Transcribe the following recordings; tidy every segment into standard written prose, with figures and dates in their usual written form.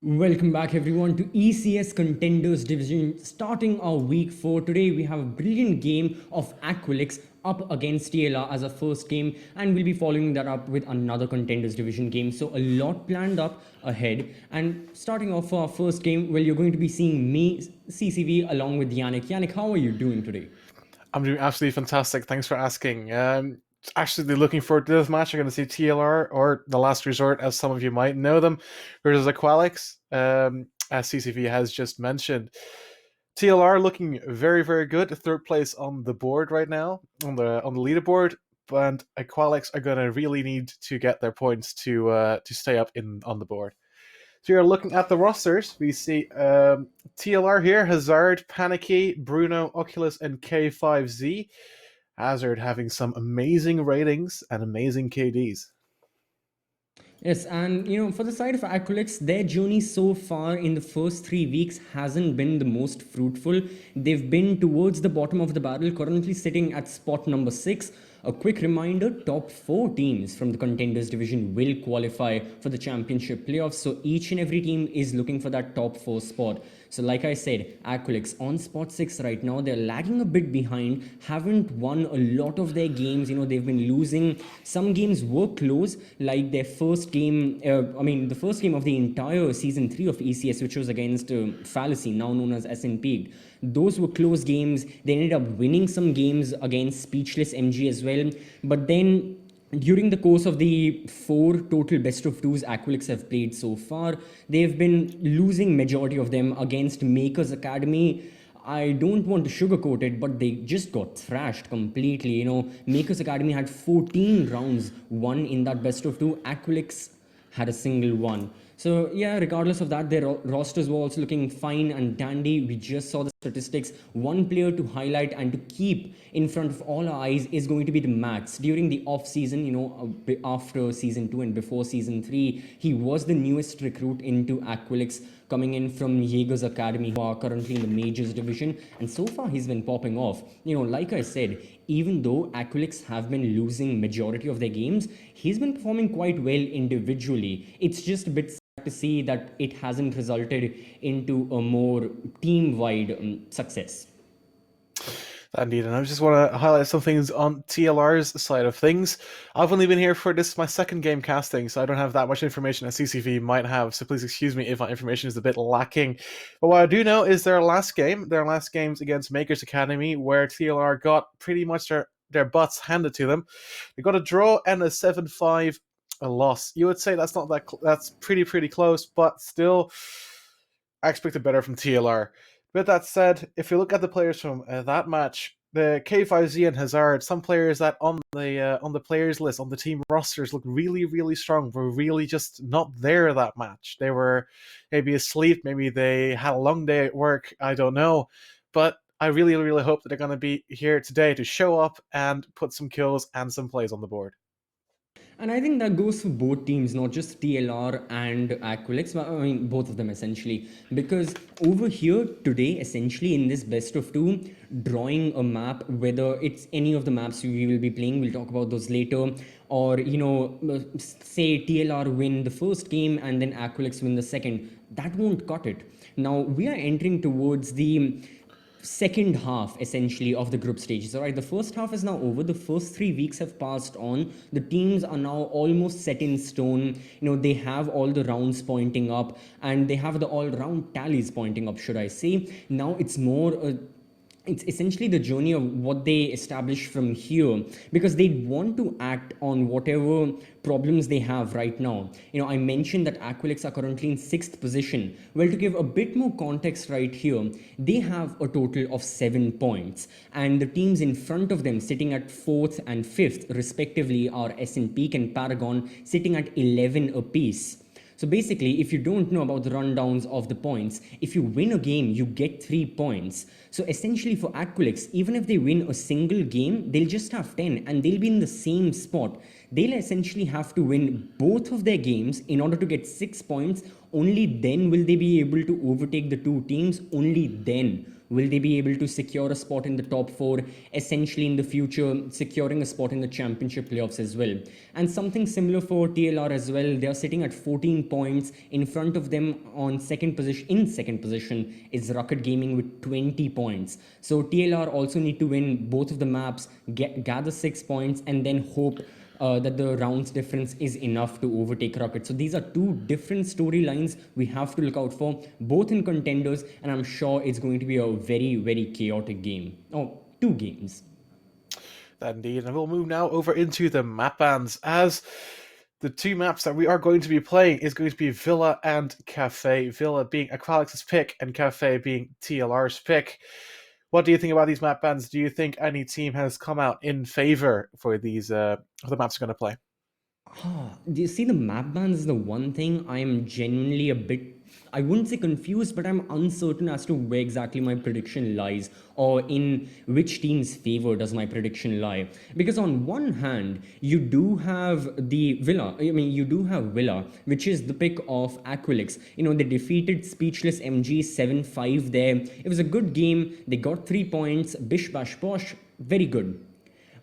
Welcome back everyone to ECS Contenders Division. Starting our week 4 today, we have a brilliant game of Aqualix up against TLR as a first game, and we'll be following that up with another Contenders Division game. So a lot planned up ahead. And starting off our first game, well, you're going to be seeing me, CCV, along with Yannick. Yannick, how are you doing today? I'm doing absolutely fantastic. Thanks for asking. Actually, looking forward to this match. I'm going to see TLR, or The Last Resort, as some of you might know them, versus Aqualix, as CCV has just mentioned. TLR looking very, very good. Third place on the board right now, on the leaderboard. And Aqualix are going to really need to get their points to stay up on the board. So you're looking at the rosters. We see TLR here, Hazard, Panicky, Bruno, Oculus, and K5Z. Hazard having some amazing ratings and amazing KDs. Yes, and for the side of Aqualix, their journey so far in the first 3 weeks hasn't been the most fruitful. They've been towards the bottom of the barrel, currently sitting at spot number 6. A quick reminder, top 4 teams from the Contenders Division will qualify for the championship playoffs, so each and every team is looking for that top 4 spot. So like I said, Aqualix on spot 6 right now. They're lagging a bit behind, haven't won a lot of their games. They've been losing. Some games were close, like their first game, the first game of the entire season 3 of ECS, which was against Fallacy, now known as SNPEEK. Those were close games. They ended up winning some games against Speechless MG as well. But then during the course of the 4 total best of 2s Aqualix have played so far, they've been losing majority of them against Makers Academy. I don't want to sugarcoat it, but they just got thrashed completely. Makers Academy had 14 rounds won in that best of 2. Aqualix had a single one. So yeah, regardless of that, their rosters were also looking fine and dandy. We just saw the statistics. One player to highlight and to keep in front of all our eyes is going to be the Max. During the off season, after season 2 and before season 3, he was the newest recruit into Aqualix, coming in from Jaeger's Academy, who are currently in the Majors division, and so far he's been popping off. Like I said, even though Aqualix have been losing majority of their games, he's been performing quite well individually. It's just a bit sad to see that it hasn't resulted into a more team-wide success. Indeed, and I just want to highlight some things on TLR's side of things. I've only been here for this my second game casting, so I don't have that much information as CCV might have, so please excuse me if my information is a bit lacking. But what I do know is their last games against Makers Academy, where TLR got pretty much their butts handed to them. They got a draw and a 7-5 loss. You would say that's pretty close, but still, I expected better from TLR. With that said, if you look at the players from that match, the K5Z and Hazard, some players that on the players list, on the team rosters, look really strong, were really just not there that match. They were maybe asleep, maybe they had a long day at work, I don't know. But I really hope that they're going to be here today to show up and put some kills and some plays on the board. And I think that goes for both teams, not just TLR and Aqualix, but both of them essentially. Because over here today, essentially in this best of 2, drawing a map, whether it's any of the maps we will be playing, we'll talk about those later, or, say TLR win the first game and then Aqualix win the second, that won't cut it. Now, we are entering towards the second half essentially of the group stages. All right, the first half is now over. The first 3 weeks have passed on. The teams are now almost set in stone. They have all the rounds pointing up, and they have the all-round tallies pointing up, should I say. Now it's more it's essentially the journey of what they establish from here, because they want to act on whatever problems they have right now. I mentioned that Aqualix are currently in 6th position. Well, to give a bit more context right here, they have a total of 7 points, and the teams in front of them sitting at 4th and 5th respectively are SNPEEK and PRGN, sitting at 11 apiece. So basically, if you don't know about the rundowns of the points, if you win a game, you get 3 points. So essentially for Aqualix, even if they win a single game, they'll just have 10 and they'll be in the same spot. They'll essentially have to win both of their games in order to get 6 points. Only then will they be able to overtake the two teams. Only then Will they be able to secure a spot in the top four, essentially in the future, securing a spot in the championship playoffs as well? And something similar for TLR as well. They are sitting at 14 points. In front of them on second position, in second position, is Rocket Gaming with 20 points. So TLR also need to win both of the maps, gather 6 points, and then hope that the rounds difference is enough to overtake Rocket. So these are two different storylines we have to look out for, both in contenders, and I'm sure it's going to be a very, very chaotic game. Oh, two games. Indeed, and we'll move now over into the map bans, as the two maps that we are going to be playing is going to be Villa and Cafe. Villa being Aqualix's pick and Cafe being TLR's pick. What do you think about these map bans? Do you think any team has come out in favor for these the maps we're going to play? Do you see, the map bans is the one thing I am genuinely a bit, I wouldn't say confused, but I'm uncertain as to where exactly my prediction lies, or in which team's favor does my prediction lie. Because on one hand, you do have Villa, which is the pick of Aqualix. They defeated Speechless MG 7-5 there. It was a good game. They got 3 points. Bish bash bosh. Very good.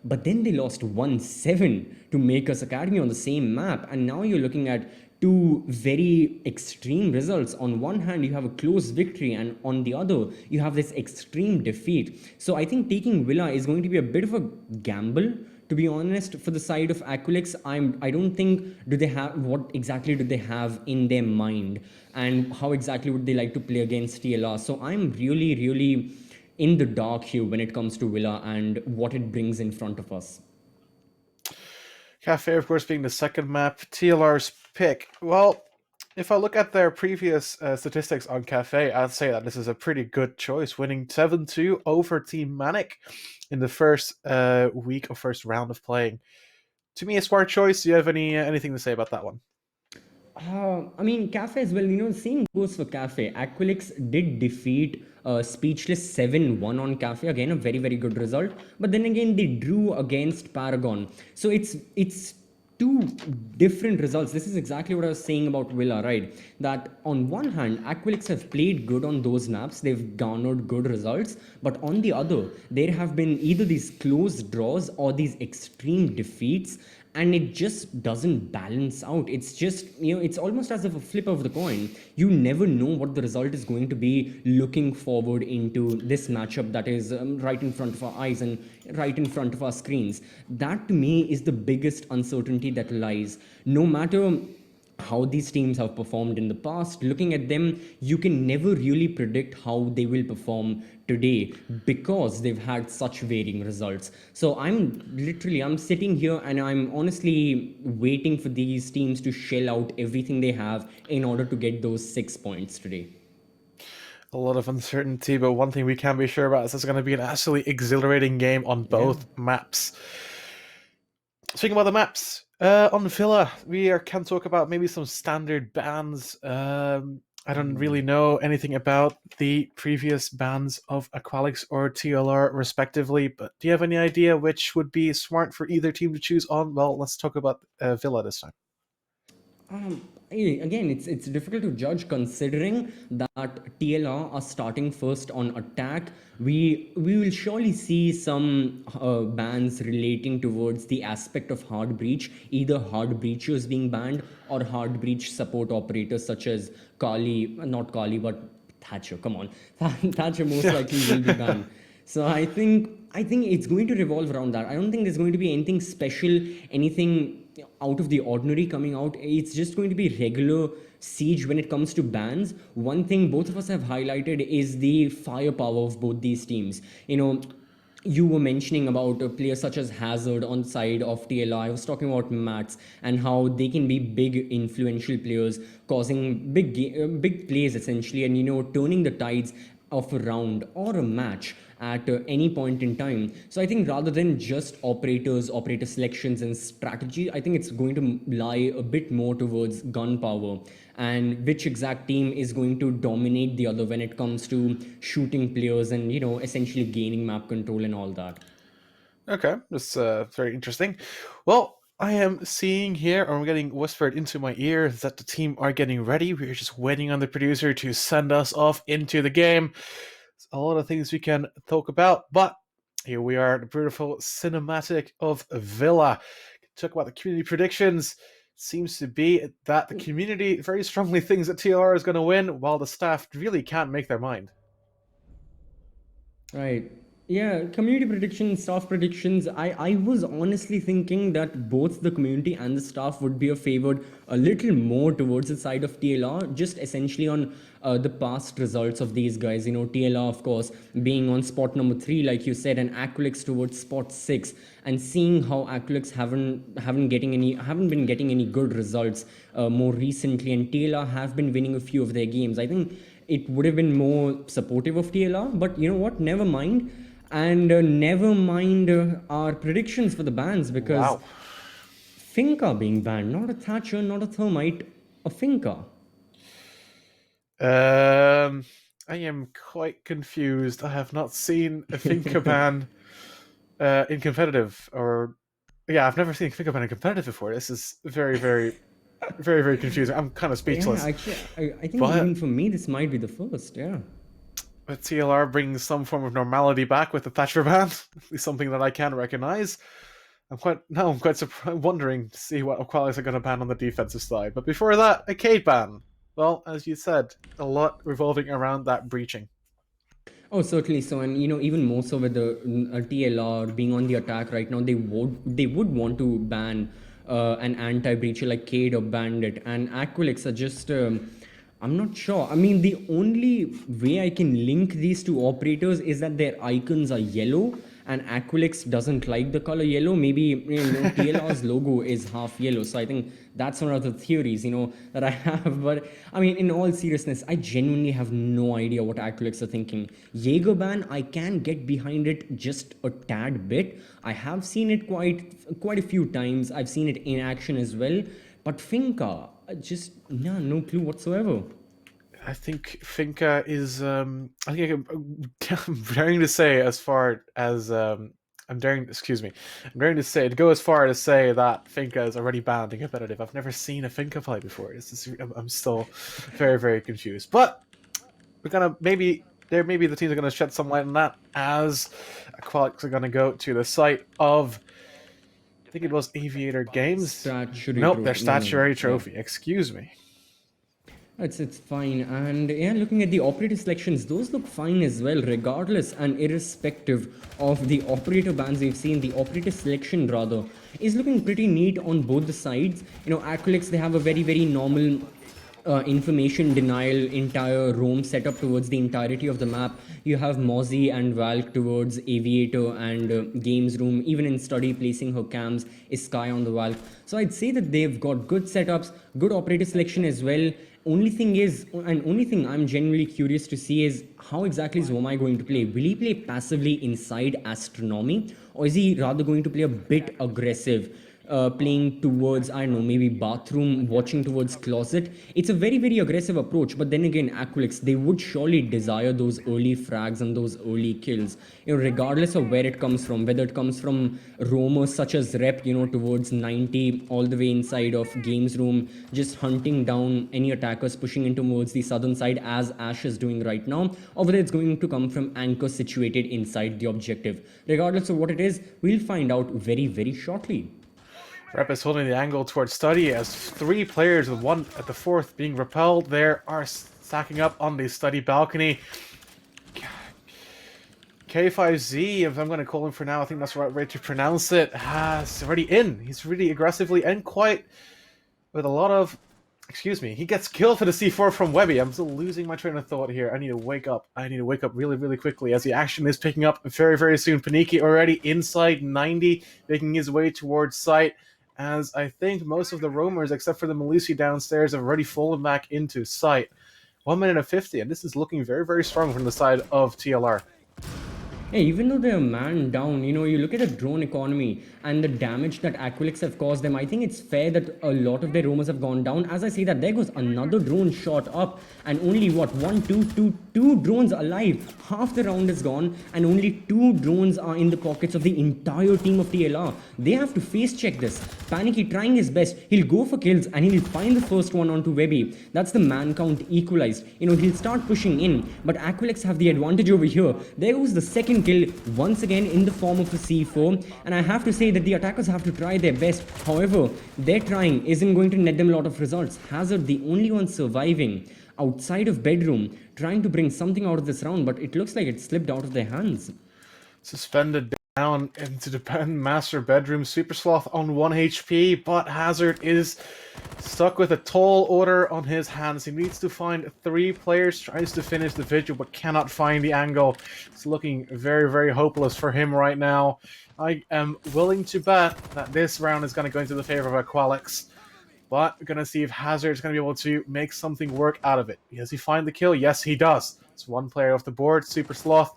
But then they lost 1-7 to Makers Academy on the same map. And now you're looking at two very extreme results. On one hand, you have a close victory, and on the other, you have this extreme defeat. So I think taking Villa is going to be a bit of a gamble, to be honest. For the side of Aqualix, I don't think, what exactly do they have in their mind, and how exactly would they like to play against TLR. So I'm really, really in the dark here when it comes to Villa and what it brings in front of us. Cafe, of course, being the second map, TLR's pick. Well, if I look at their previous statistics on Cafe, I'd say that this is a pretty good choice, winning 7-2 over Team Manic in the first week or first round of playing. To me, a smart choice. Do you have anything to say about that one? Cafe as well, same goes for Cafe. Aqualix did defeat Speechless 7-1 on Cafe. Again, a very, very good result. But then again, they drew against Paragon. So it's two different results. This is exactly what I was saying about Villa, right? That on one hand, Aqualix have played good on those maps. They've garnered good results. But on the other, there have been either these close draws or these extreme defeats, and it just doesn't balance out. It's just, it's almost as if a flip of the coin. You never know what the result is going to be looking forward into this matchup that is right in front of our eyes and right in front of our screens. That to me is the biggest uncertainty that lies. No matter how these teams have performed in the past, looking at them, you can never really predict how they will perform today, because they've had such varying results. So I'm sitting here and I'm honestly waiting for these teams to shell out everything they have in order to get those 6 points today. A lot of uncertainty, but one thing we can be sure about is it's going to be an absolutely exhilarating game on both maps. Speaking about the maps, on Villa, can talk about maybe some standard bans. I don't really know anything about the previous bans of Aqualix or TLR, respectively, but do you have any idea which would be smart for either team to choose on? Well, let's talk about Villa this time. Again, it's difficult to judge, considering that TLR are starting first on attack. We will surely see some bans relating towards the aspect of hard breach, either hard breachers being banned or hard breach support operators such as not Kali, but Thatcher. Come on, Thatcher most likely will be banned. So I think it's going to revolve around that. I don't think there's going to be anything special, anything out of the ordinary coming out. It's just going to be regular siege when it comes to bans. One thing both of us have highlighted is the firepower of both these teams. You were mentioning about players such as Hazard on the side of TLR. I was talking about Mats and how they can be big influential players, causing big plays essentially, and turning the tides of a round or a match at any point in time. So I think rather than just operator selections and strategy, I think it's going to lie a bit more towards gunpowder and which exact team is going to dominate the other when it comes to shooting players and essentially gaining map control and all that. Okay, that's very interesting. Well, I am seeing here, or I'm getting whispered into my ear, that the team are getting ready. We're just waiting on the producer to send us off into the game. There's a lot of things we can talk about, but here we are, the beautiful cinematic of Villa. Talk about the community predictions. Seems to be that the community very strongly thinks that TLR is going to win, while the staff really can't make their mind. Right. Yeah, community predictions, staff predictions. I was honestly thinking that both the community and the staff would be favored a little more towards the side of TLR, just essentially on the past results of these guys. You know, TLR, of course, being on spot number 3, like you said, and Aqualix towards spot 6, and seeing how Aqualix haven't been getting any good results more recently, and TLR have been winning a few of their games. I think it would have been more supportive of TLR, but you know what? Never mind. And never mind our predictions for the bans, because Wow. Finca being banned, not a Thatcher, not a Thermite, a Finca. I am quite confused. I have not seen a Finca ban in competitive, or yeah, I've never seen a Finca ban in competitive before. This is very, very, very, very confusing. I'm kind of Yeah, speechless. actually, I think But even for me, this might be the first. Yeah. But TLR brings some form of normality back with the Thatcher ban, at least something that I can recognize. I'm quite wondering to see what Aqualix are going to ban on the defensive side. But before that, a Cade ban. Well, as you said, a lot revolving around that breaching. Oh, certainly so, and you know, even more so with the TLR being on the attack right now, they would want to ban an anti-breacher like Cade or Bandit, and Aqualix are just. I'm not sure. I mean, the only way I can link these two operators is that their icons are yellow, and Aqualix doesn't like the color yellow. Maybe, you know, TLR's logo is half yellow, so I think that's one of the theories, you know, that I have. But I mean, in all seriousness, I genuinely have no idea what Aqualix are thinking. Jaeger ban, I can get behind it just a tad bit. I have seen it quite a few times. I've seen it in action as well. But Finca, just no clue whatsoever. I think Finca is. I think I'm daring to say as far as I'm daring. Excuse me. I'm daring to say to go as far as say that Finca is already banned in competitive. I've never seen a Finca play before. I'm still very, very confused. But we're gonna maybe the teams are gonna shed some light on that as Aqualix are gonna go to the site of. I think it was Aviator Games. Statuary Nope, their trophy. No, no, no. statuary Yeah. trophy. Excuse me. It's fine, and yeah, looking at the operator selections, those look fine as well, regardless and irrespective of the operator bans we've seen. The operator selection rather is looking pretty neat on both the sides. You know, Aqualix, they have a very normal information denial entire roam setup towards the entirety of the map. You have Mozzie and Valk towards Aviator and Games Room. Even in Study, placing her cams is Sky on the Valk. So I'd say that they've got good setups, good operator selection as well. Only thing I'm genuinely curious to see is how exactly is Womai going to play. Will he play passively inside Astronomy, or is he rather going to play a bit aggressive, playing towards, I don't know, maybe bathroom, watching towards closet? It's a very aggressive approach, but then again, Aqualix, they would surely desire those early frags and those early kills, you know, regardless of where it comes from, whether it comes from roamers such as Rep, you know, towards 90 all the way inside of Games Room, just hunting down any attackers pushing in towards the southern side as Ash is doing right now, or whether it's going to come from anchor situated inside the objective. Regardless of what it is, we'll find out very shortly. Rep is holding the angle towards Study as 3 players with 1 at the 4th being repelled. There are stacking up on the Study balcony. K5Z, if I'm going to call him for now, I think that's the right way to pronounce it, has already in. He's really aggressively and quite with a lot of... Excuse me, he gets killed for the C4 from Webby. I'm still losing my train of thought here. I need to wake up. I need to wake up really quickly as the action is picking up very soon. Paniki already inside 90, making his way towards site, as I think most of the roamers, except for the Melusi downstairs, have already fallen back into sight. 1 minute and 50, and this is looking very strong from the side of TLR. Hey, even though they're man down, you know, you look at the drone economy and the damage that Aqualix have caused them, I think it's fair that a lot of their roamers have gone down. As I say that, there goes another drone shot up, and only what, 1, 2, 2 drones alive. Half the round is gone, and only 2 drones are in the pockets of the entire team of TLR. They have to face check this. Panicky trying his best. He'll go for kills, and he'll find the first one onto Webby. That's the man count equalized. He'll start pushing in, but Aqualix have the advantage over here. There goes the second kill, once again in the form of a C4, and I have to say that the attackers have to try their best. However, their trying isn't going to net them a lot of results. Hazard, the only one surviving outside of bedroom, trying to bring something out of this round, but it looks like it slipped out of their hands. Suspended down into the master bedroom. Super Sloth on 1 HP, but Hazard is stuck with a tall order on his hands. He needs to find 3 players, tries to finish the vigil, but cannot find the angle. It's looking very, very hopeless for him right now. I am willing to bet that this round is going to go into the favor of Aqualix. But we're going to see if Hazard is going to be able to make something work out of it. Does he find the kill? Yes, he does. It's 1 player off the board. Super Sloth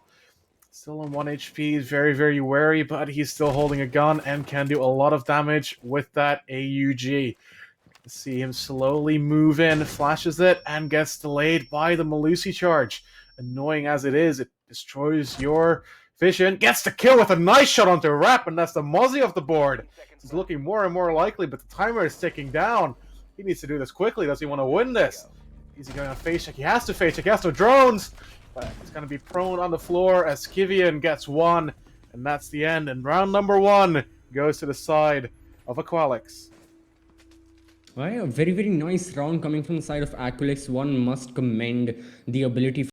still on 1 HP. He's very, very wary, but he's still holding a gun and can do a lot of damage with that AUG. See him slowly move in, flashes it, and gets delayed by the Malusi charge. Annoying as it is, it destroys your vision. Gets the kill with a nice shot onto Rep, and that's the Mozzie off the board. It's looking more and more likely, but the timer is ticking down. He needs to do this quickly. Does he want to win this? Is he going on face check? He has to face check. He has no drones. But he's going to be prone on the floor as Skivian gets 1. And that's the end. And round number 1 goes to the side of Aqualix. Right, a very, very nice round coming from the side of Aqualix. One must commend the ability for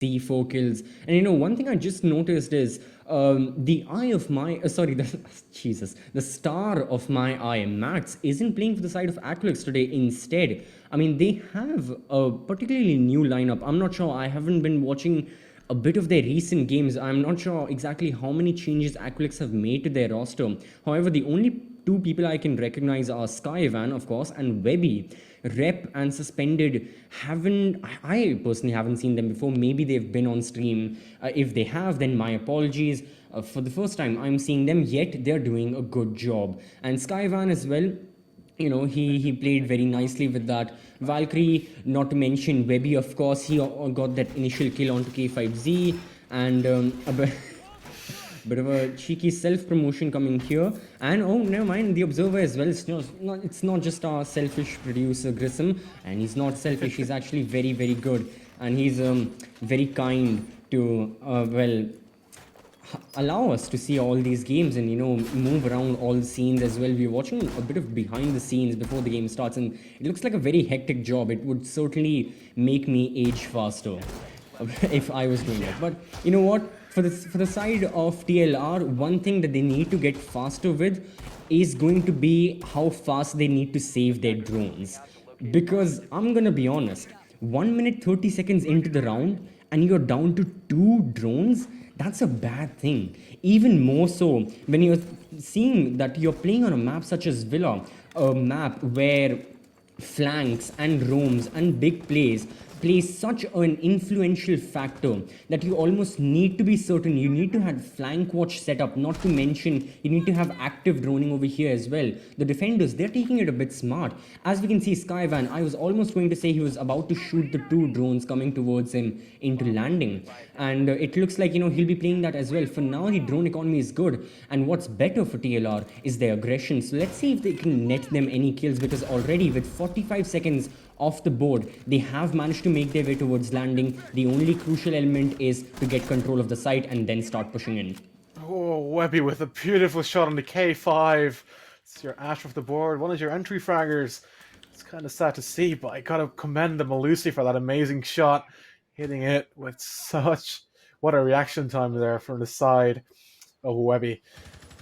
C4 kills. And one thing I just noticed is the eye of my the star of my eye, Max, isn't playing for the side of Aqualix today. Instead, they have a particularly new lineup. I'm not sure, I haven't been watching a bit of their recent games. I'm not sure exactly how many changes Aqualix have made to their roster. However, the only 2 people I can recognize are Skyvan, of course, and Webby. Rep and Suspended I personally haven't seen them before. Maybe they've been on stream. If they have, then my apologies. For the first time I'm seeing them, yet they're doing a good job. And Skyvan as well, he played very nicely with that. Valkyrie, not to mention Webby, of course, he got that initial kill onto K5Z, and a bit of a cheeky self-promotion coming here. And oh, never mind, the Observer as well. It's not just our selfish producer Grissom, and he's not selfish, he's actually very, very good, and he's very kind to allow us to see all these games and move around all the scenes as well. We're watching a bit of behind the scenes before the game starts, and it looks like a very hectic job. It would certainly make me age faster if I was doing it. But you know what, for the side of TLR, one thing that they need to get faster with is going to be how fast they need to save their drones. Because I'm gonna be honest, 1 minute 30 seconds into the round and you're down to 2 drones, that's a bad thing. Even more so when you're seeing that you're playing on a map such as Villa, a map where flanks and roams and big plays play such an influential factor that you almost need to be certain. You need to have flank watch set up, not to mention you need to have active droning over here as well. The defenders, they're taking it a bit smart. As we can see, Skyvan, I was almost going to say he was about to shoot the 2 drones coming towards him into landing, and it looks like he'll be playing that as well. For now, the drone economy is good, and what's better for TLR is their aggression. So let's see if they can net them any kills, because already with 45 seconds off the board, they have managed to make their way towards landing. The only crucial element is to get control of the site and then start pushing in. Oh, Webby with a beautiful shot on the K5. It's your Ash off the board, one of your entry fraggers. It's kind of sad to see, but I gotta commend the Malusi for that amazing shot. Hitting it with such... what a reaction time there from the side of Webby.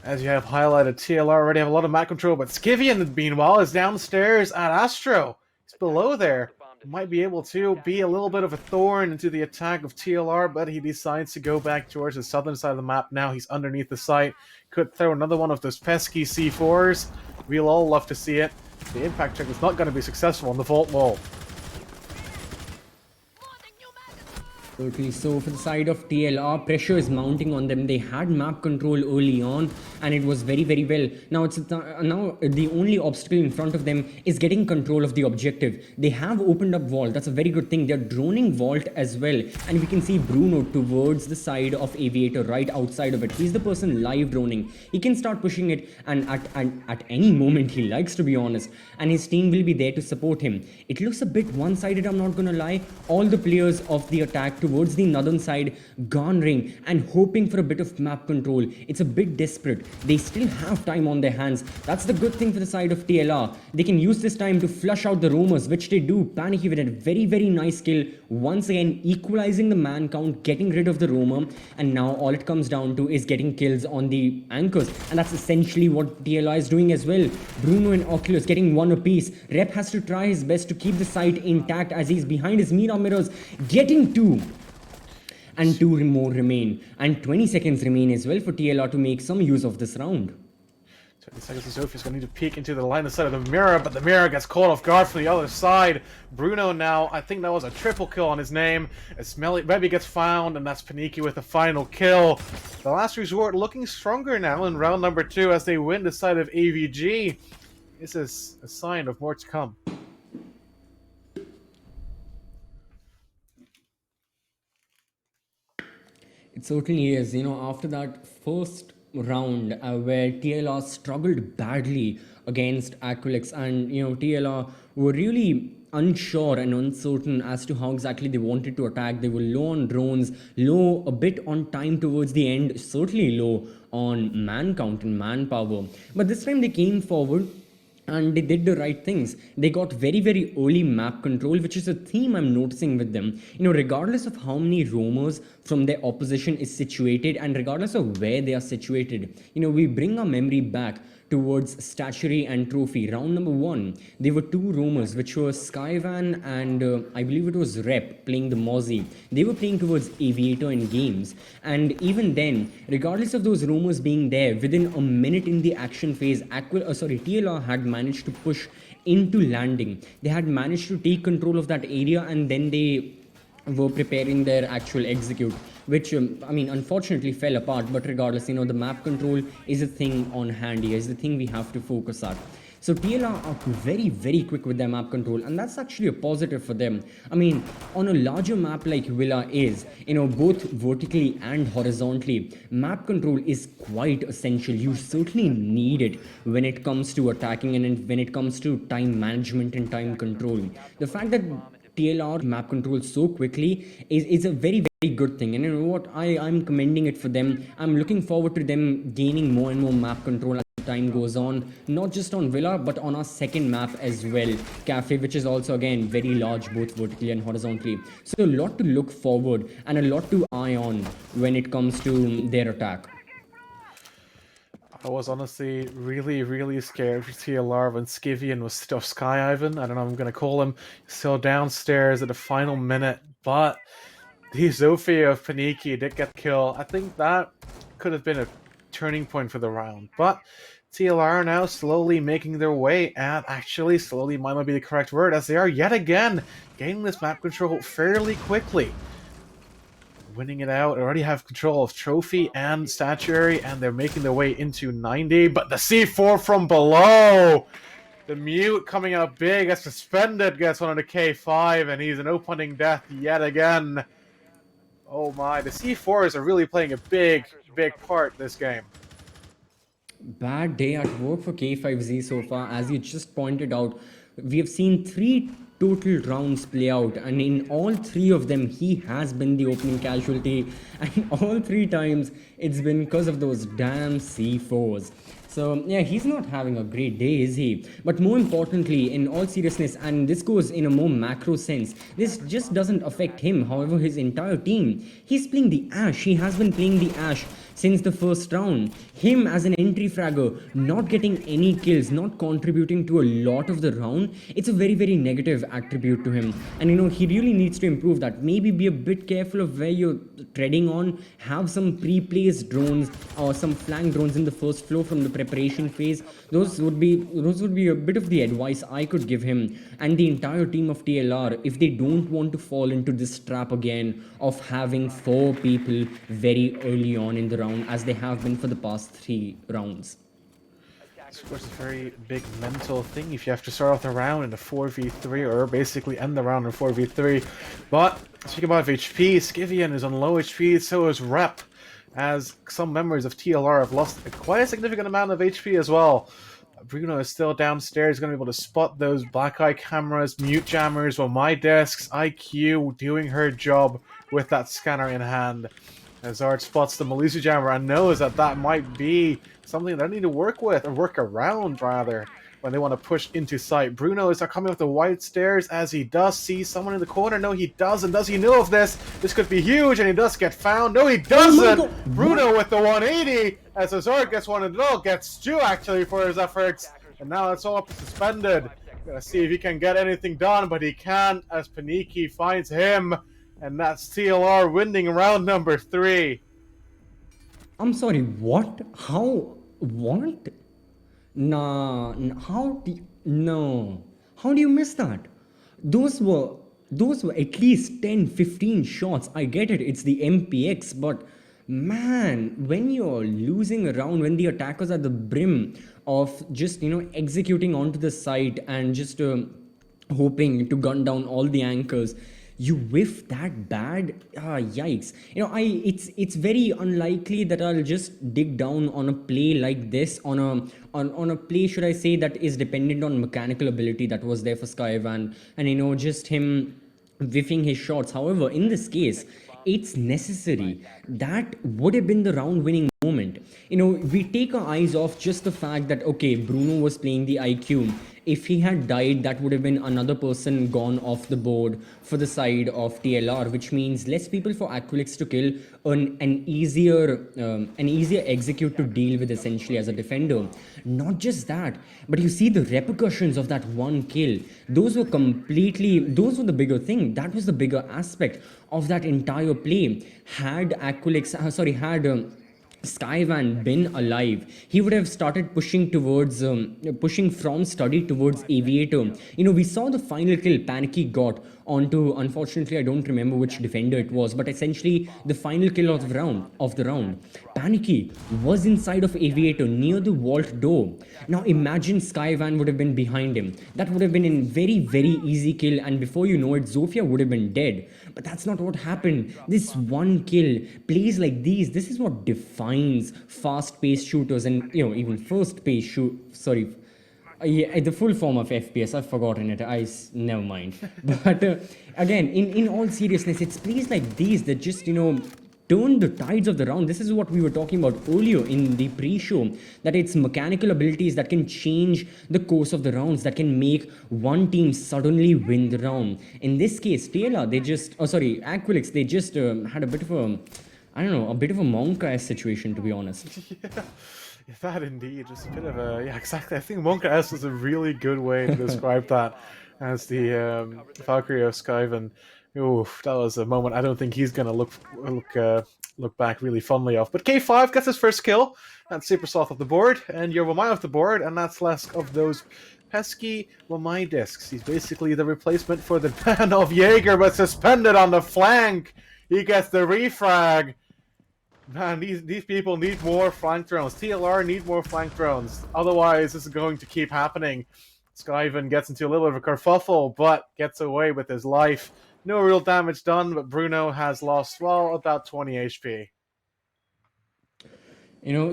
As you have highlighted, TLR already have a lot of map control, but Skivian, meanwhile, is downstairs at Astro. Below there, might be able to be a little bit of a thorn into the attack of TLR, but he decides to go back towards the southern side of the map. Now he's underneath the site. Could throw another one of those pesky C4s. We'll all love to see it. The impact check is not going to be successful on the vault wall. Totally. So for the side of TLR, pressure is mounting on them. They had map control early on, and it was very, very well. Now now the only obstacle in front of them is getting control of the objective. They have opened up vault. That's a very good thing. They're droning vault as well, and we can see Bruno towards the side of Aviator, right outside of it. He's the person live droning. He can start pushing it, and at any moment he likes, to be honest. And his team will be there to support him. It looks a bit one-sided. I'm not gonna lie. All the players of the attack towards the northern side garnering and hoping for a bit of map control. It's a bit desperate. They still have time on their hands. That's the good thing for the side of TLR. They can use this time to flush out the roamers, which they do. Panicky with a very, very nice kill. Once again, equalizing the man count, getting rid of the roamer, and now all it comes down to is getting kills on the anchors, and that's essentially what TLR is doing as well. Bruno and Oculus getting one apiece. Rep has to try his best to keep the site intact as he's behind his mirrors, getting two. And 2 more remain, and 20 seconds remain as well for TLR to make some use of this round. 20 seconds, and Sophie's going to need to peek into the line of sight of the mirror, but the mirror gets caught off guard from the other side. Bruno now, I think that was a triple kill on his name, as Maybe gets found, and that's Paniki with the final kill. The last resort looking stronger now in round number 2 as they win the side of AVG. This is a sign of more to come. It certainly is. After that first round where TLR struggled badly against Aqualix, and TLR were really unsure and uncertain as to how exactly they wanted to attack. They were low on drones, low a bit on time towards the end, certainly low on man count and manpower. But this time they came forward and they did the right things. They got very, very early map control, which is a theme I'm noticing with them. Regardless of how many roamers from their opposition is situated, and regardless of where they are situated, we bring our memory back towards Statuary and Trophy. Round number 1, there were 2 roamers, which were Skyvan and I believe it was Rep playing the Mozzie. They were playing towards Aviator in games, and even then, regardless of those roamers being there, within a minute in the action phase, TLR had managed to push into landing. They had managed to take control of that area, and then they were preparing their actual execute, which unfortunately fell apart. But regardless, the map control is a thing on hand here, is the thing we have to focus on. So TLR are very, very quick with their map control, and that's actually a positive for them. On a larger map like Villa is, both vertically and horizontally, map control is quite essential. You certainly need it when it comes to attacking and when it comes to time management and time control. The fact that TLR map control so quickly is a very, very good thing, and you know what, I'm commending it for them. I'm looking forward to them gaining more and more map control as time goes on, not just on Villa but on our second map as well, Cafe, which is also again very large both vertically and horizontally. So a lot to look forward and a lot to eye on when it comes to their attack. I was honestly really, really scared for TLR when Skivian was still Sky Ivan. I don't know, I'm going to call him, still downstairs at the final minute. But the Zofia of Paniki did get killed. I think that could have been a turning point for the round. But TLR now slowly making their way, and actually slowly might not be the correct word, as they are yet again gaining this map control fairly quickly. Winning it out, already have control of Trophy and Statuary, and they're making their way into 90, but the C4 from below! The Mute coming out big, gets suspended, gets one on the K5, and he's an opening death yet again. Oh my, the C4s are really playing a big, big part this game. Bad day at work for K5Z so far. As you just pointed out, we have seen 3 total rounds play out, and in all 3 of them he has been the opening casualty, and all 3 times it's been because of those damn C4s. So yeah, he's not having a great day, is he? But more importantly, in all seriousness, and this goes in a more macro sense, this just doesn't affect him, however his entire team. He's playing the Ash, he has been playing the Ash. since the first round. Him as an entry fragger, not getting any kills, not contributing to a lot of the round, it's a very, very negative attribute to him. And he really needs to improve that. Maybe be a bit careful of where you're treading on, have some pre-placed drones or some flank drones in the first flow from the preparation phase. Those would be a bit of the advice I could give him and the entire team of TLR if they don't want to fall into this trap again of having 4 people very early on in the round as they have been for the past 3 rounds. It's, of course, a very big mental thing if you have to start off the round in a 4v3 or basically end the round in 4v3. But speaking about HP, Skivian is on low HP, so is Rep, as some members of TLR have lost quite a significant amount of HP as well. Bruno is still downstairs, going to be able to spot those black eye cameras, mute jammers, while my desk's IQ doing her job with that scanner in hand. Hazard spots the Melusi jammer and knows that that might be something they need to work with, or work around rather, when they want to push into sight. Bruno is coming up the white stairs as he does see someone in the corner. No, he doesn't. Does he know of this? This could be huge, and he does get found. No, he doesn't! Oh Bruno with the 180, as Hazard gets one and no, gets two actually for his efforts. And now it's all up to Suspended. Gonna see if he can get anything done, but he can't as Paniki finds him. And that's TLR winning round number 3. I'm sorry, what? How? What? Nah, no. How do you miss that? Those were at least 10, 15 shots. I get it, it's the MPX, but man, when you're losing a round, when the attackers are at the brim of just, executing onto the site and just hoping to gun down all the anchors, you whiff that bad. Yikes. It's very unlikely that I'll just dig down on a play like this, on a play, should I say, that is dependent on mechanical ability that was there for Skyvan, and just him whiffing his shots. However, in this case, it's necessary. That would have been the round winning moment. We take our eyes off just the fact that, okay, Bruno was playing the IQ. If he had died, that would have been another person gone off the board for the side of TLR, which means less people for Aqualix to kill, an easier execute to deal with essentially as a defender. Not just that, but you see the repercussions of that one kill. Those were the bigger thing. That was the bigger aspect of that entire play. Had Skyvan been alive, he would have started pushing from study towards Aviator. We saw the final kill Panicky got onto, unfortunately I don't remember which defender it was, but essentially the final kill of the round. Panicky was inside of Aviator near the vault door. Now imagine Skyvan would have been behind him. That would have been a very, very easy kill, and before you know it, Zofia would have been dead. But that's not what happened. This one kill, plays like these, this is what defines fast-paced shooters and even first-paced yeah, the full form of FPS. I've forgotten it. Never mind. But again, in all seriousness, it's plays like these that just turn the tides of the round. This is what we were talking about earlier in the pre-show, that it's mechanical abilities that can change the course of the rounds, that can make one team suddenly win the round. In this case, Aqualix, they just had a bit of a bit of a Monka-esque situation, to be honest. Yeah, that indeed, just a bit of a, yeah, exactly. I think Monka S is a really good way to describe that as the Valkyrie of Skyvan. Oof, that was a moment I don't think he's gonna look back really fondly of. But K5 gets his first kill, and Super Soft off the board, and Wamai off the board, and that's less of those pesky Wamai discs. He's basically the replacement for the man of Jaeger, but Suspended on the flank. He gets the refrag. Man, these people need more flank drones. TLR need more flank drones. Otherwise, this is going to keep happening. Skyvan gets into a little bit of a kerfuffle, but gets away with his life. No real damage done, but Bruno has lost, well, about 20 HP.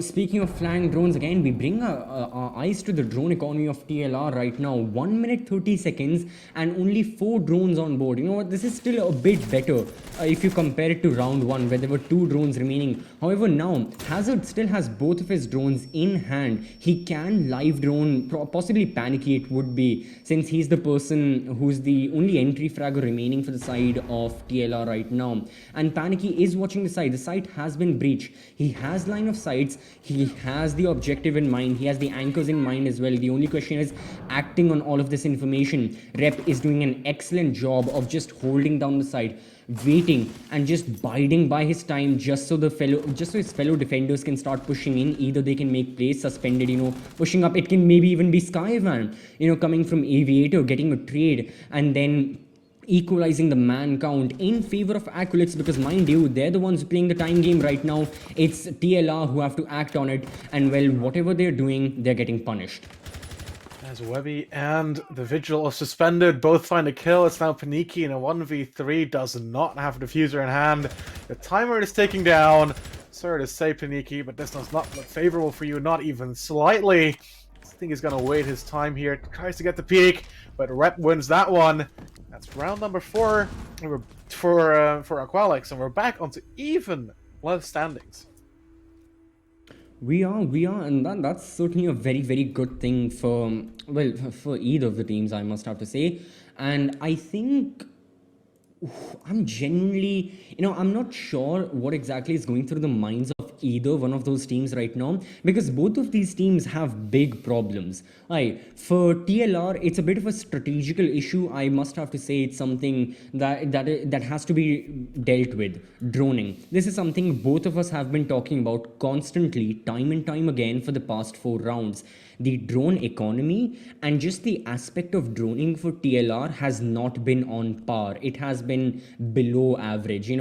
Speaking of flying drones, again, we bring our eyes to the drone economy of TLR right now. 1 minute 30 seconds and only 4 drones on board. You know what? This is still a bit better if you compare it to round 1, where there were 2 drones remaining. However, now Hazard still has both of his drones in hand. He can live drone, possibly Panicky it would be, since he's the person who's the only entry fragger remaining for the side of TLR right now. And Panicky is watching the site. The site has been breached. He has line of sight. He has the objective in mind. He has the anchors in mind as well. The only question is acting on all of this information. Rep is doing an excellent job of just holding down the side, waiting and just biding by his time, just so his fellow defenders can start pushing in. Either they can make plays, suspended, pushing up. It can maybe even be Skyvan, coming from Aviator, getting a trade, and then equalizing the man count in favor of Aqualix, because mind you, they're the ones playing the time game right now. It's TLR who have to act on it, and well, whatever they're doing, they're getting punished. As Webby and the Vigil are suspended, both find a kill. It's now Paniki in a 1v3, does not have a diffuser in hand. The timer is taking down. Sorry to say, Paniki, but this does not look favorable for you, not even slightly. I think he's going to wait his time here. Tries to get the peak, but Rep wins that one. That's round number 4 for Aqualix, and we're back onto even love standings. We are, and that's certainly a very, very good thing for either of the teams, I must have to say. And I think I'm genuinely, I'm not sure what exactly is going through the minds of either one of those teams right now, because both of these teams have big problems. For TLR, it's a bit of a strategical issue. I must have to say it's something that has to be dealt with. Droning. This is something both of us have been talking about constantly, time and time again, for the past 4 rounds. The drone economy and just the aspect of droning for TLR has not been on par. It has been below average.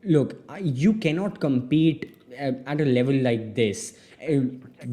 Look, you cannot compete at a level like this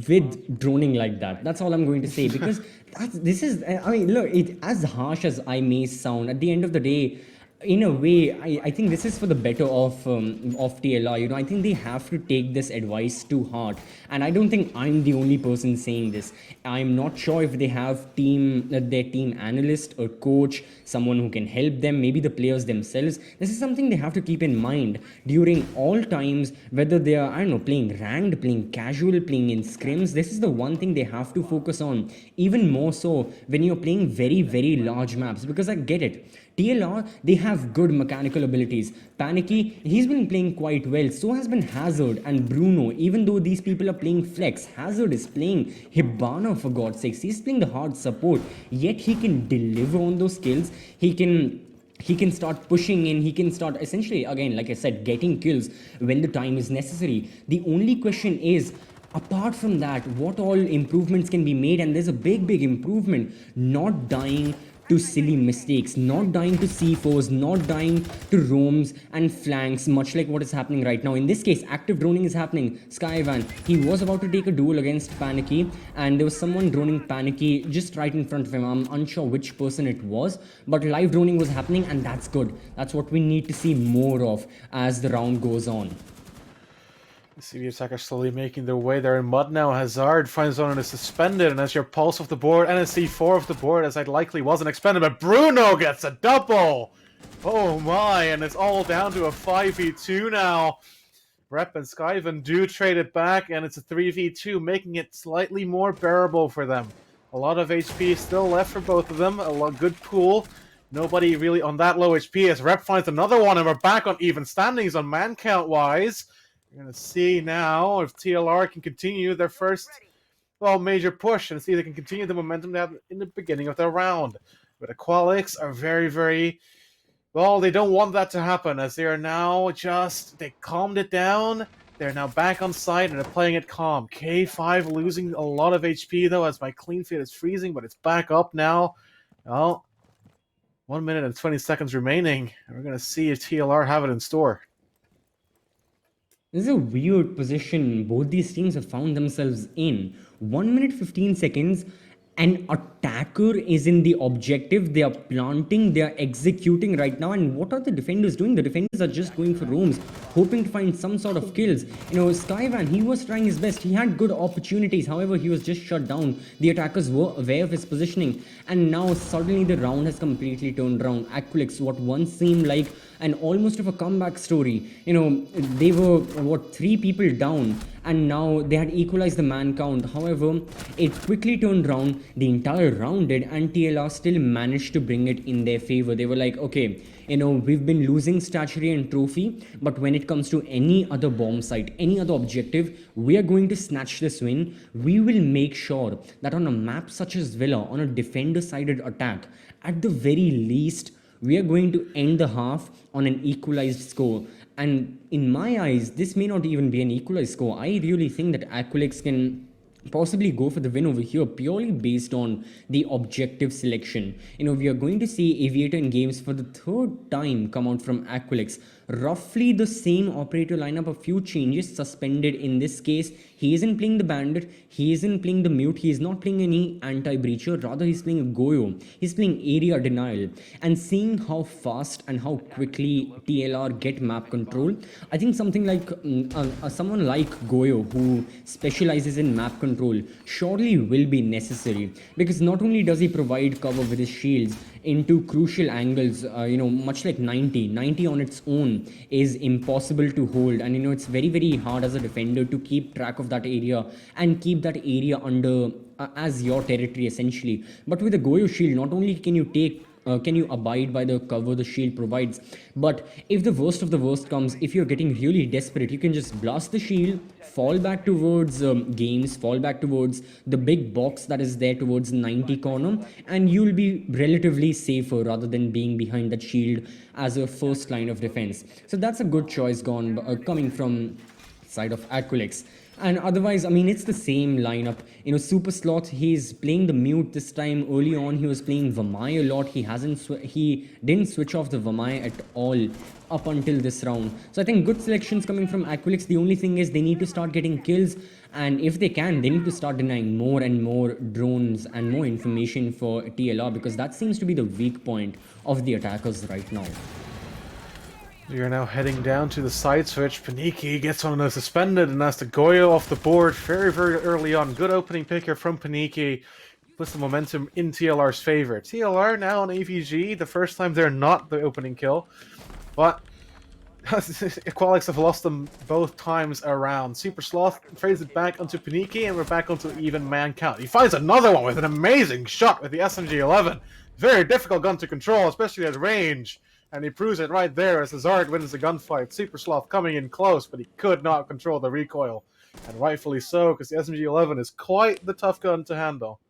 with droning like that. That's all I'm going to say, because look, as harsh as I may sound, at the end of the day, in a way, I think this is for the better of TLR. I think they have to take this advice to heart, and I don't think I'm the only person saying this. I'm not sure if they have their team analyst or coach, someone who can help them, maybe the players themselves. This is something they have to keep in mind during all times, whether they are, playing ranked, playing casual, playing in scrims. This is the one thing they have to focus on, even more so when you're playing very, very large maps, because I get it. TLR, they have good mechanical abilities. Panicky, he's been playing quite well. So has been Hazard and Bruno. Even though these people are playing flex, Hazard is playing Hibana, for God's sakes. He's playing the hard support. Yet he can deliver on those skills. He can start pushing in. He can start, essentially, again, like I said, getting kills when the time is necessary. The only question is, apart from that, what all improvements can be made? And there's a big, big improvement. Not dying to silly mistakes, not dying to C4s, not dying to roams and flanks, much like what is happening right now. In this case, active droning is happening. Skyvan, he was about to take a duel against Panicky, and there was someone droning Panicky just right in front of him. I'm unsure which person it was, but live droning was happening, and that's good. That's what we need to see more of as the round goes on. The CV attackers slowly making their way there in mud now. Hazard finds one and is suspended, and as your pulse off the board and a C4 off the board, as I likely wasn't expended, but Bruno gets a double! Oh my, and it's all down to a 5v2 now. Rep and Skyvan do trade it back, and it's a 3v2, making it slightly more bearable for them. A lot of HP still left for both of them, a good pool. Nobody really on that low HP as Rep finds another one, and we're back on even standings on man count-wise. We're going to see now if TLR can continue their first, major push and see if they can continue the momentum they had in the beginning of their round. But Aqualix are very, very, they don't want that to happen, as they are now they calmed it down. They're now back on site and they're playing it calm. K5 losing a lot of HP though, as my clean feed is freezing, but it's back up now. 1 minute and 20 seconds remaining. And we're going to see if TLR have it in store. This is a weird position both these teams have found themselves in. 1 minute 15 seconds, an attacker is in the objective. They are planting, they are executing right now. And what are the defenders doing? The defenders are just going for roams. hoping to find some sort of kills. Skyvan, he was trying his best. He had good opportunities. However, he was just shut down. The attackers were aware of his positioning. And now suddenly the round has completely turned around. Aqualix, what once seemed like an almost of a comeback story. They were, 3 people down, and now they had equalized the man count. However, it quickly turned around. The entire round did, and TLR still managed to bring it in their favor. They were like, okay, we've been losing stature and trophy, but when it comes to any other bomb site, any other objective, we are going to snatch this win. We will make sure that on a map such as Villa, on a defender-sided attack, at the very least, we are going to end the half on an equalized score. And in my eyes, this may not even be an equalized score. I really think that Aqualix can possibly go for the win over here purely based on the objective selection. We are going to see Aviator in games for the 3rd time come out from Aqualix. Roughly the same operator lineup, a few changes suspended in this case. He isn't playing the Bandit, he isn't playing the Mute, he is not playing any anti-breacher, rather he's playing a Goyo. He's playing area denial. And seeing how fast and how quickly TLR get map control, I think something like someone like Goyo, who specializes in map control, surely will be necessary, because not only does he provide cover with his shields into crucial angles, much like 90 on its own is impossible to hold, and it's very, very hard as a defender to keep track of that area and keep that area under as your territory essentially. But with a Goyo shield, not only can you abide by the cover the shield provides, but if the worst of the worst comes, if you're getting really desperate, you can just blast the shield, fall back towards games, fall back towards the big box that is there towards 90 corner, and you'll be relatively safer rather than being behind that shield as a first line of defense. So that's a good choice coming from side of Aqualix. And otherwise, it's the same lineup. Super Sloth, he's playing the Mute this time. Early on, he was playing Vamai a lot. He didn't switch off the Vamai at all up until this round. So I think good selections coming from Aqualix. The only thing is they need to start getting kills. And if they can, they need to start denying more and more drones and more information for TLR, because that seems to be the weak point of the attackers right now. We are now heading down to the side switch. Paniki gets on suspended and has to Goyo off the board very, very early on. Good opening pick here from Paniki. Puts the momentum in TLR's favor. TLR now on AVG, the first time they're not the opening kill. But Aqualix have lost them both times around. Super Sloth trades it back onto Paniki, and we're back onto even man count. He finds another one with an amazing shot with the SMG-11. Very difficult gun to control, especially at range. And he proves it right there as Hazard wins the gunfight. Super Sloth coming in close, but he could not control the recoil. And rightfully so, because the SMG-11 is quite the tough gun to handle.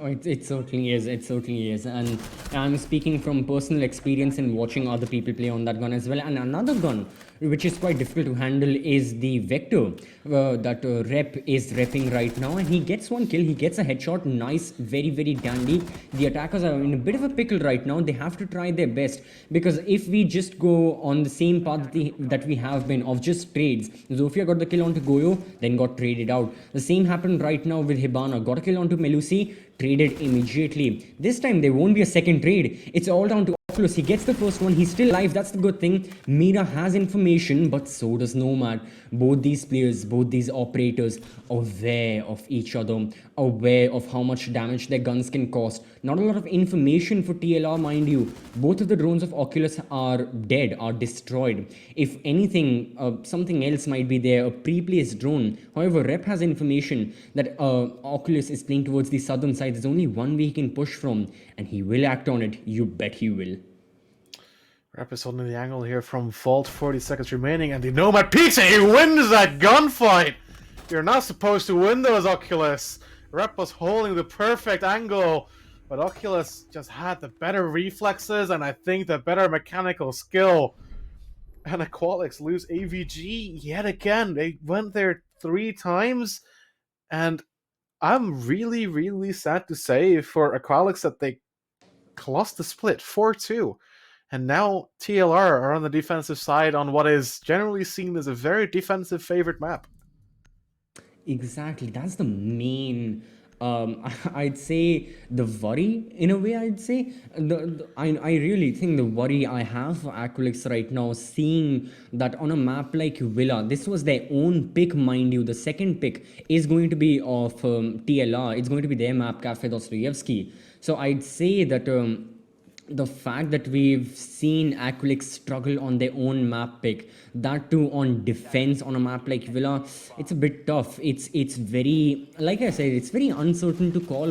Oh, it certainly is. It certainly is. And I'm speaking from personal experience in watching other people play on that gun as well. And another gun which is quite difficult to handle is the Vector that Rep is repping right now. And he gets one kill. He gets a headshot. Nice. Very, very dandy. The attackers are in a bit of a pickle right now. They have to try their best, because if we just go on the same path that we have been of just trades, Zofia got the kill onto Goyo, then got traded out. The same happened right now with Hibana. Got a kill onto Melusi, traded immediately. This time there won't be a second trade. It's all down to Oculus. He gets the first one. He's still alive. That's the good thing. Mira has information, but so does Nomad. Both these players, both these operators, aware of each other, aware of how much damage their guns can cost. Not a lot of information for TLR, mind you. Both of the drones of Oculus are dead, are destroyed. If anything, something else might be there, a pre-placed drone. However, Rep has information that Oculus is playing towards the southern side. There's only one way he can push from, and he will act on it. You bet he will. Rep is holding the angle here from Vault, 40 seconds remaining, and the Nomad peeks and he wins that gunfight! You're not supposed to win those, Oculus! Rep was holding the perfect angle, but Oculus just had the better reflexes and I think the better mechanical skill. And Aqualix lose AVG yet again. They went there 3 times, and I'm really, really sad to say for Aqualix that they lost the split 4-2. And now TLR are on the defensive side on what is generally seen as a very defensive favorite map. Exactly. That's the main I'd say the worry, in a way, I'd say. I really think the worry I have for Aqualix right now, seeing that on a map like Villa, this was their own pick, mind you. The second pick is going to be of TLR. It's going to be their map, Cafe Dostoevsky. So I'd say that. The fact that we've seen Aqualix struggle on their own map pick, that too on defense on a map like Villa, it's a bit tough. It's very, like I said, it's very uncertain to call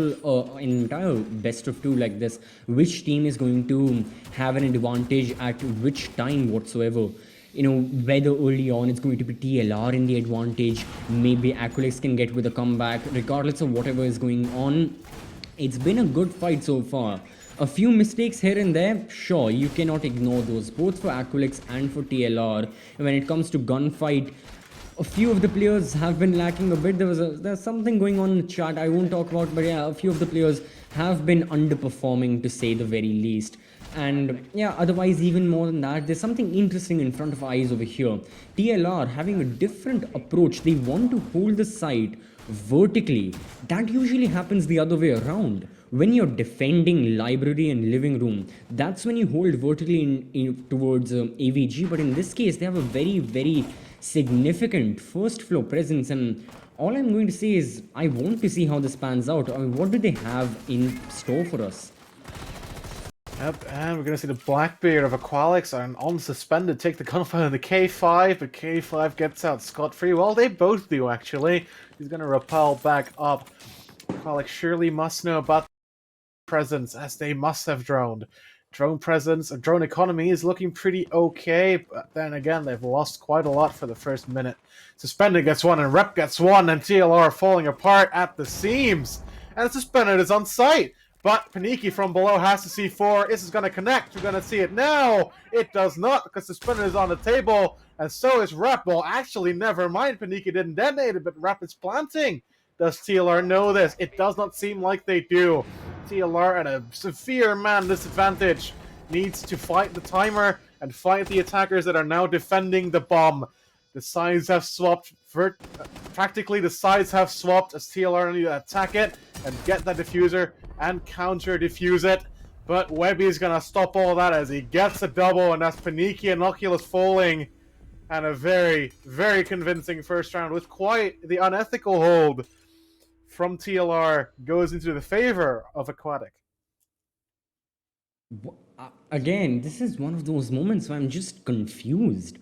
an entire best of two like this. Which team is going to have an advantage at which time whatsoever? Whether early on it's going to be TLR in the advantage, maybe Aqualix can get with a comeback, regardless of whatever is going on. It's been a good fight so far. A few mistakes here and there, sure, you cannot ignore those, both for Aqualix and for TLR. When it comes to gunfight, a few of the players have been lacking a bit. There's something going on in the chat I won't talk about, but yeah, a few of the players have been underperforming, to say the very least. And yeah, otherwise, even more than that, there's something interesting in front of our eyes over here. TLR having a different approach. They want to hold the site vertically. That usually happens the other way around. When you're defending library and living room, that's when you hold vertically towards AVG. But in this case, they have a very, very significant first floor presence. And all I'm going to say is, I want to see how this pans out. I mean, what do they have in store for us? Yep, and we're going to see the Blackbeard of Aqualix and unsuspended take the gunfight on the K5, but K5 gets out scot-free. Well, they both do, actually. He's going to rappel back up. Aqualix surely must know about presence, as they must have droned. Drone presence, or drone economy is looking pretty okay, but then again, they've lost quite a lot for the first minute. Suspended gets one, and Rep gets one, and TLR falling apart at the seams. And Suspended is on site. But PRGN from below has to C4. This is going to connect. We're going to see it now. It does not, because Suspended is on the table, and so is Rep. Well, actually, never mind. PRGN didn't detonate it, but Rep is planting. Does TLR know this? It does not seem like they do. TLR at a severe man disadvantage. Needs to fight the timer and fight the attackers that are now defending the bomb. The sides have swapped. Practically, the sides have swapped as TLR need to attack it and get that diffuser and counter diffuse it. But Webby is going to stop all that as he gets a double, and that's PRGN and Oculus falling. And a very, very convincing first round with quite the unethical hold from TLR goes into the favor of Aquatic. Again, this is one of those moments where I'm just confused.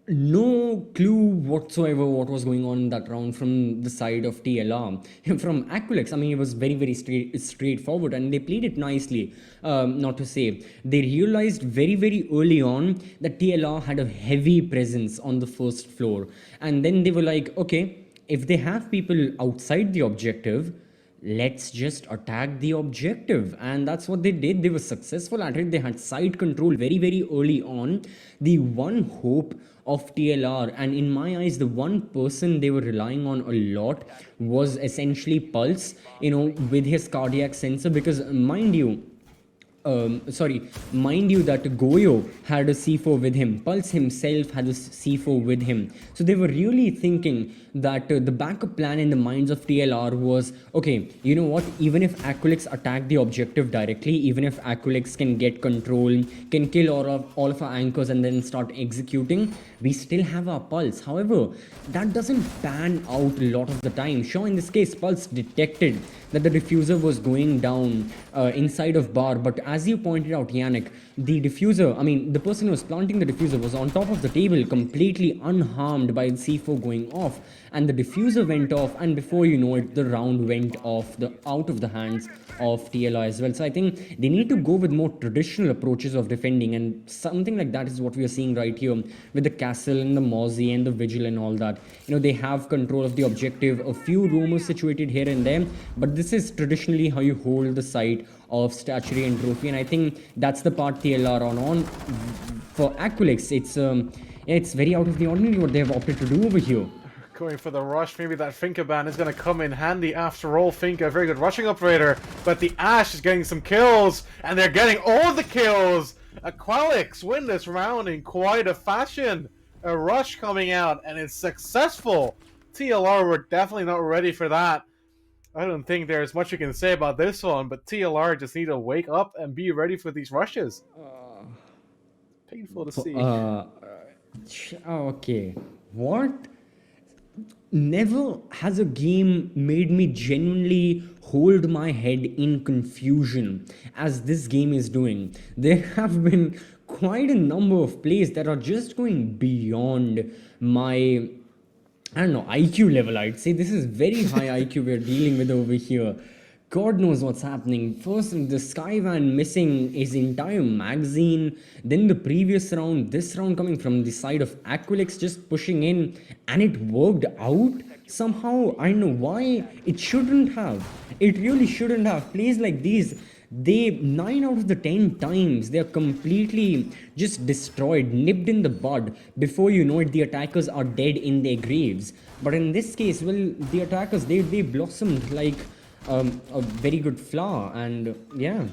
No clue whatsoever what was going on in that round from the side of TLR. From Aqualix, I mean, it was very, very straightforward, and they played it nicely, not to say. They realized very, very early on that TLR had a heavy presence on the first floor. And then they were like, okay, if they have people outside the objective, let's just attack the objective. And that's what they did. They were successful at it. They had side control very, very early on. The one hope of TLR, and in my eyes, the one person they were relying on a lot, was essentially Pulse, with his cardiac sensor, because mind you that Goyo had a C4 with him. Pulse himself had a C4 with him. So they were really thinking that the backup plan in the minds of TLR was, okay, you know what, even if Aqualix attack the objective directly, even if Aqualix can get control, can kill all of our anchors and then start executing, we still have our Pulse. However, that doesn't pan out a lot of the time. Sure, in this case, Pulse detected that the diffuser was going down inside of bar, but as you pointed out, Yannick, the person who was planting the diffuser was on top of the table, completely unharmed by the C4 going off, and the diffuser went off, and before you know it, the round went out of the hands of TLR as well. So I think they need to go with more traditional approaches of defending, and something like that is what we are seeing right here with the castle and the Mozzie and the Vigil and all that. They have control of the objective, a few rumors situated here and there, but this is traditionally how you hold the site of statuary and trophy, and I think that's the part TLR on. For Aqualix, it's very out of the ordinary what they have opted to do over here. Going for the rush, maybe that Finka ban is going to come in handy after all. Finka, a very good rushing operator, but the Ash is getting some kills, and they're getting all the kills! Aqualix win this round in quite a fashion. A rush coming out, and it's successful. TLR were definitely not ready for that. I don't think there's much you can say about this one, but TLR just need to wake up and be ready for these rushes. Painful to see. Okay. What? Never has a game made me genuinely hold my head in confusion as this game is doing. There have been quite a number of plays that are just going beyond my, I don't know, IQ level. I'd say this is very high IQ we're dealing with over here. God knows what's happening. First, the Skyvan missing his entire magazine. Then the previous round, this round coming from the side of Aqualix just pushing in, and it worked out somehow. I don't know why. It shouldn't have. It really shouldn't have. Plays like these, they 9 out of the 10 times they're completely just destroyed, nipped in the bud. Before you know it, the attackers are dead in their graves. But in this case, well, the attackers, they blossomed like a very good flower. And yeah,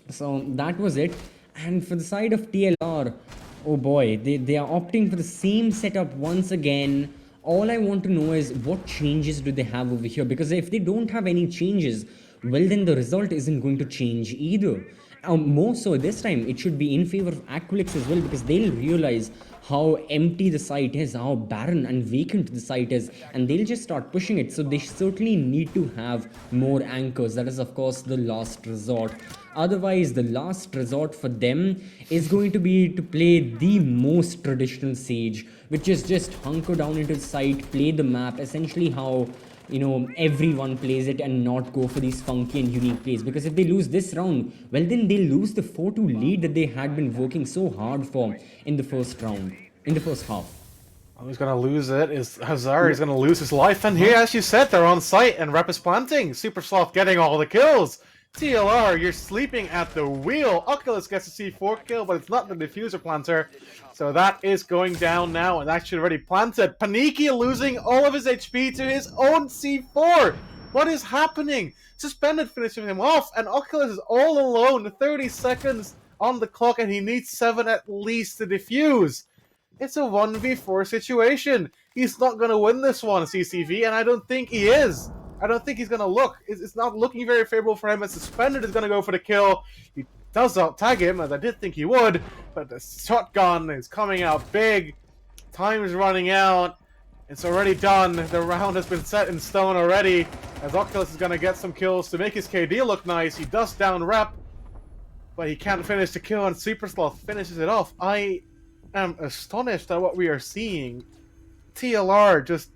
so that was it. And for the side of TLR, oh boy, they are opting for the same setup once again. All I want to know is what changes do they have over here, because if they don't have any changes, well, then the result isn't going to change either. More so this time, it should be in favor of Aqualix as well, because they'll realize how empty the site is, how barren and vacant the site is, and they'll just start pushing it. So they certainly need to have more anchors. That is, of course, the last resort. Otherwise, the last resort for them is going to be to play the most traditional Siege, which is just hunker down into the site, play the map, essentially how, you know, everyone plays it, and not go for these funky and unique plays. Because if they lose this round, well, then they lose the 4-2 lead that they had been working so hard for in the first round, in the first half. Who's gonna lose it is Hazard. He's gonna lose his life, and here, as you said, they're on site, and Rep is planting. Super Sloth getting all the kills. TLR, you're sleeping at the wheel. Oculus gets a C4 kill, but it's not the diffuser planter. So that is going down now, and actually already planted. Paniki losing all of his HP to his own C4. What is happening? Suspended finishing him off, and Oculus is all alone. 30 seconds on the clock, and he needs 7 at least to defuse. It's a 1v4 situation. He's not going to win this one, CCV, and I don't think he is. I don't think he's going to look. It's not looking very favorable for him, and Suspended is going to go for the kill. He does not tag him, as I did think he would, but the shotgun is coming out big. Time is running out. It's already done. The round has been set in stone already, as Oculus is going to get some kills to make his KD look nice. He does down Rep, but he can't finish the kill, and Super Sloth finishes it off. I am astonished at what we are seeing. TLR just,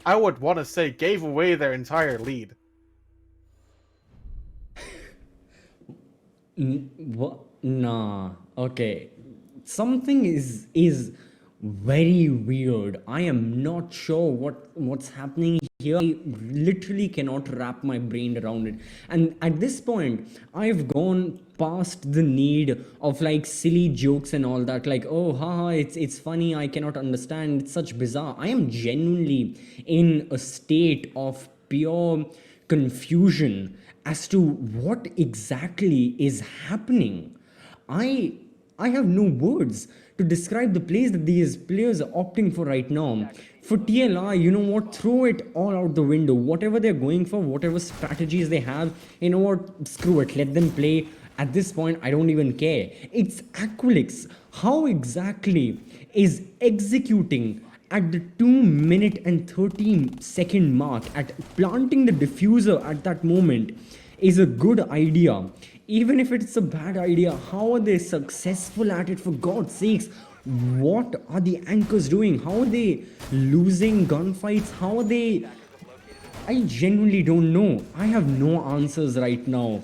I would want to say, gave away their entire lead. What? Nah. Okay. Something is very weird. I am not sure what's happening here. I literally cannot wrap my brain around it. And at this point, I've gone past the need of like silly jokes and all that. Like, oh, haha, it's funny. I cannot understand. It's such bizarre. I am genuinely in a state of pure confusion as to what exactly is happening. I have no words to describe the plays that these players are opting for right now. For TLR, you know what? Throw it all out the window. Whatever they're going for, whatever strategies they have, you know what? Screw it. Let them play. At this point, I don't even care. It's Aqualix. How exactly is executing at the 2-minute and 13-second mark, at planting the diffuser at that moment, is a good idea? Even if it's a bad idea, how are they successful at it, for God's sakes? What are the anchors doing? How are they losing gunfights? How are they... I genuinely don't know. I have no answers right now.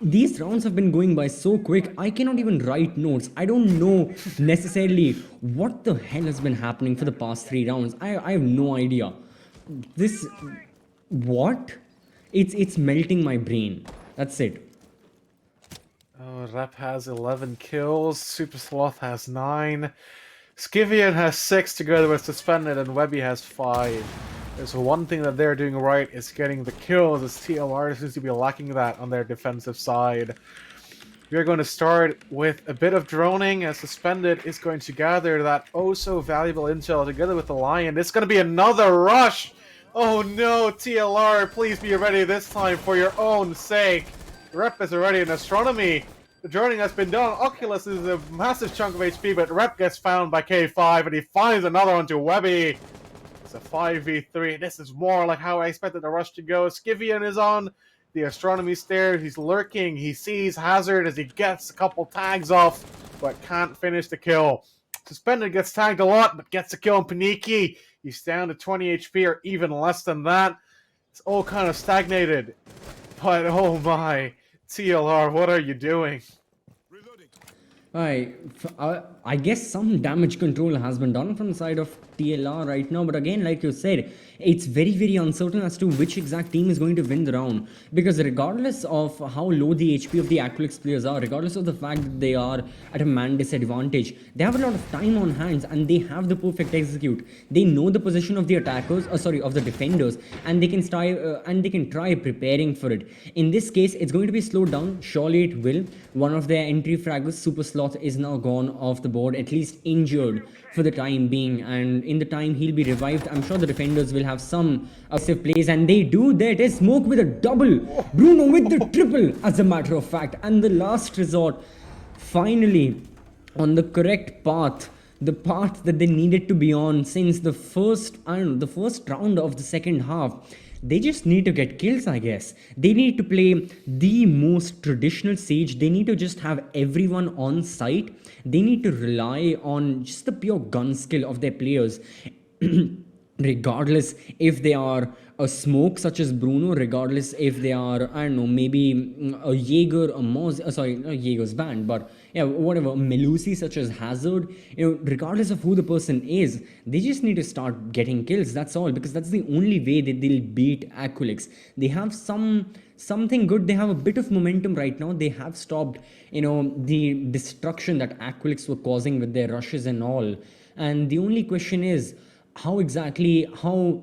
These rounds have been going by so quick, I cannot even write notes. I don't know necessarily what the hell has been happening for the past 3 rounds. I have no idea. This... What? It's melting my brain. That's it. Oh, Rep has 11 kills. Super Sloth has 9. Skivian has 6 together with Suspended, and Webby has 5. There's one thing that they're doing right, is getting the kills, as TLR seems to be lacking that on their defensive side. We're going to start with a bit of droning, as Suspended is going to gather that oh so valuable intel together with the Lion. It's going to be another rush! Oh no, TLR, please be ready this time for your own sake. Rep is already in astronomy. The journey has been done. Oculus is a massive chunk of HP, but Rep gets found by K5 and he finds another one to Webby. It's a 5v3. This is more like how I expected the rush to go. Skivian is on the astronomy stairs. He's lurking. He sees Hazard as he gets a couple tags off, but can't finish the kill. Suspended gets tagged a lot, but gets a kill on Paniki. He's down to 20 HP or even less than that. It's all kind of stagnated. But oh my, TLR, what are you doing? I guess some damage control has been done from the side of TLR right now, but again, like you said, it's very uncertain as to which exact team is going to win the round, because regardless of how low the HP of the Aqualix players are, regardless of the fact that they are at a man disadvantage, they have a lot of time on hands and they have the perfect execute. They know the position of the attackers, of the defenders, and they can try preparing for it. In this case, it's going to be slowed down. Surely it will. One of their entry fraggers, Super Sloth, is now gone off the board, at least injured for the time being, and in the time he'll be revived, I'm sure the defenders will have some aggressive plays, and they do. There it is, Smoke with a double, Bruno with the triple, as a matter of fact, and the last resort finally on the correct path, the path that they needed to be on since the first round of the second half. They just need to get kills, I guess. They need to play the most traditional Siege. They need to just have everyone on site. They need to rely on just the pure gun skill of their players. Regardless if they are a Smoke such as Bruno, regardless if they are, I don't know, maybe a Jaeger, a Moz, sorry, not Jaeger's banned, but yeah, whatever, Melusi such as Hazard, regardless of who the person is, they just need to start getting kills, that's all, because that's the only way that they'll beat Aqualix. They have something good, they have a bit of momentum right now. They have stopped, the destruction that Aqualix were causing with their rushes and all. And the only question is, how exactly will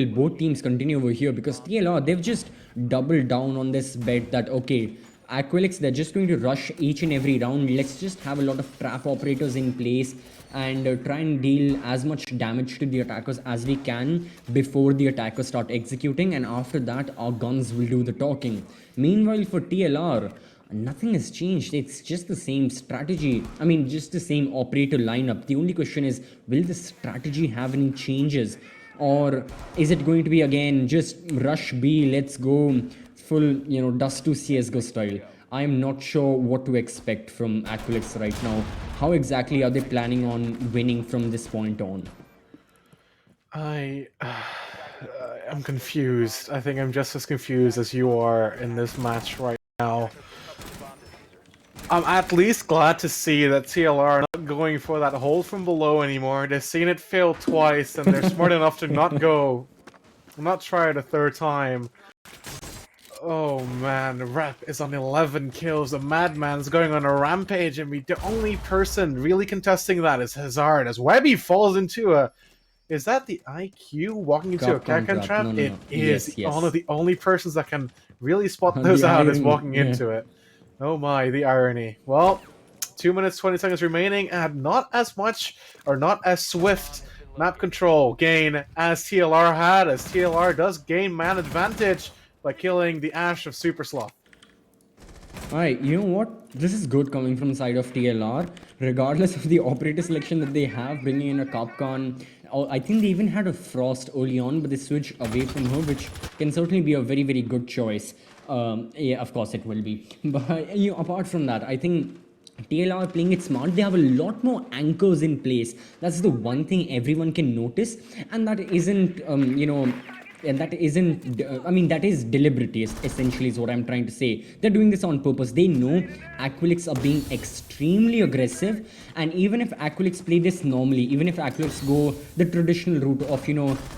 both teams continue over here? Because TLR, they've just doubled down on this bet that, okay, Aqualix, they're just going to rush each and every round. Let's just have a lot of trap operators in place and try and deal as much damage to the attackers as we can before the attackers start executing, and after that our guns will do the talking. Meanwhile, for TLR, nothing has changed. It's just the same strategy. I mean, just the same operator lineup. The only question is, will the strategy have any changes? Or is it going to be again just rush B, let's go full, Dust to CSGO style? I'm not sure what to expect from Aqualix right now. How exactly are they planning on winning from this point on? I'm confused. I think I'm just as confused as you are in this match right now. I'm at least glad to see that TLR are not going for that hold from below anymore. They've seen it fail twice, and they're smart enough to not try it a third time. Oh man, the Rep is on 11 kills. The Madman's going on a rampage, and the only person really contesting that is Hazard, as Webby falls into a... Is that the IQ walking into a Kakan trap? No. It is. Yes. One of the only persons that can really spot those out is walking into it. Oh my, the irony. Well, 2 minutes 20 seconds remaining, and not as much or not as swift map control gain as TLR had, as TLR does gain man advantage by killing the Ash of Super Sloth. Alright, you know what? This is good coming from the side of TLR. Regardless of the operator selection that they have, bringing in a Capcom. I think they even had a Frost early on, but they switched away from her, which can certainly be a very good choice. Yeah, of course it will be. But apart from that, I think TLR playing it smart. They have a lot more anchors in place. That's the one thing everyone can notice, and that isn't and that isn't, that is deliberate, essentially, is what I'm trying to say. They're doing this on purpose. They know Aqualix are being extremely aggressive, and even if Aqualix play this normally, even if Aqualix go the traditional route of,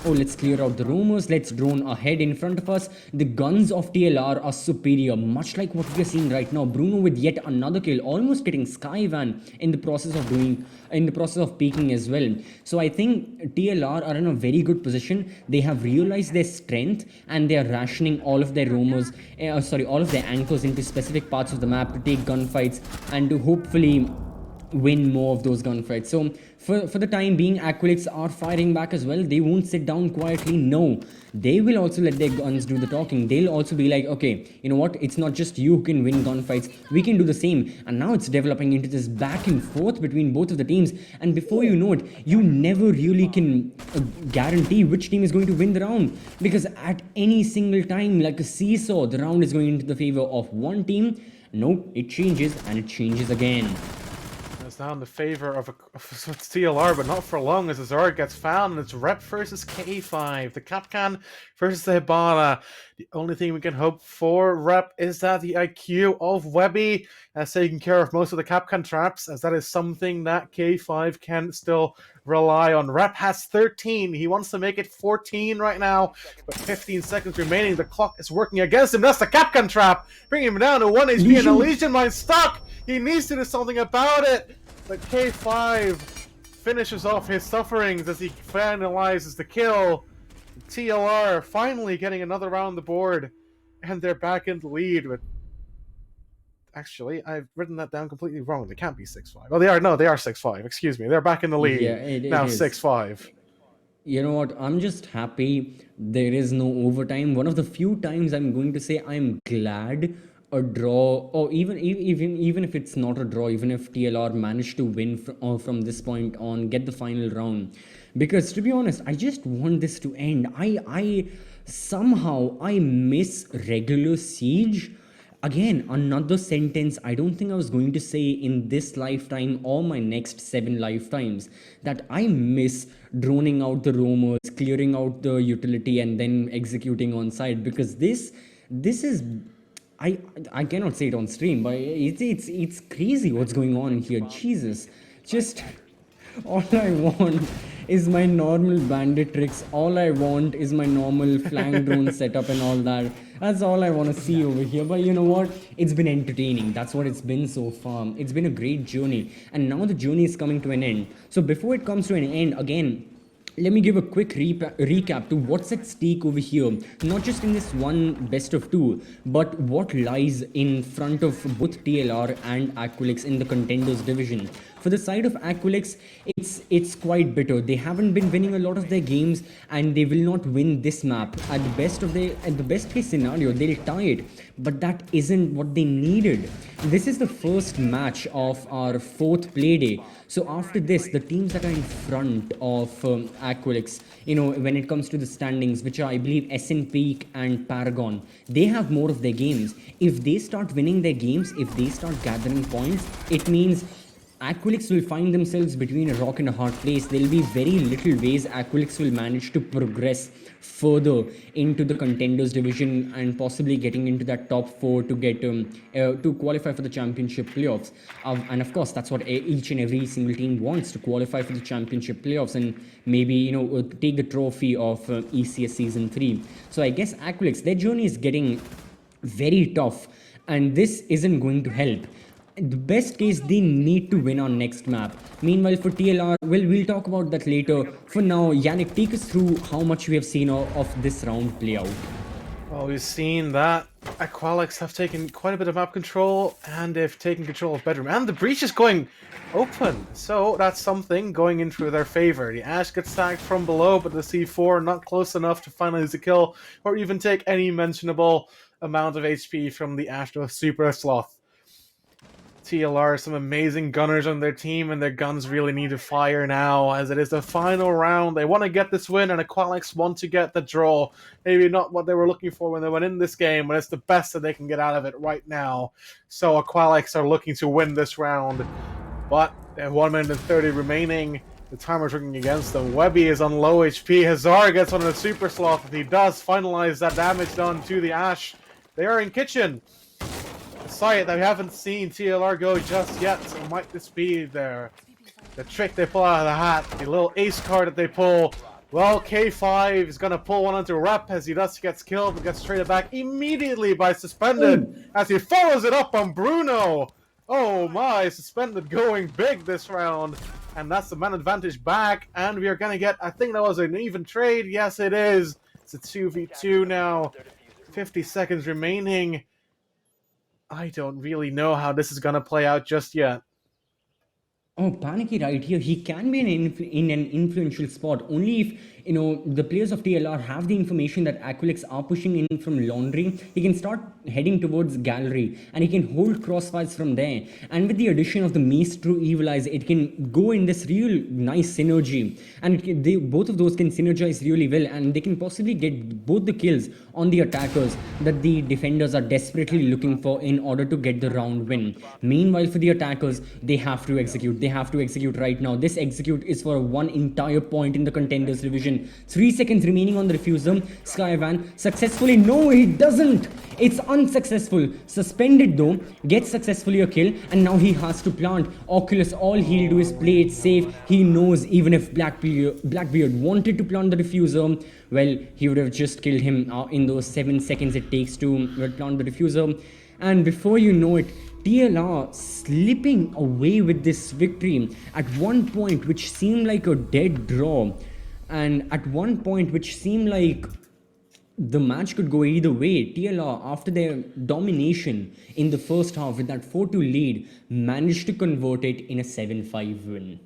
oh, let's clear out the rumors, let's drone ahead in front of us, the guns of TLR are superior, much like what we're seeing right now. Bruno with yet another kill, almost getting Skyvan in the process of peaking as well. So I think TLR are in a very good position. They have realized their strength, and they are rationing all of their rumors, all of their anchors into specific parts of the map to take gunfights and to hopefully win more of those gunfights. So For the time being, Aqualix are firing back as well. They won't sit down quietly. No, they will also let their guns do the talking. They'll also be like, okay, you know what? It's not just you who can win gunfights. We can do the same. And now it's developing into this back and forth between both of the teams. And before you know it, you never really can guarantee which team is going to win the round, because at any single time, like a seesaw, the round is going into the favor of one team. Nope, it changes and it changes again. It's now in the favor of TLR, but not for long as Azar gets found, and it's Rep versus K5. The Kapkan versus the Hibana. The only thing we can hope for Rep is that the IQ of Webby has taken care of most of the Kapkan traps, as that is something that K5 can still rely on. Rep has 13. He wants to make it 14 right now, but 15 seconds remaining. The clock is working against him. That's the Kapkan trap, bringing him down to 1 HP, and a Legion Mine stuck. He needs to do something about it. But K5 finishes off his sufferings as he finalizes the kill. TLR finally getting another round on the board, and they're back in the lead with... Actually, I've written that down completely wrong. They can't be 6-5. Oh, they are. No, they are 6-5. Excuse me. They're back in the lead. Yeah, it now is. 6-5. You know what? I'm just happy there is no overtime. One of the few times I'm going to say I'm glad a draw, or even if it's not a draw, even if TLR managed to win from this point on, get the final round. Because to be honest, I just want this to end. I somehow I miss regular Siege. Again, another sentence I don't think I was going to say in this lifetime or my next 7 lifetimes, that I miss droning out the roamers, clearing out the utility, and then executing on site. Because this is, I cannot say it on stream, but it's crazy what's going on here. Jesus, just all I want is my normal bandit tricks. All I want is my normal flank drone setup and all that. That's all I want to see over here. But you know what? It's been entertaining. That's what it's been so far. It's been a great journey. And now the journey is coming to an end. So before it comes to an end, again, let me give a quick recap to what's at stake over here. Not just in this one best of 2, but what lies in front of both TLR and Aqualix in the contenders division. For the side of Aqualix, it's quite bitter. They haven't been winning a lot of their games, and they will not win this map. At the best case scenario, they'll tie it, but that isn't what they needed. This is the first match of our 4th Playday. So after this, the teams that are in front of Aqualix, you know, when it comes to the standings, which are, I believe, SNPEEK and PRGN, they have more of their games. If they start winning their games, if they start gathering points, it means Aqualix will find themselves between a rock and a hard place. There will be very little ways Aqualix will manage to progress further into the contenders division and possibly getting into that top 4 to get to qualify for the championship playoffs. And of course, that's what each and every single team wants, to qualify for the championship playoffs and maybe, you know, take the trophy of ECS season 3. So I guess Aqualix, their journey is getting very tough, and this isn't going to help. The best case, they need to win on next map. Meanwhile, for TLR, well, we'll talk about that later. For now, Yannick, take us through how much we have seen of this round play out. Well, we've seen that Aqualix have taken quite a bit of map control, and they've taken control of bedroom, and the breach is going open, so that's something going into their favor. The Ash gets tagged from below, but the C4 not close enough to finalize the kill, or even take any mentionable amount of HP from the Ash to a Super Sloth. TLR, some amazing gunners on their team, and their guns really need to fire now, as it is the final round. They want to get this win, and Aqualix want to get the draw. Maybe not what they were looking for when they went in this game, but it's the best that they can get out of it right now. So Aqualix are looking to win this round, but they have 1 minute and 30 remaining. The timer's working against them. Webby is on low HP. Hazard gets on a Super Sloth, and he does finalize that damage done to the Ash. They are in kitchen. Site that we haven't seen TLR go just yet, so might this be the trick they pull out of the hat, the little ace card that they pull. Well, K5 is going to pull one onto Rep as he does gets killed, but gets traded back immediately by Suspended as he follows it up on Bruno. Oh my, Suspended going big this round, and that's the man advantage back, and we are going to get, I think that was an even trade. Yes, it is. It's a 2v2 now. 50 seconds remaining. I don't really know how this is going to play out just yet. Oh, Panicky right here. He can be in an influential spot only if the players of TLR have the information that Aqualix are pushing in from Laundry. He can start heading towards Gallery and he can hold crossfires from there. And with the addition of the Mace True Evil Eyes, it can go in this real nice synergy. And both of those can synergize really well, and they can possibly get both the kills on the attackers that the defenders are desperately looking for in order to get the round win. Meanwhile, for the attackers, they have to execute. They have to execute right now. This execute is for one entire point in the contenders division. 3 seconds remaining on the refuser. Skyvan successfully. No, he doesn't. It's unsuccessful. Suspended though. Gets successfully a kill, and now he has to plant. Oculus, all he'll do is play it safe. He knows even if Blackbeard wanted to plant the diffuser, well, he would have just killed him in those 7 seconds it takes to plant the diffuser. And before you know it, TLR slipping away with this victory at one point which seemed like a dead draw, and at one point which seemed like the match could go either way. TLR, after their domination in the first half with that 4-2 lead, managed to convert it in a 7-5 win.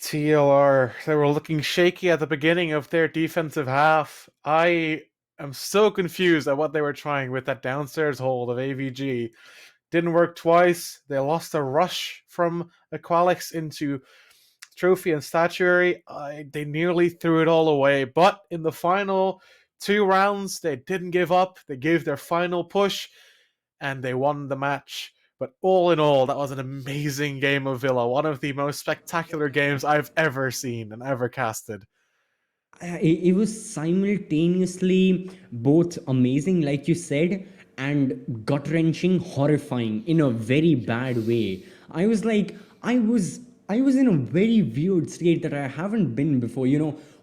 TLR, they were looking shaky at the beginning of their defensive half. I am so confused at what they were trying with that downstairs hold of AVG. Didn't work twice. They lost a rush from Aqualix into trophy and statuary. They nearly threw it all away, but in the final 2 rounds, they didn't give up. They gave their final push, and they won the match. But all in all, that was an amazing game of Villa. One of the most spectacular games I've ever seen and ever casted. It was simultaneously both amazing, like you said, and gut wrenching, horrifying in a very bad way. I was like, I was in a very weird state that I haven't been before.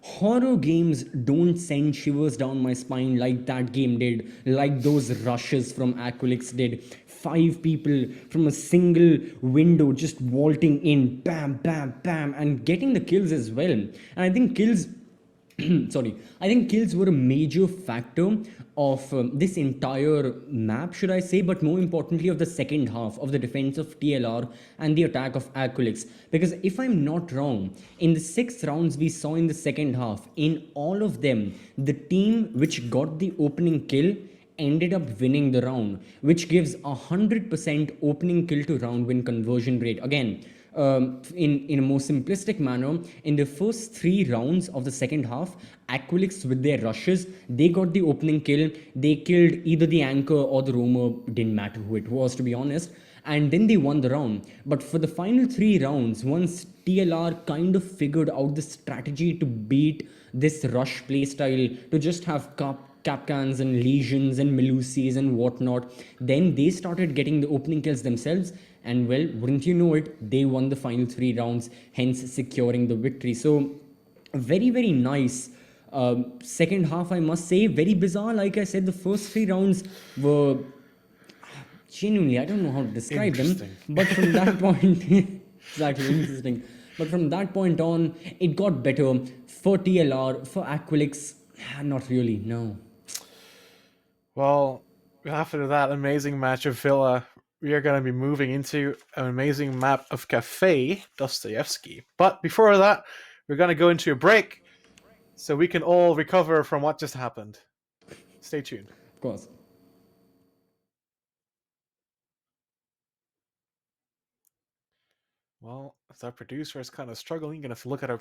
Horror games don't send shivers down my spine like that game did, like those rushes from Aqualix did. 5 people from a single window just vaulting in, bam, bam, bam, and getting the kills as well. And I think kills sorry, I think kills were a major factor of this entire map, should I say, but more importantly of the second half of the defense of TLR and the attack of Aqualix. Because if I'm not wrong, in the 6 rounds we saw in the second half, in all of them, the team which got the opening kill ended up winning the round, which gives 100% opening kill to round win conversion rate. Again, in a more simplistic manner, in the first 3 rounds of the second half, Aqualix with their rushes, they got the opening kill. They killed either the anchor or the roamer, didn't matter who it was, to be honest, and then they won the round. But for the final 3 rounds, once TLR kind of figured out the strategy to beat this rush playstyle, to just have Capcans and Legions and Melusies and whatnot, then they started getting the opening kills themselves, and well, wouldn't you know it, they won the final 3 rounds, hence securing the victory. So very, very nice second half, I must say. Very bizarre. Like I said, the first 3 rounds were genuinely, I don't know how to describe them, but from that point exactly, interesting, but from that point on it got better for TLR. For Aqualix, not really, no. Well, after that amazing match of Villa, we are going to be moving into an amazing map of Cafe Dostoevsky. But before that, we're going to go into a break so we can all recover from what just happened. Stay tuned. Of course. Well, if our producer is kind of struggling, you're going to have to look at our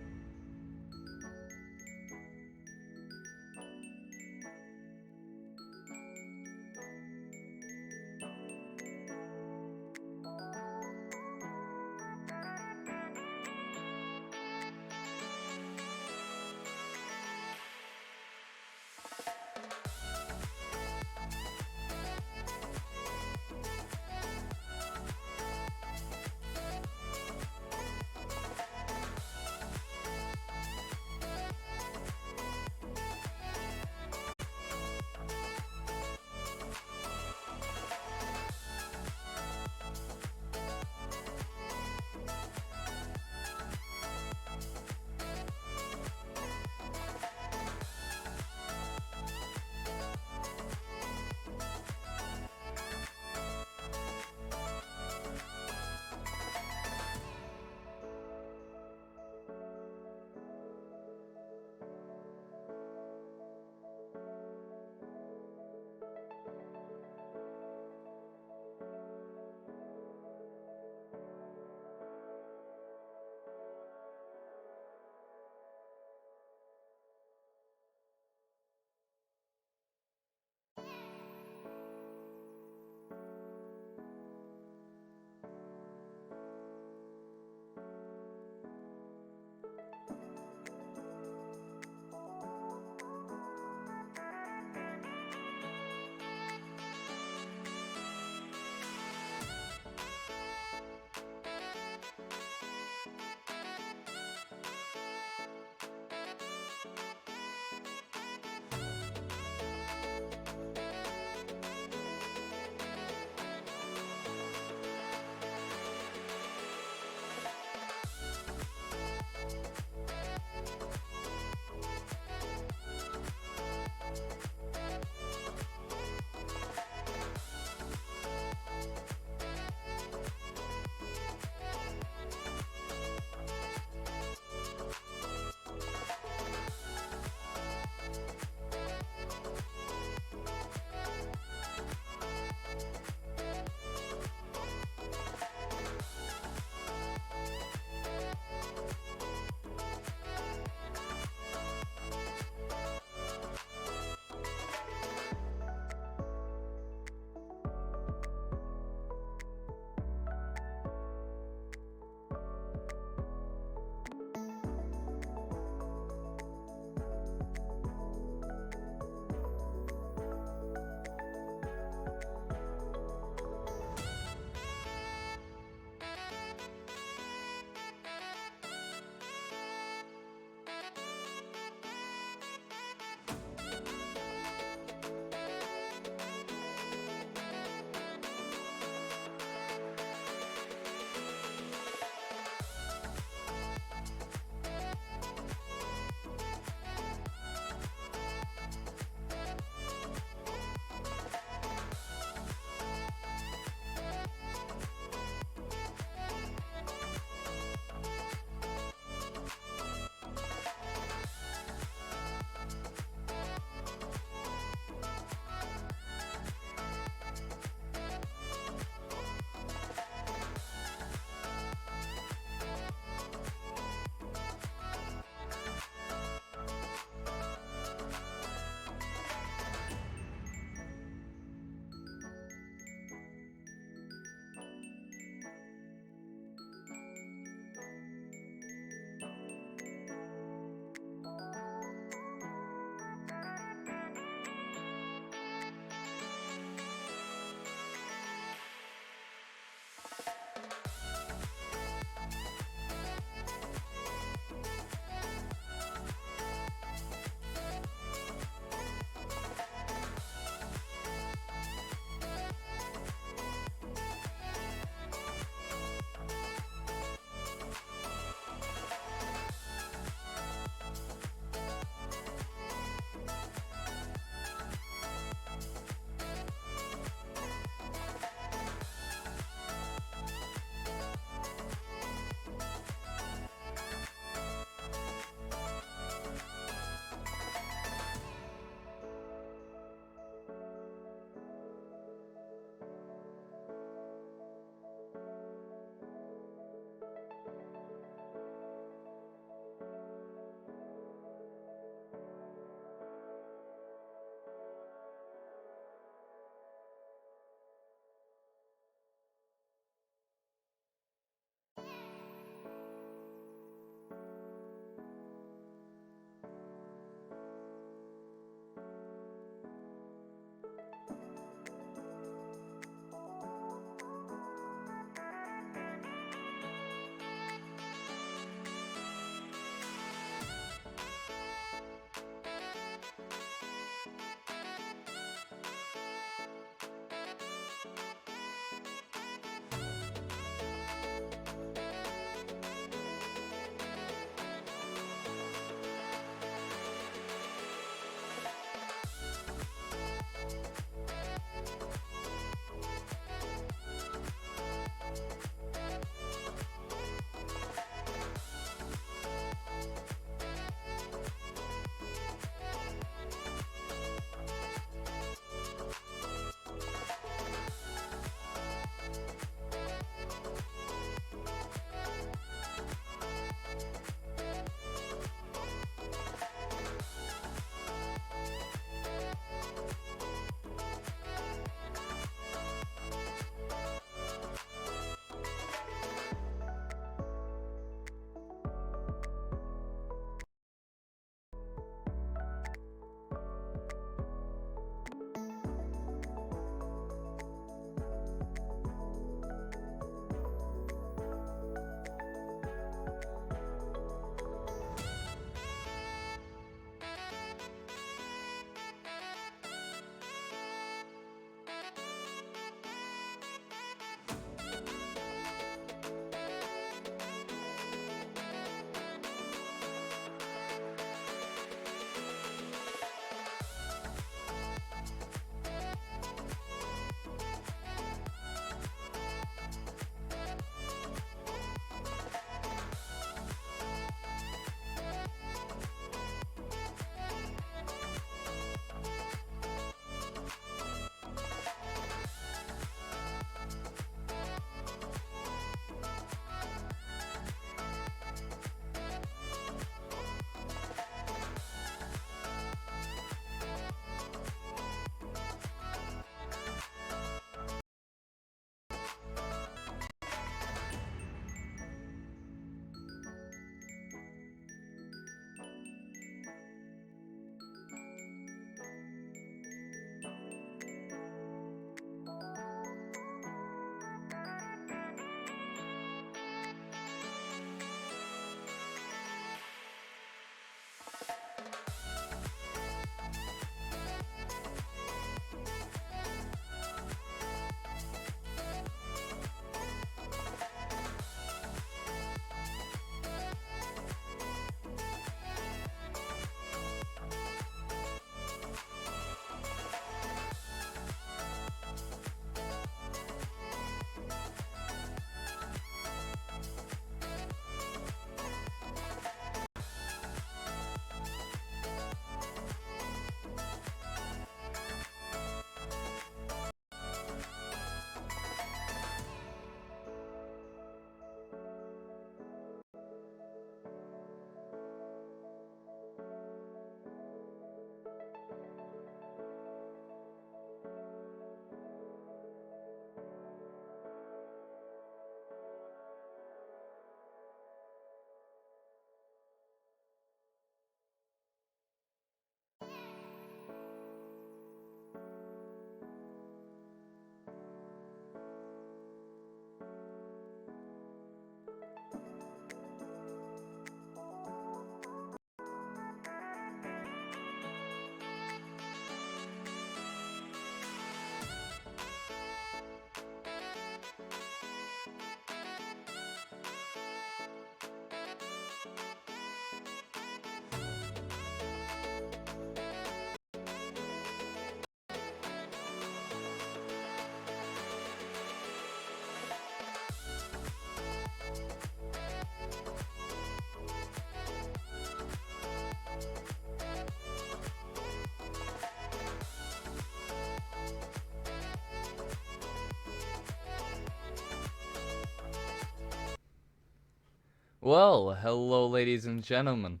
Well, hello, ladies and gentlemen.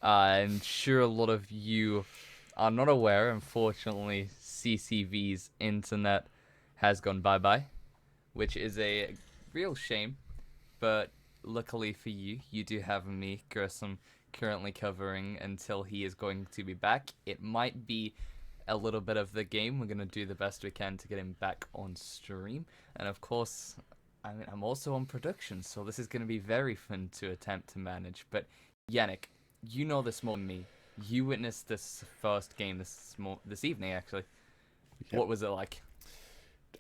I'm sure a lot of you are not aware, unfortunately, CCV's internet has gone bye bye, which is a real shame. But luckily for you, you do have me, Grissom, currently covering until he is going to be back. It might be a little bit of the game. We're going to do the best we can to get him back on stream. And of course, I'm also on production, so this is going to be very fun to attempt to manage. But Yannick, you know this more than me. You witnessed this first game this evening, actually. Yep. What was it like?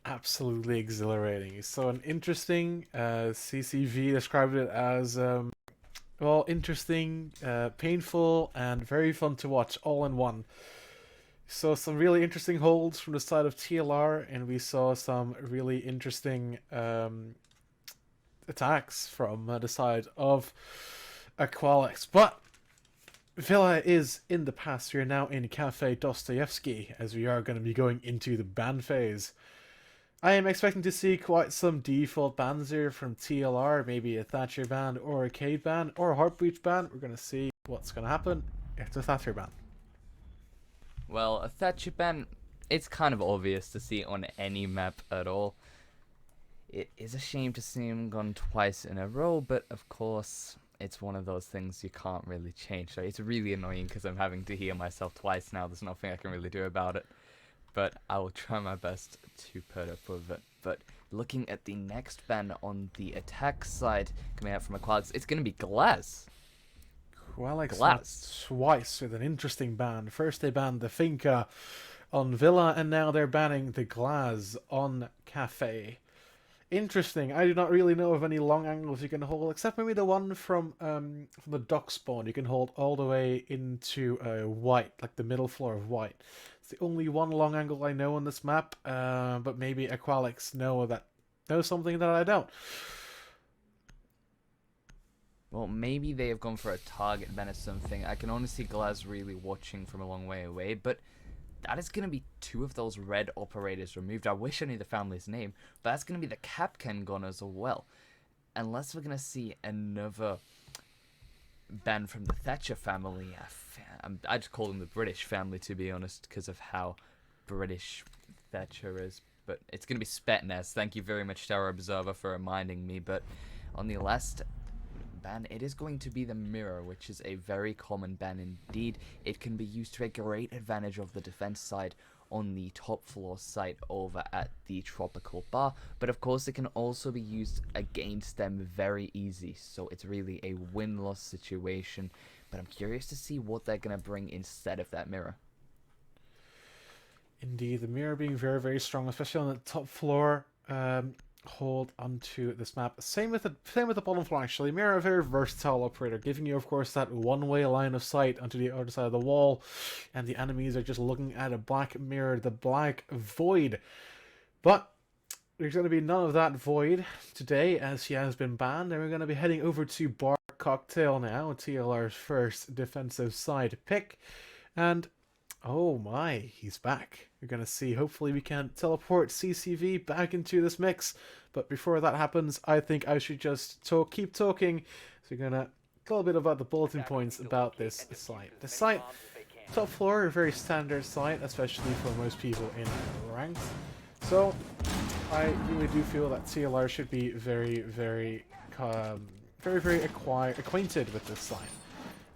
Absolutely exhilarating. So an interesting CCV described it as well, interesting, painful, and very fun to watch all in one. So some really interesting holds from the side of TLR, and we saw some really interesting attacks from the side of Aqualix. But Villa is in the past. We are now in Cafe Dostoevsky, as we are going to be going into the ban phase. I am expecting to see quite some default bans here from TLR, maybe a Thatcher ban or a Cade ban or a Heartbreach ban. We're going to see what's going to happen. It's a Thatcher ban. Well, a Thatcher ban, it's kind of obvious to see on any map at all. It is a shame to see him gone twice in a row, but of course, it's one of those things you can't really change. So it's really annoying because I'm having to hear myself twice now. There's nothing I can really do about it. But I will try my best to put up with it. But looking at the next ban on the attack side coming out from Aqualix, it's going to be Glass. Aqualix twice with an interesting ban. First they banned the Finca on Villa, and now they're banning the Glass on Cafe. Interesting. I do not really know of any long angles you can hold, except maybe the one from the dock spawn. You can hold all the way into white, like the middle floor of white. It's the only one long angle I know on this map, but maybe Aqualix knows something that I don't. Well, maybe they have gone for a target ban or something. I can only see Glass really watching from a long way away, but that is going to be two of those red operators removed. I wish I knew the family's name, but that's going to be the Capcan gone as well. Unless we're going to see another ban from the Thatcher family. I just call them the British family, to be honest, because of how British Thatcher is. But it's going to be Spetnaz. Thank you very much, Tower Observer, for reminding me. But on the last ban, it is going to be the Mirror, which is a very common ban indeed. It can be used to a great advantage of the defense side on the top floor site over at the Tropical Bar, but of course it can also be used against them very easy, so it's really a win-loss situation. But I'm curious to see what they're going to bring instead of that Mirror. Indeed, the Mirror being very, very strong, especially on the top floor. Hold onto this map. Same with the bottom floor actually. Mirror, a very versatile operator, giving you of course that one-way line of sight onto the other side of the wall, and the enemies are just looking at a black mirror, the black void. But there's going to be none of that void today, as he has been banned, and we're going to be heading over to Bar Cocktail now, TLR's first defensive side pick, and oh my, he's back. We're going to see, hopefully we can teleport CCV back into this mix. But before that happens, I think I should just keep talking. So we're going to go a bit about the bulletin points about this site. The site, top floor, a very standard site, especially for most people in ranked. So I really do feel that TLR should be very, very acquainted with this site,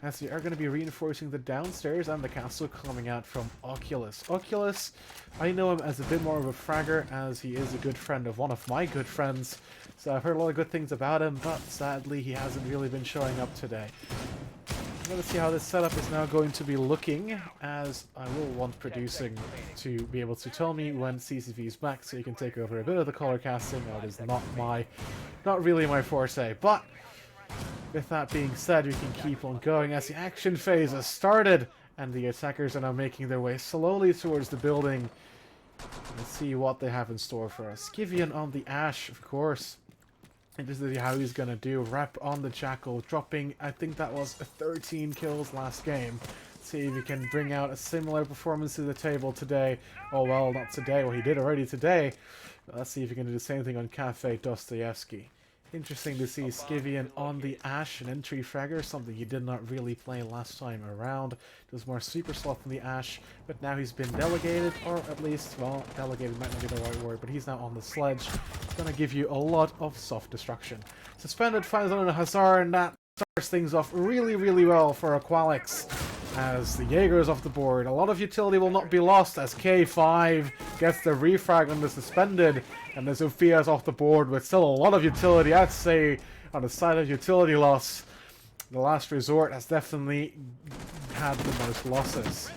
as we are going to be reinforcing the downstairs and the castle coming out from Oculus. Oculus, I know him as a bit more of a fragger, as he is a good friend of one of my good friends, so I've heard a lot of good things about him, but sadly he hasn't really been showing up today. I'm going to see how this setup is now going to be looking, as I will want producing to be able to tell me when CCV is back, so you can take over a bit of the color casting. That is not really my forte, but with that being said, we can keep on going as the action phase has started, and the attackers are now making their way slowly towards the building. Let's see what they have in store for us. Skivian on the Ash, of course. And just to see how he's going to do. Rep on the Jackal, dropping, I think that was 13 kills last game. Let's see if he can bring out a similar performance to the table today. Oh, well, not today. Well, he did already today. But let's see if he can do the same thing on Cafe Dostoevsky. Interesting to see Skivian on the Ash, an entry fragger, something he did not really play last time around. It was more super sloth than the Ash, but now he's been delegated, or at least, well, delegated might not be the right word, but he's now on the sledge. It's going to give you a lot of soft destruction. Suspended finds on a Hazard, and that starts things off really, really well for Aqualix. As the Jaeger is off the board, a lot of utility will not be lost as K5 gets the refrag on the suspended, and the Sophia is off the board with still a lot of utility. I'd say on the side of utility loss, the last resort has definitely had the most losses.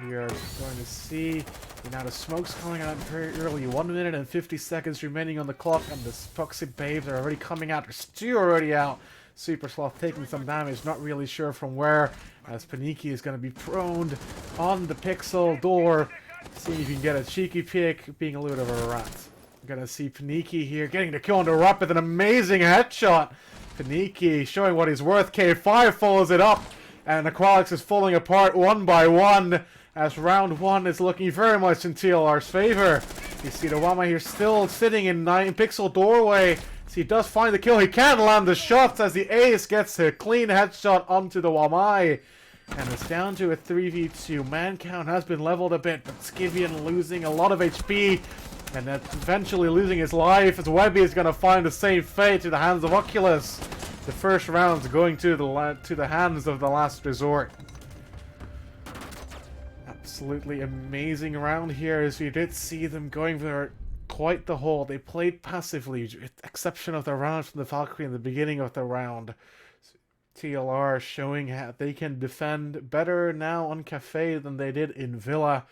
We are going to see now the smoke's coming out very early. 1 minute and 50 seconds remaining on the clock, and the toxic babes are already coming out. They're still already out. Super Sloth taking some damage, not really sure from where, as Paniki is going to be prone on the pixel door. See if you can get a cheeky pick, being a little bit of a rat. We're going to see Paniki here getting the kill on the Rupp with an amazing headshot. Paniki showing what he's worth. K5 follows it up, and Aqualix is falling apart one by one, as round one is looking very much in TLR's favor. You see the Wama here still sitting in 9 pixel doorway. He does find the kill. He can't land the shots as the ace gets a clean headshot onto the Wamai. And it's down to a 3v2. Man count has been leveled a bit, but Skivian losing a lot of HP. And then eventually losing his life, as Webby is going to find the same fate to the hands of Oculus. The first round's going to the hands of the last resort. Absolutely amazing round here, as we did see them going for quite the hold. They played passively, with the exception of the round from the Valkyrie in the beginning of the round. TLR showing how they can defend better now on Cafe than they did in Villa.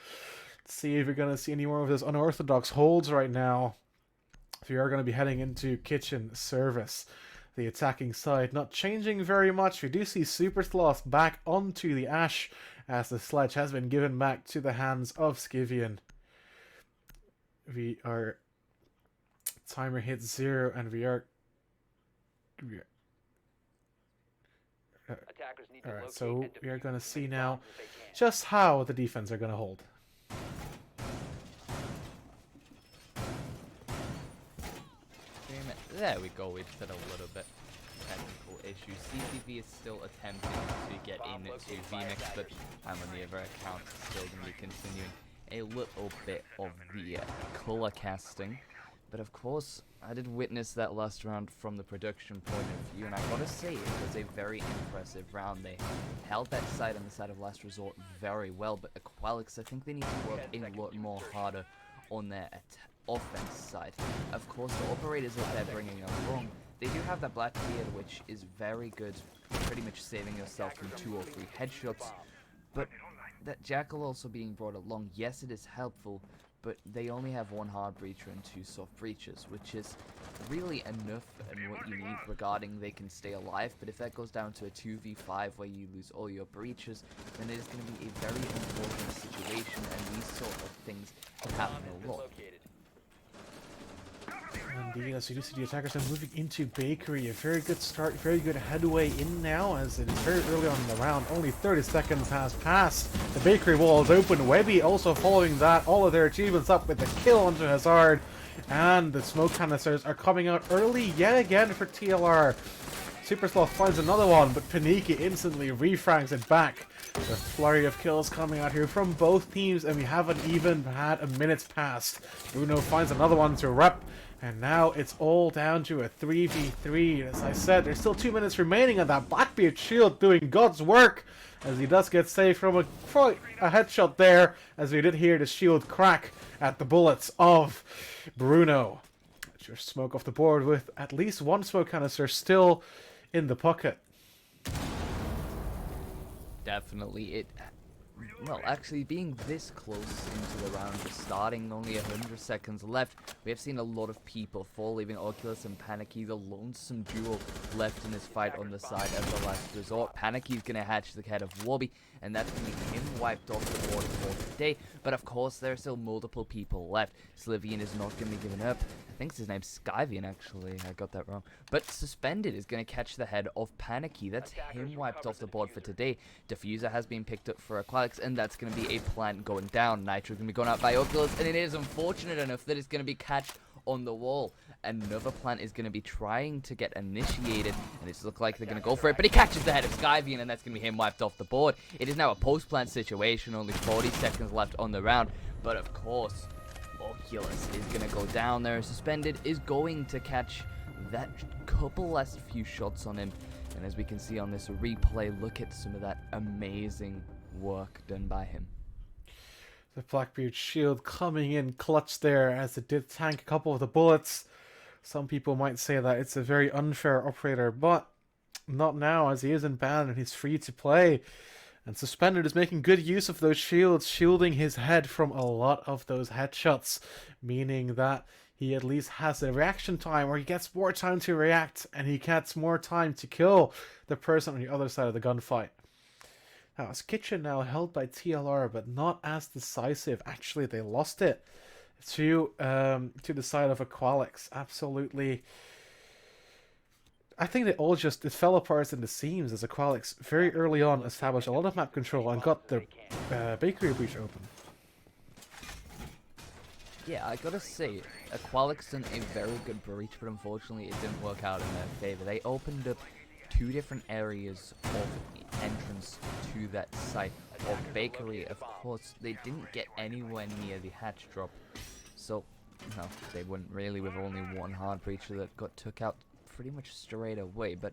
Let's see if we're going to see any more of this unorthodox holds right now. We are going to be heading into kitchen service. The attacking side not changing very much. We do see Super Sloth back onto the Ash, as the sledge has been given back to the hands of Skivian. We are timer hits 0, and we are alright, so we are going to see now just how the defense are going to hold. There we go, we just had a little bit technical issue. CCV is still attempting to get into Phoenix, but I'm on the other account still going to be continuing a little bit of the color casting. But of course, I did witness that last round from the production point of view, and I gotta say, it was a very impressive round. They held that side on the side of Last Resort very well, but Aqualix, I think they need to work a lot more harder on their offense side. Of course, the operators that they're bringing along, they do have that Blackbeard, which is very good, pretty much saving yourself from 2 or 3 headshots, but that Jackal also being brought along, yes, it is helpful, but they only have 1 hard breacher and 2 soft breachers, which is really enough and what you need regarding they can stay alive. But if that goes down to a 2v5 where you lose all your breachers, then it is going to be a very important situation, and these sort of things can happen a lot. Indeed, as you do see the attackers are moving into Bakery. A very good start, very good headway in now, as it is very early on in the round. Only 30 seconds has passed. The Bakery wall is open. Webby also following that. All of their achievements up with the kill onto Hazard. And the smoke canisters are coming out early yet again for TLR. Super Sloth finds another one, but Paniki instantly refrags it back. The flurry of kills coming out here from both teams, and we haven't even had a minute's passed. Bruno finds another one to rep. And now it's all down to a 3v3. As I said, there's still 2 minutes remaining on that Blackbeard shield doing God's work, as he does get saved from a headshot there, as we did hear the shield crack at the bullets of Bruno. Your smoke off the board with at least 1 smoke canister still in the pocket. Definitely, well, actually, being this close into the round, just starting, only 100 seconds left, we have seen a lot of people fall, leaving Oculus and Panicky, the lonesome duo, left in this fight on the side of the Last Resort. Paniky's going to hatch the head of Warby, and that's going to be him wiped off the board for today. But of course, there are still multiple people left. Slivian is not going to be given up. I think his name's Skyvian, actually. I got that wrong. But Suspended is going to catch the head of Panicky. That's him wiped off the board for today. Diffuser has been picked up for Aqualix, and that's going to be a plant going down. Nitro going to be going out by Oculus, and it is unfortunate enough that it's going to be catched on the wall, another plant is going to be trying to get initiated, and it looks like they're going to go for it, but he catches the head of Skyvian, and that's going to be him wiped off the board. It is now a post-plant situation, only 40 seconds left on the round, but of course, Oculus is going to go down there. Suspended is going to catch that couple last few shots on him, and as we can see on this replay, look at some of that amazing work done by him. The Blackbeard shield coming in clutch there as it did tank a couple of the bullets. Some people might say that it's a very unfair operator, but not now, as he is in ban and he's free to play. And Suspended is making good use of those shields, shielding his head from a lot of those headshots, meaning that he at least has a reaction time where he gets more time to react and he gets more time to kill the person on the other side of the gunfight. Now, it's Kitchen now held by TLR, but not as decisive. Actually, they lost it to the side of Aqualix. Absolutely. I think they all just it fell apart in the seams as Aqualix very early on established a lot of map control and got the bakery breach open. Yeah, I gotta say, Aqualix done a very good breach, but unfortunately it didn't work out in their favor. They opened up 2 different areas of entrance to that site of bakery. Of course, they didn't get anywhere near the hatch drop, so no, they wouldn't really, with only one hard breacher that got took out pretty much straight away. But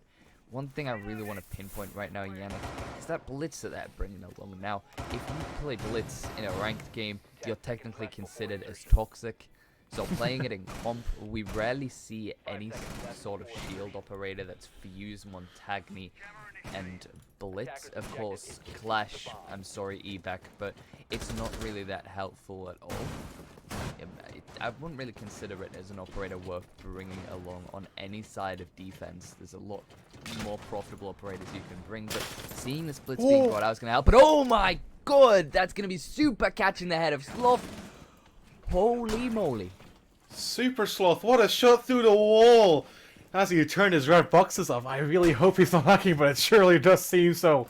one thing I really want to pinpoint right now, Yannick, is that blitz that they're bringing along. Now, if you play blitz in a ranked game, you're technically considered as toxic. So playing it in comp, we rarely see any sort of shield operator that's Fuse, Montagny, and Blitz. Of course, Clash, I'm sorry, eBack, but it's not really that helpful at all. I wouldn't really consider it as an operator worth bringing along on any side of defense. There's a lot more profitable operators you can bring, but seeing this Blitz being brought out is going to help. But oh my god, that's going to be super catching the head of Sloth. Holy moly. Super Sloth, what a shot through the wall! As he turned his red boxes off, I really hope he's not hacking, but it surely does seem so.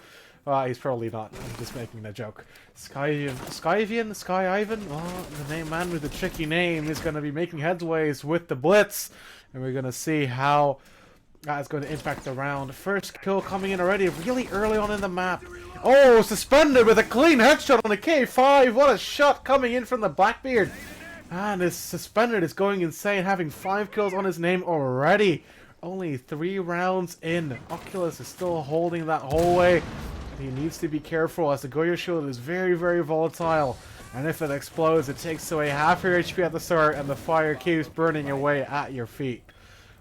He's probably not. I'm just making a joke. Sky Ivan? Oh, the name man with the tricky name is going to be making headways with the Blitz. And we're going to see how that's going to impact the round. First kill coming in already really early on in the map. Oh, Suspended with a clean headshot on the K5. What a shot coming in from the Blackbeard. And this Suspended is going insane, having 5 kills on his name already. Only 3 rounds in. Oculus is still holding that whole way. He needs to be careful as the Goyo shield is very, very volatile. And if it explodes, it takes away half your HP at the start and the fire keeps burning away at your feet.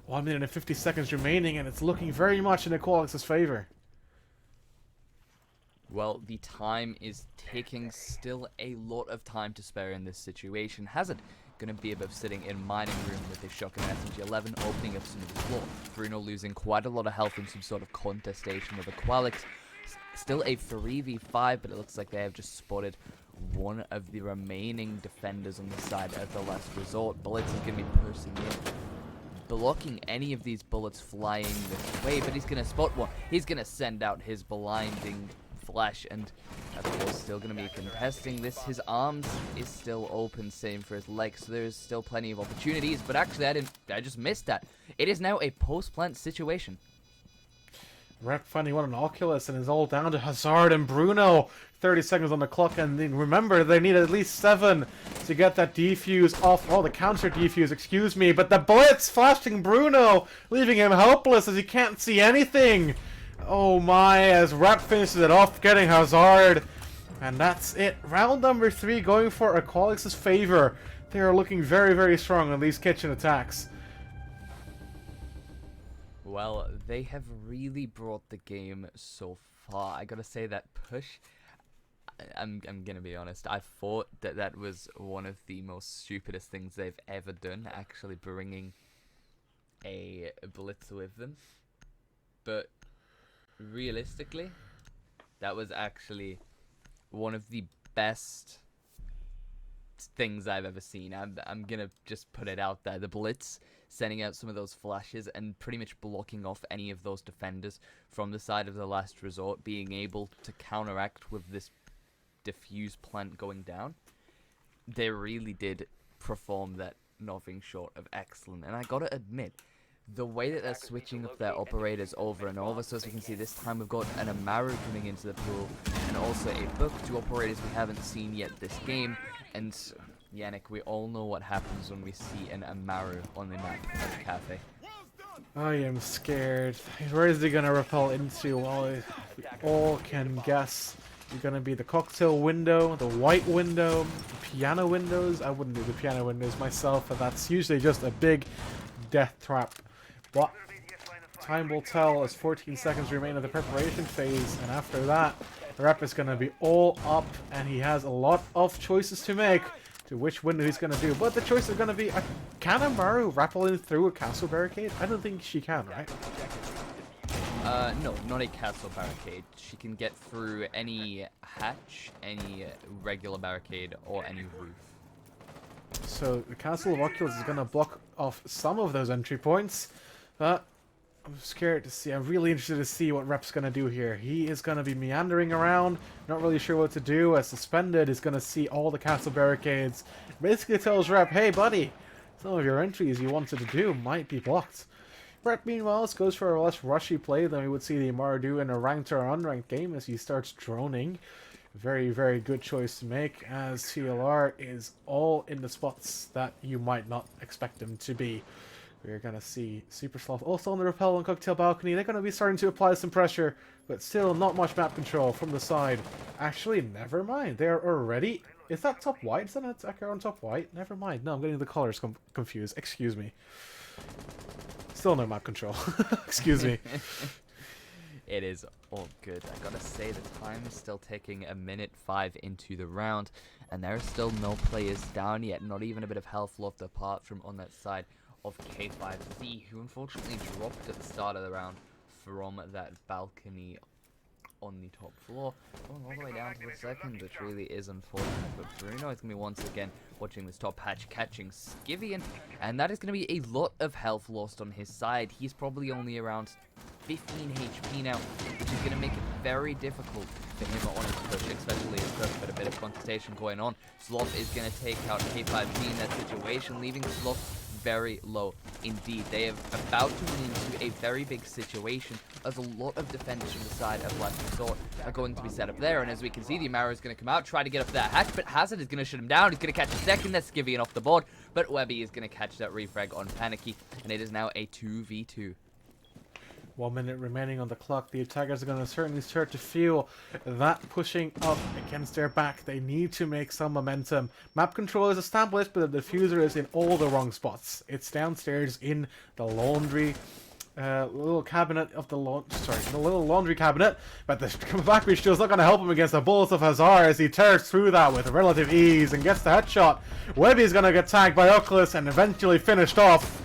1 minute and 50 seconds remaining, and it's looking very much in Aqualix's favor. Well, the time is ticking. Still a lot of time to spare in this situation. Hazard going to be above sitting in mining room with his shotgun SMG-11, opening up some of the floor. Bruno losing quite a lot of health in some sort of contestation with Aqualix. Still a 3v5, but it looks like they have just spotted one of the remaining defenders on the side of the last resort. Bullets is going to be pushing in, blocking any of these bullets flying this way, but he's going to spot one. He's going to send out his blinding flash, and of course still going to be contesting this. His arms is still open, same for his legs, so there's still plenty of opportunities, but actually I just missed that. It is now a post-plant situation. Rep finding one on Oculus, and it's all down to Hazard and Bruno. 30 seconds on the clock, and then remember, they need at least 7 to get that defuse off. Oh, the counter defuse, excuse me. But the Blitz flashing Bruno, leaving him helpless as he can't see anything. Oh my, as Rep finishes it off, getting Hazard. And that's it. Round number 3 going for Aqualix's favor. They are looking very, very strong on these kitchen attacks. Well, they have really brought the game so far. I gotta say that push, I'm gonna be honest, I thought that was one of the most stupidest things they've ever done, actually bringing a blitz with them. But realistically, that was actually one of the best things I've ever seen. I'm gonna just put it out there. The blitz sending out some of those flashes and pretty much blocking off any of those defenders from the side of the last resort, being able to counteract with this diffuse plant going down. They really did perform that nothing short of excellent. And I gotta admit, the way that they're switching up their operators over and over, so as we can see this time we've got an Amaru coming into the pool, and also a Book, two operators we haven't seen yet this game, and Yannick, we all know what happens when we see an Amaru on the map at the cafe. I am scared. Where is he gonna repel into? Well, we all can guess. You're gonna be the cocktail window, the white window, the piano windows. I wouldn't do the piano windows myself, but that's usually just a big death trap. But time will tell as 14 seconds remain of the preparation phase, and after that, the rep is gonna be all up, and he has a lot of choices to make to which window he's gonna do. But the choice is gonna be, can Amaru rappel in through a castle barricade? I don't think she can, right? No, not a castle barricade. She can get through any hatch, any regular barricade, or any roof. So the Castle of Aqualix is going to block off some of those entry points, but I'm scared to see. I'm really interested to see what Rep's going to do here. He is going to be meandering around, not really sure what to do, as Suspended is going to see all the castle barricades. Basically tells Rep, hey buddy, some of your entries you wanted to do might be blocked. Rep, meanwhile, goes for a less rushy play than we would see the Amaru do in a ranked or unranked game as he starts droning. Very, very good choice to make, as TLR is all in the spots that you might not expect him to be. We're going to see Super Sloth also on the Repel and Cocktail Balcony. They're going to be starting to apply some pressure, but still not much map control from the side. Actually, never mind. They're already... Is that top white? Is that an attacker on top white? Never mind. No, I'm getting the colors confused. Excuse me. Still no map control. Excuse me. It is all good. I gotta say, the time is still taking a minute 5 into the round, and there are still no players down yet, not even a bit of health left apart from on that side of K5Z, who unfortunately dropped at the start of the round from that balcony on the top floor, going all the way down to the second, which really is unfortunate. But Bruno is going to be once again watching this top hatch, catching Skivian, and that is going to be a lot of health lost on his side. He's probably only around 15 HP now, which is going to make it very difficult for him on his push, especially as there's a bit of contestation going on. Sloth is going to take out K5Z in that situation, leaving Sloth very low indeed. They are about to run into a very big situation as a lot of defenders from the side of Last Resort are going to be set up there, and as we can see, the Amaru is going to come out, try to get up that hatch, but Hazard is going to shut him down. He's going to catch a second, that's Skivian off the board, but Webby is going to catch that refrag on Panicky, and it is now a 2v2. 1 minute remaining on the clock. The attackers are going to certainly start to feel that pushing up against their back. They need to make some momentum. Map control is established, but the diffuser is in all the wrong spots. It's downstairs in the laundry. Little cabinet of the the little laundry cabinet, but the back reach is not going to help him against the bullets of Hazar as he tears through that with relative ease and gets the headshot. Webby is going to get tagged by Oculus and eventually finished off.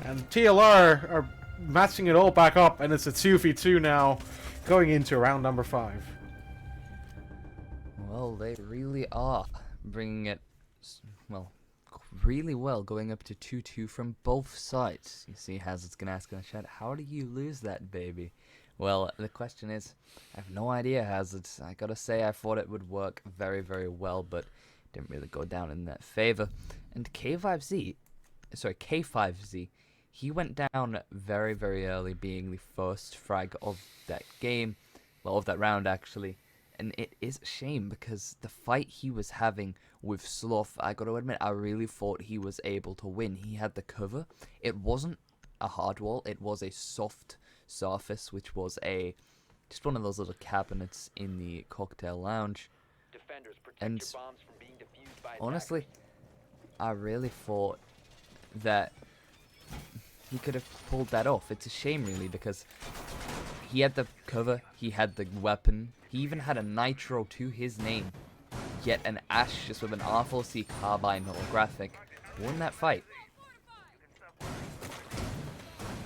And TLR are matching it all back up, and it's a 2v2 now, going into round number 5. Well, they really are bringing it, well, really well, going up to 2-2 from both sides. You see Hazard's gonna ask in the chat, how do you lose that, baby? Well, the question is, I have no idea, Hazard. I gotta say, I thought it would work very, very well, but didn't really go down in that favor. And K5Z, he went down very, very early, being the first frag of that game, well, of that round actually, and it is a shame because the fight he was having with Sloth, I gotta admit, I really thought he was able to win. He had the cover. It wasn't a hard wall, it was a soft surface, which was just one of those little cabinets in the cocktail lounge, and honestly, I really thought that he could have pulled that off. It's a shame, really, because he had the cover, he had the weapon, he even had a nitro to his name, yet an Ash just with an R4C carbine holographic won that fight.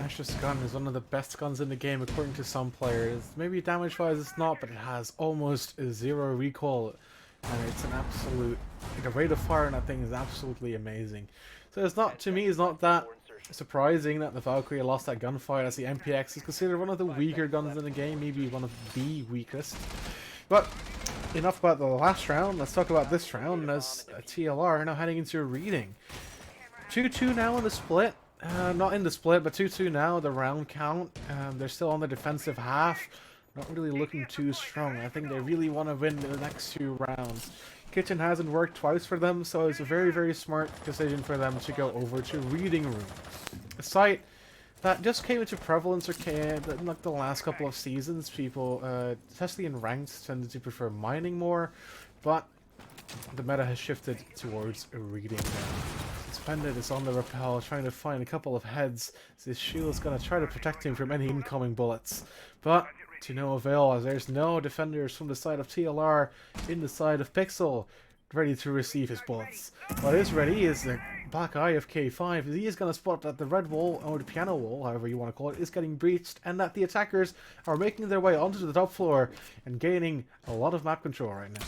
Ash's gun is one of the best guns in the game according to some players. Maybe damage-wise it's not, but it has almost 0 recoil, and it's an absolute, the rate of fire on that thing is absolutely amazing. So it's not, to me, it's not that surprising that the Valkyrie lost that gunfight, as the MPX is considered one of the weaker guns in the game, maybe one of the weakest. But enough about the last round, let's talk about this round, as TLR are now heading into a reading. 2-2 now in the split. Not in the split, but 2-2 now, the round count. They're still on the defensive half. Not really looking too strong. I think they really want to win the next 2 rounds. Kitchen hasn't worked twice for them, so it's a very, very smart decision for them to go over to Reading Room. A site that just came into prevalence in like the last couple of seasons. People, especially in ranked, tended to prefer mining more, but the meta has shifted towards reading now. Suspended is on the rappel, trying to find a couple of heads. This shield is going to try to protect him from any incoming bullets, but to no avail, as there's no defenders from the side of TLR in the side of Pixel ready to receive his bullets. What is ready is the black eye of K5. He is going to spot that the red wall, or the piano wall, however you want to call it, is getting breached, and that the attackers are making their way onto the top floor and gaining a lot of map control right now.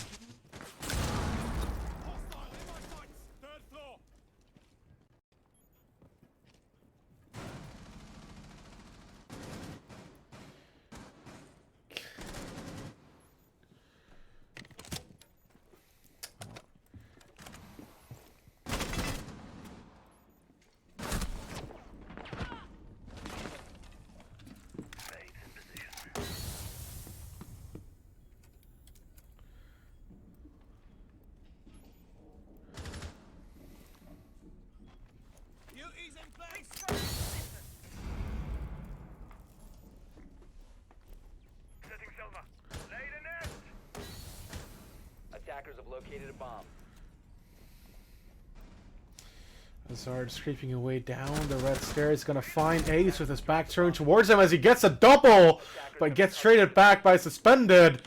Attackers have located a bomb. Hazard creeping away down the red stairs, gonna find Ace with his back turned towards him as he gets a double, but gets traded back by Suspended.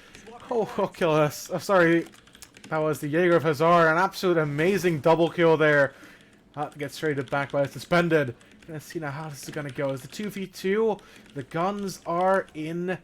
Oh, Oculus. I'm sorry. That was the Jaeger of Hazard. An absolute amazing double kill there. That gets traded back by Suspended. Gonna see now how this is gonna go. It's the 2v2. The guns are in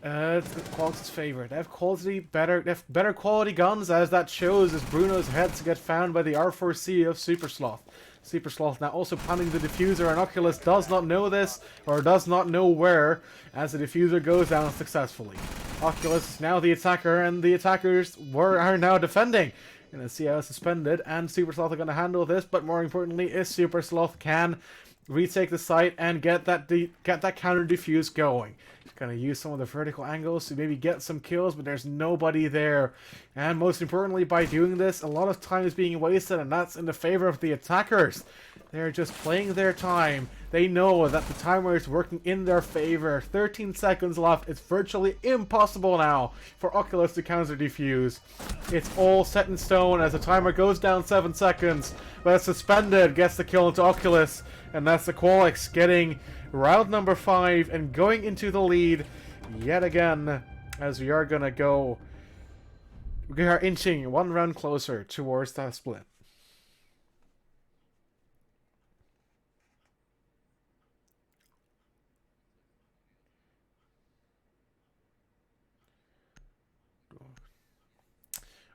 Aqualix's favor. They have better quality guns, as that shows as Bruno's heads get found by the R4C of Super Sloth. Super Sloth now also planning the diffuser, and Oculus does not know this, or does not know where, as the diffuser goes down successfully. Oculus is now the attacker, and the attackers are now defending. Gonna see how Suspended and Super Sloth are gonna handle this, but more importantly, is Super Sloth can retake the site and get that counter defuse going. He's gonna use some of the vertical angles to maybe get some kills, but there's nobody there. And most importantly, by doing this, a lot of time is being wasted, and that's in the favor of the attackers. They're just playing their time. They know that the timer is working in their favor. 13 seconds left. It's virtually impossible now for Oculus to counter defuse. It's all set in stone as the timer goes down 7 seconds. But Suspended gets the kill into Oculus. And that's the Aqualix getting round number 5 and going into the lead yet again, as we are gonna go. We are inching 1 round closer towards that split.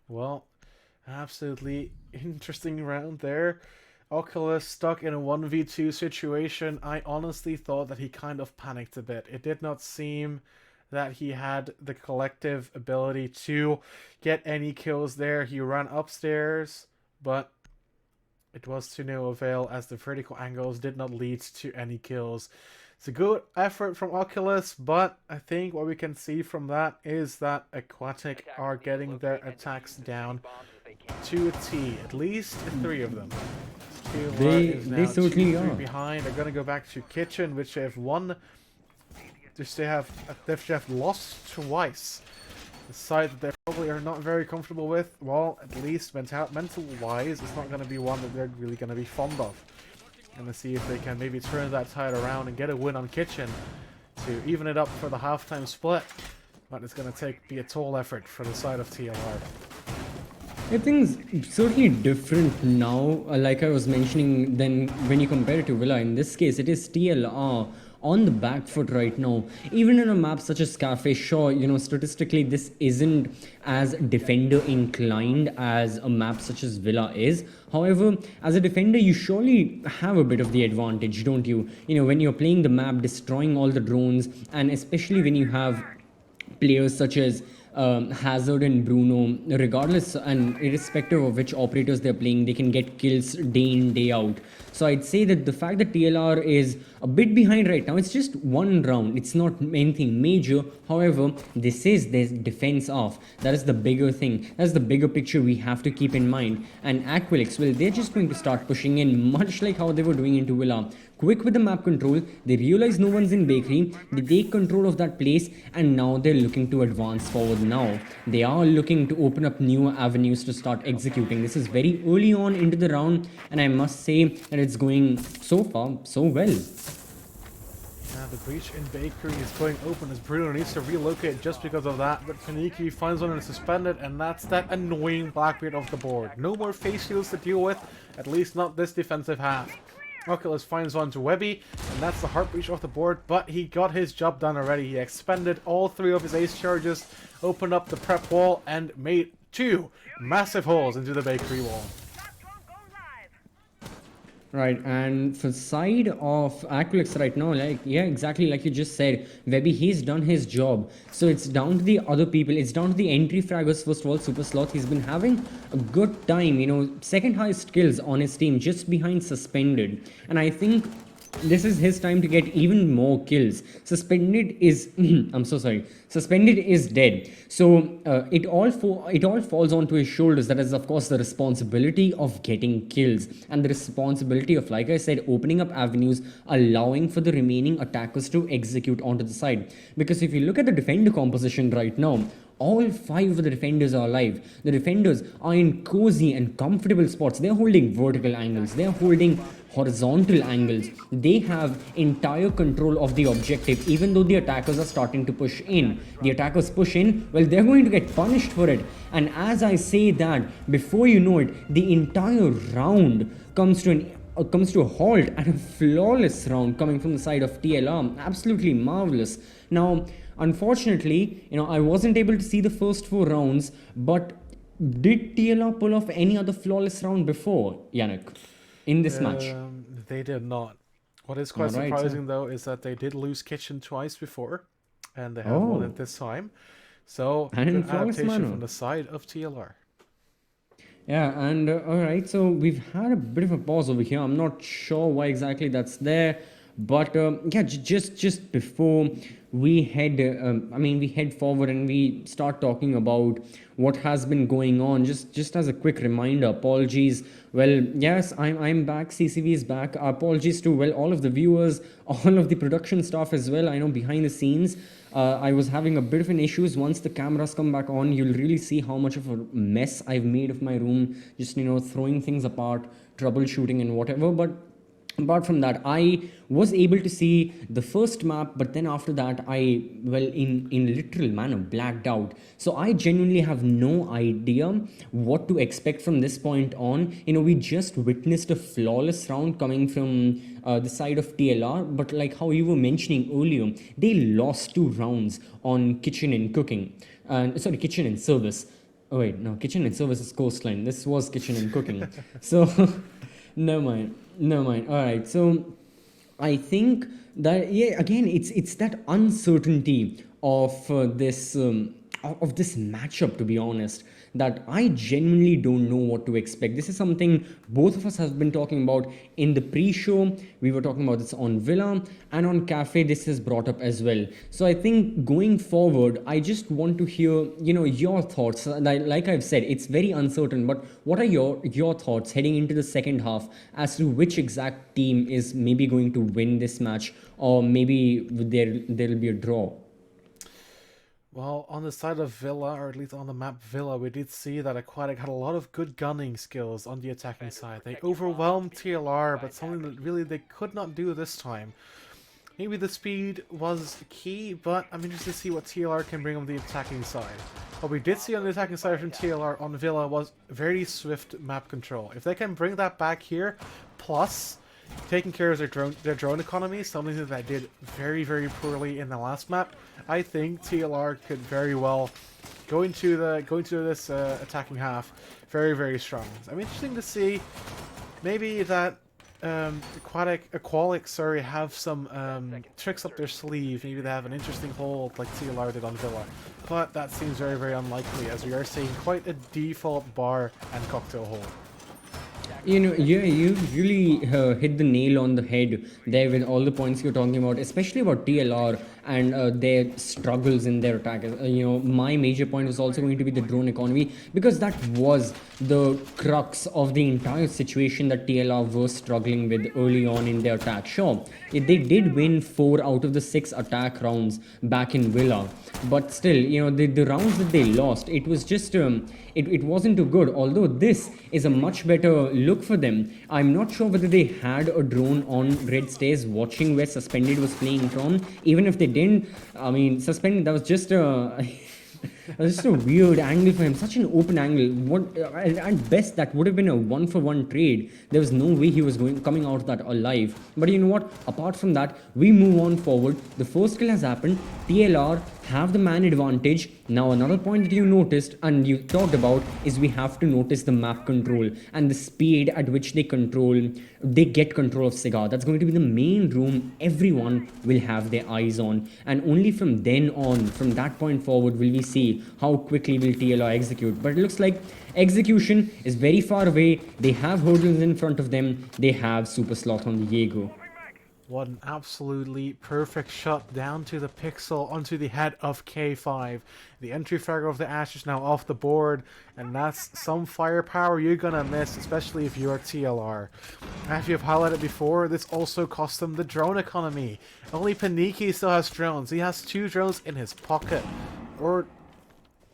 Well, absolutely interesting round there. Oculus stuck in a 1v2 situation. I honestly thought that he kind of panicked a bit. It did not seem that he had the collective ability to get any kills there. He ran upstairs, but it was to no avail, as the vertical angles did not lead to any kills. It's a good effort from Oculus, but I think what we can see from that is that Aquatic are getting their attacks down to a T, at least 3 of them. They certainly are. Behind. They're going to go back to Kitchen, which they have won. They have lost twice. The side that they probably are not very comfortable with. Well, at least mental-wise, it's not going to be one that they're really going to be fond of. Going to see if they can maybe turn that tide around and get a win on Kitchen to even it up for the halftime split. But it's going to be a tall effort for the side of TLR. I think it's certainly different now, like I was mentioning, than when you compare it to Villa. In this case, it is TLR on the back foot right now. Even in a map such as Cafe, sure, you know, statistically this isn't as defender inclined as a map such as Villa is. However, as a defender, you surely have a bit of the advantage, don't you? You know, when you're playing the map, destroying all the drones, and especially when you have players such as Hazard and Bruno, regardless and irrespective of which operators they're playing, they can get kills day in, day out. So I'd say that the fact that TLR is a bit behind right now, it's just one round. It's not anything major. However, this is their defense off. That is the bigger thing. That's the bigger picture we have to keep in mind. And Aqualix, well, they're just going to start pushing in, much like how they were doing into Villa. Quick with the map control, they realize no one's in bakery, they take control of that place, and now they're looking to advance forward now. They are looking to open up new avenues to start executing. This is very early on into the round, and I must say that it's going so far so well. Now the breach in bakery is going open as Bruno needs to relocate just because of that, but Paniki finds one and is suspended, and that's that annoying Blackbeard off the board. No more face shields to deal with, at least not this defensive half. Oculus finds one to Webby, and that's the heart breach off the board, but he got his job done already. He expended all 3 of his ace charges, opened up the prep wall, and made 2 massive holes into the bakery wall. Right, and for the side of Aqualix right now, like, yeah, exactly like you just said, Webby, he's done his job. So it's down to the other people, it's down to the entry fraggers, first of all, Super Sloth. He's been having a good time, you know, second highest kills on his team, just behind Suspended. And I think this is his time to get even more kills. Suspended is I'm so sorry, Suspended is dead. So it all falls onto his shoulders. That is of course the responsibility of getting kills, and the responsibility of, like I said, opening up avenues, allowing for the remaining attackers to execute onto the side. Because if you look at the defender composition right now, all 5 of the defenders are alive. The defenders are in cozy and comfortable spots. They're holding vertical angles, they're holding horizontal angles. They have entire control of the objective, even though the attackers are starting to push in. The attackers push in, well, they're going to get punished for it. And as I say that, before you know it, the entire round comes to a halt, and a flawless round coming from the side of TLR. Absolutely marvelous. Now, unfortunately, you know, I wasn't able to see the first 4 rounds, but did TLR pull off any other flawless round before, Yannick, in this match? They did not. What is quite Alright, surprising though is that they did lose Kitchen twice before, and they have won it this time. So And in good flawless adaptation manner. from the side of TLR. Yeah, and alright, so we've had a bit of a pause over here. I'm not sure why exactly that's there, but yeah, just before we head, we head forward and we start talking about what has been going on. Just as a quick reminder, apologies. Well, yes, I'm back. CCV is back. Apologies to, well, all of the viewers, all of the production staff as well. I know behind the scenes, I was having a bit of an issues. Once the cameras come back on, you'll really see how much of a mess I've made of my room. Just, you know, throwing things apart, troubleshooting and whatever. But apart from that, I was able to see the first map, but then after that, I, well, in literal manner, blacked out. So I genuinely have no idea what to expect from this point on. You know, we just witnessed a flawless round coming from the side of TLR, but like how you were mentioning earlier, they lost 2 rounds on kitchen and cooking. Sorry, kitchen and service. Oh wait, no, kitchen and service is coastline. This was kitchen and cooking. So, never mind. Alright, so I think that, yeah, again, it's that uncertainty of this matchup, to be honest, that I genuinely don't know what to expect. This is something both of us have been talking about in the pre-show. We were talking about this on Villa, and on Cafe this is brought up as well. So I think going forward, I just want to hear, you know, your thoughts. Like I've said, it's very uncertain, but what are your thoughts heading into the second half as to which exact team is maybe going to win this match, or maybe there'll be a draw? Well, on the side of Villa, or at least on the map Villa, we did see that Aquatic had a lot of good gunning skills on the attacking side. They overwhelmed TLR, but something that really they could not do this time. Maybe the speed was key, but I'm interested to see what TLR can bring on the attacking side. What we did see on the attacking side from TLR on Villa was very swift map control. If they can bring that back here, plus taking care of their drone economy, something that they did very, very poorly in the last map, I think TLR could very well go into this attacking half very, very strong. I'm interested to see maybe that Aqualix, sorry, have some tricks up their sleeve. Maybe they have an interesting hold like TLR did on Villa. But that seems very, very unlikely, as we are seeing quite a default bar and cocktail hold. You know, yeah, you really hit the nail on the head there with all the points you're talking about, especially about TLR and their struggles in their attack. You know, my major point was also going to be the drone economy, because that was the crux of the entire situation that TLR was struggling with early on in their attack. Sure, they did win 4 out of the 6 attack rounds back in Villa, but still, you know, the rounds that they lost, it was just it wasn't too good. Although this is a much better look for them. I'm not sure whether they had a drone on red stairs watching where Suspended was playing from. Even if they didn't, I mean, Suspended, that was just a that was just a weird angle for him. Such an open angle. What at best that would have been a 1-for-1 trade. There was no way he was coming out of that alive. But you know what? Apart from that, we move on forward. The first kill has happened. TLR have the man advantage. Now another point that you noticed and you talked about is we have to notice the map control and the speed at which they get control of Cigar. That's going to be the main room everyone will have their eyes on, and only from then on, from that point forward, will we see how quickly will TLR execute. But it looks like execution is very far away. They have hurdles in front of them. They have Super Sloth on the Jaeger. What an absolutely perfect shot down to the pixel onto the head of K5. The entry fragger of the Ash is now off the board, and that's some firepower you're gonna miss, especially if you're TLR. As you have highlighted before, this also cost them the drone economy. Only PRGN still has drones. He has 2 drones in his pocket.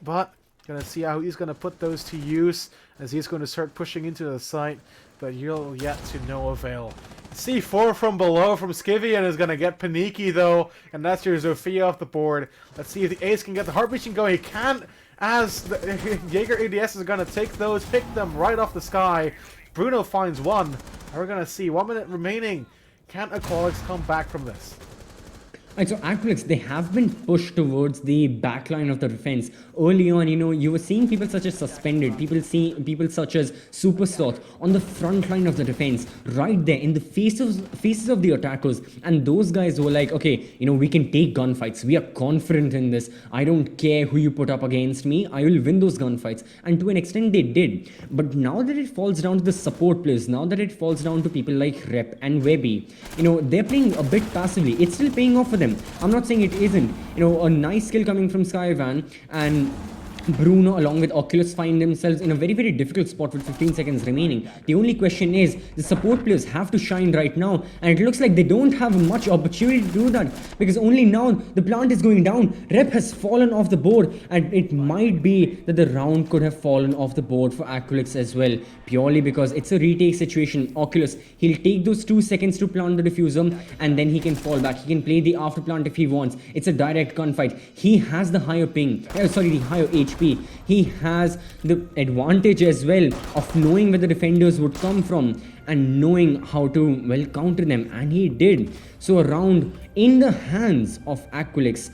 But gonna see how he's gonna put those to use as he's going to start pushing into the site, but you'll yet to no avail. C4 from below from Skivian is going to get PRGN though, and that's your Zofia off the board. Let's see if the ace can get the heart breaching going. He can't, as the Jaeger ADS is going to take those, pick them right off the sky. Bruno finds one, and we're going to see 1 minute remaining. Can Aqualix come back from this? Right, so Aqualix, they have been pushed towards the backline of the defense. Early on, you know, you were seeing people such as Suspended, people such as Super Sloth on the front line of the defense, right there in the faces of the attackers. And those guys were like, okay, you know, we can take gunfights. We are confident in this. I don't care who you put up against me. I will win those gunfights. And to an extent, they did. But now that it falls down to the support players, now that it falls down to people like Rep and Webby, you know, they're playing a bit passively. It's still paying off for them. I'm not saying it isn't. You know, a nice skill coming from Skyvan, and Bruno along with Oculus find themselves in a very, very difficult spot with 15 seconds remaining. The only question is, the support players have to shine right now, and it looks like they don't have much opportunity to do that, because only now the plant is going down. Rep has fallen off the board, and it might be that the round could have fallen off the board for Aqualix as well, purely because it's a retake situation. Oculus, he'll take those 2 seconds to plant the diffuser, and then he can fall back. He can play the after plant if he wants. It's a direct gunfight. He has the higher ping, the higher HP. He has the advantage as well of knowing where the defenders would come from and knowing how to, well, counter them, and he did. So a round in the hands of Aqualix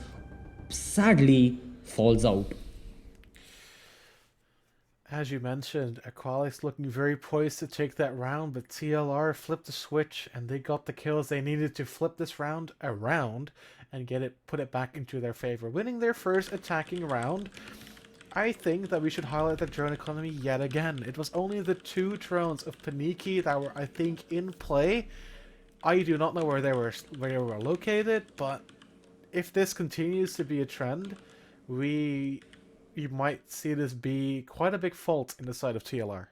sadly falls out. As you mentioned, Aqualix looking very poised to take that round, but TLR flipped the switch and they got the kills they needed to flip this round around and put it back into their favor, winning their first attacking round. I think that we should highlight the drone economy yet again. It was only the 2 drones of PRGN that were, I think, in play. I do not know where they were located, but if this continues to be a trend, you might see this be quite a big fault in the side of TLR.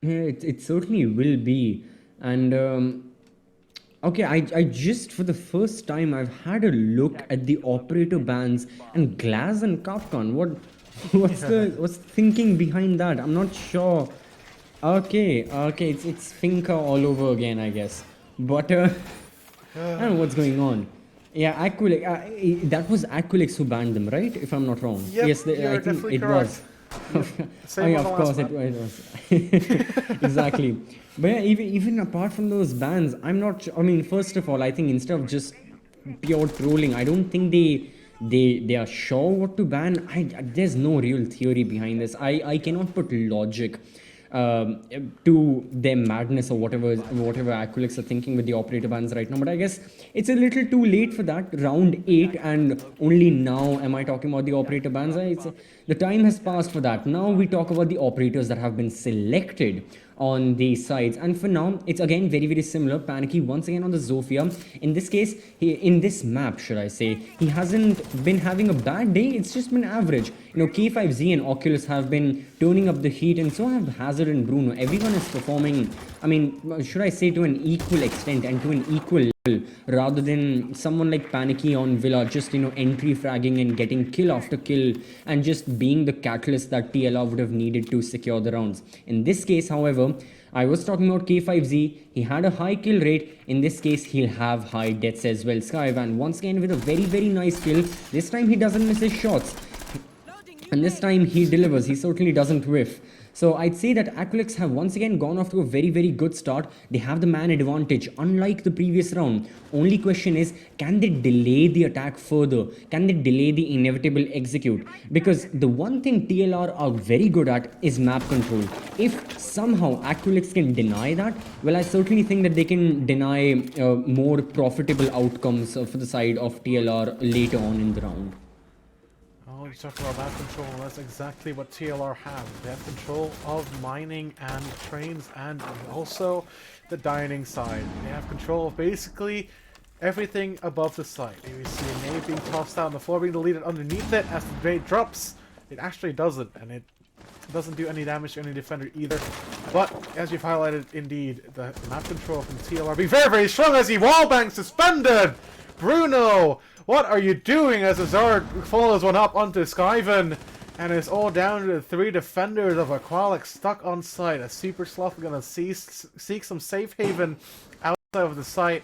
Yeah, it certainly will be. And okay, I just, for the first time, I've had a look at the operator bans and Glass and Kafkan. What's the thinking behind that? I'm not sure. Okay, it's Finca all over again, I guess. But I don't know what's going on. Yeah, Aqualix. That was Aqualix who banned them, right? If I'm not wrong. Yep, Yes, I think it was. Same yeah, of course it was. Exactly. But yeah, even apart from those bans, I'm not. I mean, first of all, I think instead of just pure trolling, I don't think they are sure what to ban. There's no real theory behind this. I cannot put logic to their madness or whatever Aqualix are thinking with the operator bans right now. But I guess it's a little too late for that. Round 8, and only now am I talking about the operator bans. The time has passed for that. Now we talk about the operators that have been selected on the sides, and for now it's again very similar. Panicky once again on the Zofia. In this case, in this map, should I say, he hasn't been having a bad day. It's just been average. K5Z and Oculus have been turning up the heat, and so have Hazard and Bruno. Everyone is performing, I mean, should I say, to an equal extent and to an equal level, rather than someone like Panicky on Villa just entry fragging and getting kill after kill and just being the catalyst that TLR would have needed to secure the rounds. In this case, however, I was talking about K5Z. He had a high kill rate. In this case, he'll have high deaths as well. Skyvan once again with a very nice kill. This time he doesn't miss his shots, and this time he delivers. He certainly doesn't whiff. So I'd say that Aqualix have once again gone off to a very good start. They have the man advantage, unlike the previous round. Only question is, can they delay the attack further? Can they delay the inevitable execute? Because the one thing TLR are very good at is map control. If somehow Aqualix can deny that, well, I certainly think that they can deny more profitable outcomes for the side of TLR later on in the round. Oh, you talk about map control. That's exactly what TLR have. They have control of mining and trains, and also the dining side. They have control of basically everything above the site. You see a nade being tossed out on the floor, being deleted underneath it. As the grenade drops, it actually doesn't, and it doesn't do any damage to any defender either. But as you've highlighted, indeed, the map control from TLR being very strong as he wallbang suspended. Bruno, what are you doing? As Azard follows one up onto Skyvan, and it's all down to the 3 defenders of Aqualix stuck on site. A Super Sloth gonna seek some safe haven outside of the site.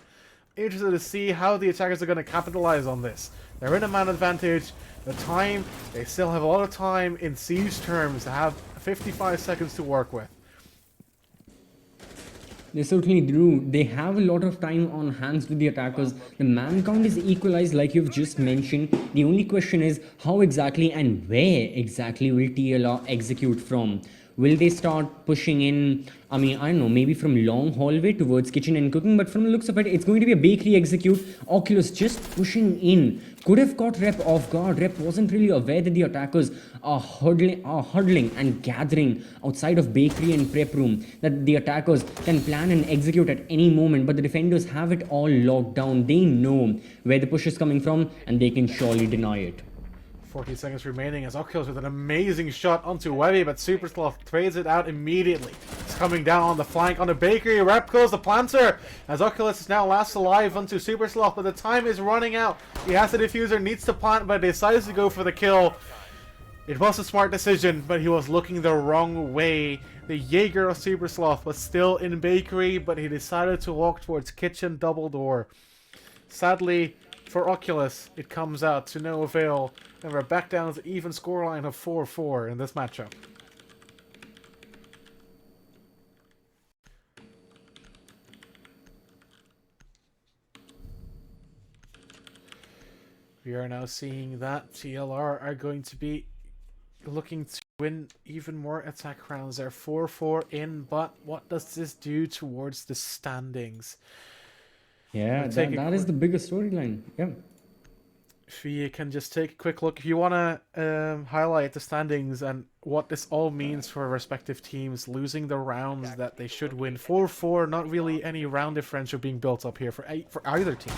Interested to see how the attackers are going to capitalize on this. They're in a man advantage. They still have a lot of time in siege terms to have 55 seconds to work with. They certainly do. They have a lot of time on hands with the attackers. The man count is equalized like you've just mentioned. The only question is how exactly and where exactly will TLR execute from? Will they start pushing in, I don't know, maybe from long hallway towards kitchen and cooking, but from the looks of it, it's going to be a bakery execute. Oculus just pushing in. Could have caught Rep off guard. Rep wasn't really aware that the attackers are huddling and gathering outside of bakery and prep room, that the attackers can plan and execute at any moment, but the defenders have it all locked down. They know where the push is coming from, and they can surely deny it. 40 seconds remaining as Oculus with an amazing shot onto Webby, but Super Sloth trades it out immediately. It's coming down on the flank on the bakery. Rep kills the planter as Oculus is now last alive onto Super Sloth, but the time is running out. He has the diffuser, needs to plant, but decides to go for the kill. It was a smart decision, but he was looking the wrong way. The Jaeger of Super Sloth was still in bakery, but he decided to walk towards kitchen double door. Sadly, for Oculus, it comes out to no avail, and we're back down to even scoreline of 4-4 in this matchup. We are now seeing that TLR are going to be looking to win even more attack rounds. They're 4-4 in, but what does this do towards the standings? Yeah, that is the biggest storyline. Yeah. If we can just take a quick look, if you want to highlight the standings and what this all means for respective teams, losing the rounds that they should win. 4-4, not really any round differential being built up here for either team.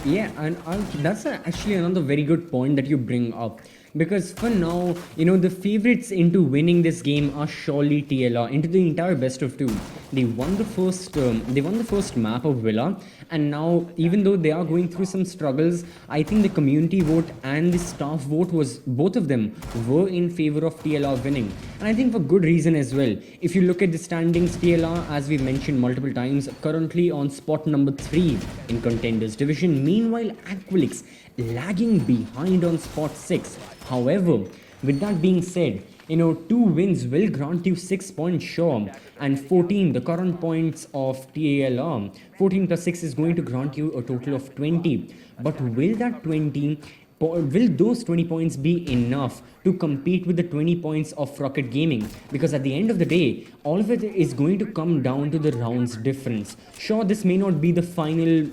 Yeah, and that's actually another very good point that you bring up. Because for now, the favorites into winning this game are surely TLR into the entire best of 2. They won the first map of Villa, and now even though they are going through some struggles, I think the community vote and the staff vote both of them were in favor of TLR winning, and I think for good reason as well. If you look at the standings, TLR, as we mentioned multiple times, currently on spot number 3 in Contenders Division. Meanwhile, Aqualix lagging behind on spot 6. However, with that being said, 2 wins will grant you 6 points sure, and 14, the current points of TLR, 14 plus 6 is going to grant you a total of 20. But will that 20 will those 20 points be enough to compete with the 20 points of Rocket Gaming? Because at the end of the day, all of it is going to come down to the rounds difference. Sure, this may not be the final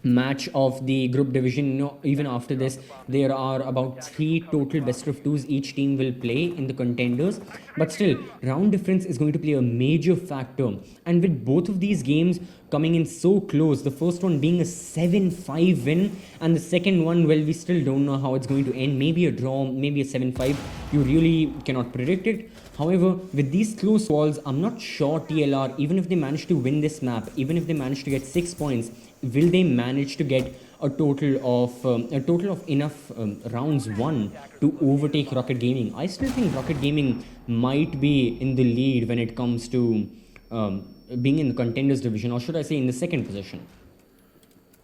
match of the group division. You know, even after this, there are about 3 total best of 2s each team will play in the contenders, but still round difference is going to play a major factor. And with both of these games coming in so close, the first one being a 7-5 win, and the second one, well, we still don't know how it's going to end. Maybe a draw, maybe a 7-5. You really cannot predict it. However, with these close calls, I'm not sure TLR, even if they manage to win this map, even if they manage to get 6 points, will they manage to get a total of enough rounds won to overtake Rocket Gaming? I still think Rocket Gaming might be in the lead when it comes to being in the contenders division, or should I say in the second position.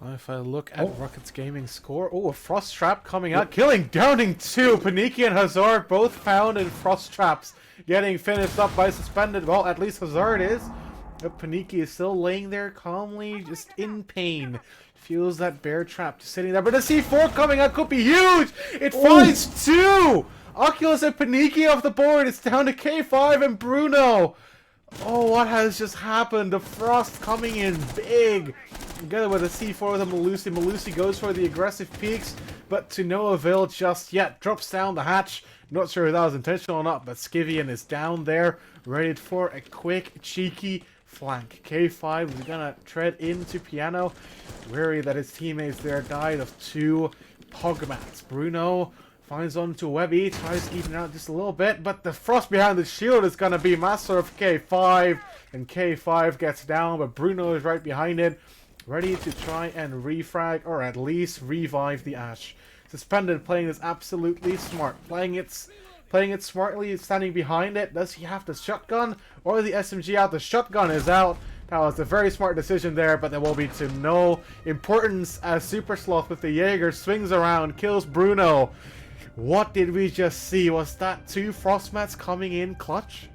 If I look at Rocket's gaming score, a Frost Trap coming out, killing Downing 2. Paniki and Hazard both found in Frost Traps, getting finished up by Suspended. Well, at least Hazard is. But Paniki is still laying there calmly, just in pain. Feels that bear trap just sitting there. But the C4 coming out could be huge! It finds 2! Oculus and Paniki off the board. It's down to K5 and Bruno. Oh, what has just happened? The Frost coming in big. Together with a C4 with a Malusi. Malusi goes for the aggressive peaks, but to no avail just yet. Drops down the hatch. Not sure if that was intentional or not, but Skivian is down there, ready for a quick, cheeky flank. K5 is gonna tread into Piano, wary that his teammates there died of 2 Pogmats. Bruno finds onto Webby, tries to even out just a little bit, but the Frost behind the shield is gonna be master of K5, and K5 gets down, but Bruno is right behind it, ready to try and refrag, or at least revive the Ash. Suspended playing this absolutely smart, playing it smartly, standing behind it. Does he have the shotgun or the SMG out? The shotgun is out. That was a very smart decision there, but there will be to no importance as Super Sloth with the Jaeger swings around, kills Bruno. What did we just see? Was that 2 Frostmats coming in clutch?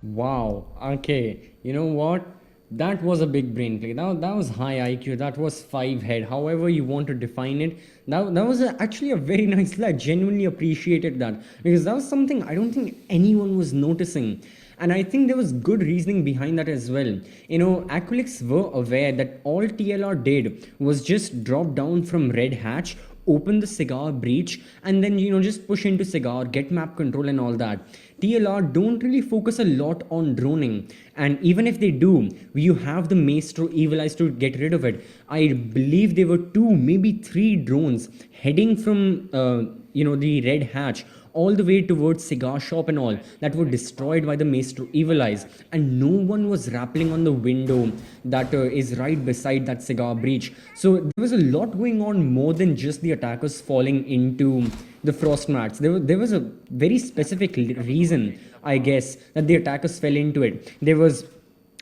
Wow. Okay. You know what? That was a big brain play. That was high IQ. That was 5 head. However you want to define it. That was actually a very nice play. I genuinely appreciated that. Because that was something I don't think anyone was noticing. And I think there was good reasoning behind that as well. You know, Aqualix were aware that all TLR did was just drop down from Red Hatch, open the cigar breach, and then, you know, just push into cigar, get map control and all that. TLR don't really focus a lot on droning, and even if they do, you have the Maestro Evil Eyes to get rid of it. I believe there were 2, maybe 3 drones heading from the Red Hatch all the way towards Cigar Shop and all that were destroyed by the Maestro Evil Eyes, and no one was rappelling on the window that is right beside that cigar breach. So there was a lot going on more than just the attackers falling into the frost mats. There was a very specific reason, I guess, that the attackers fell into it. There was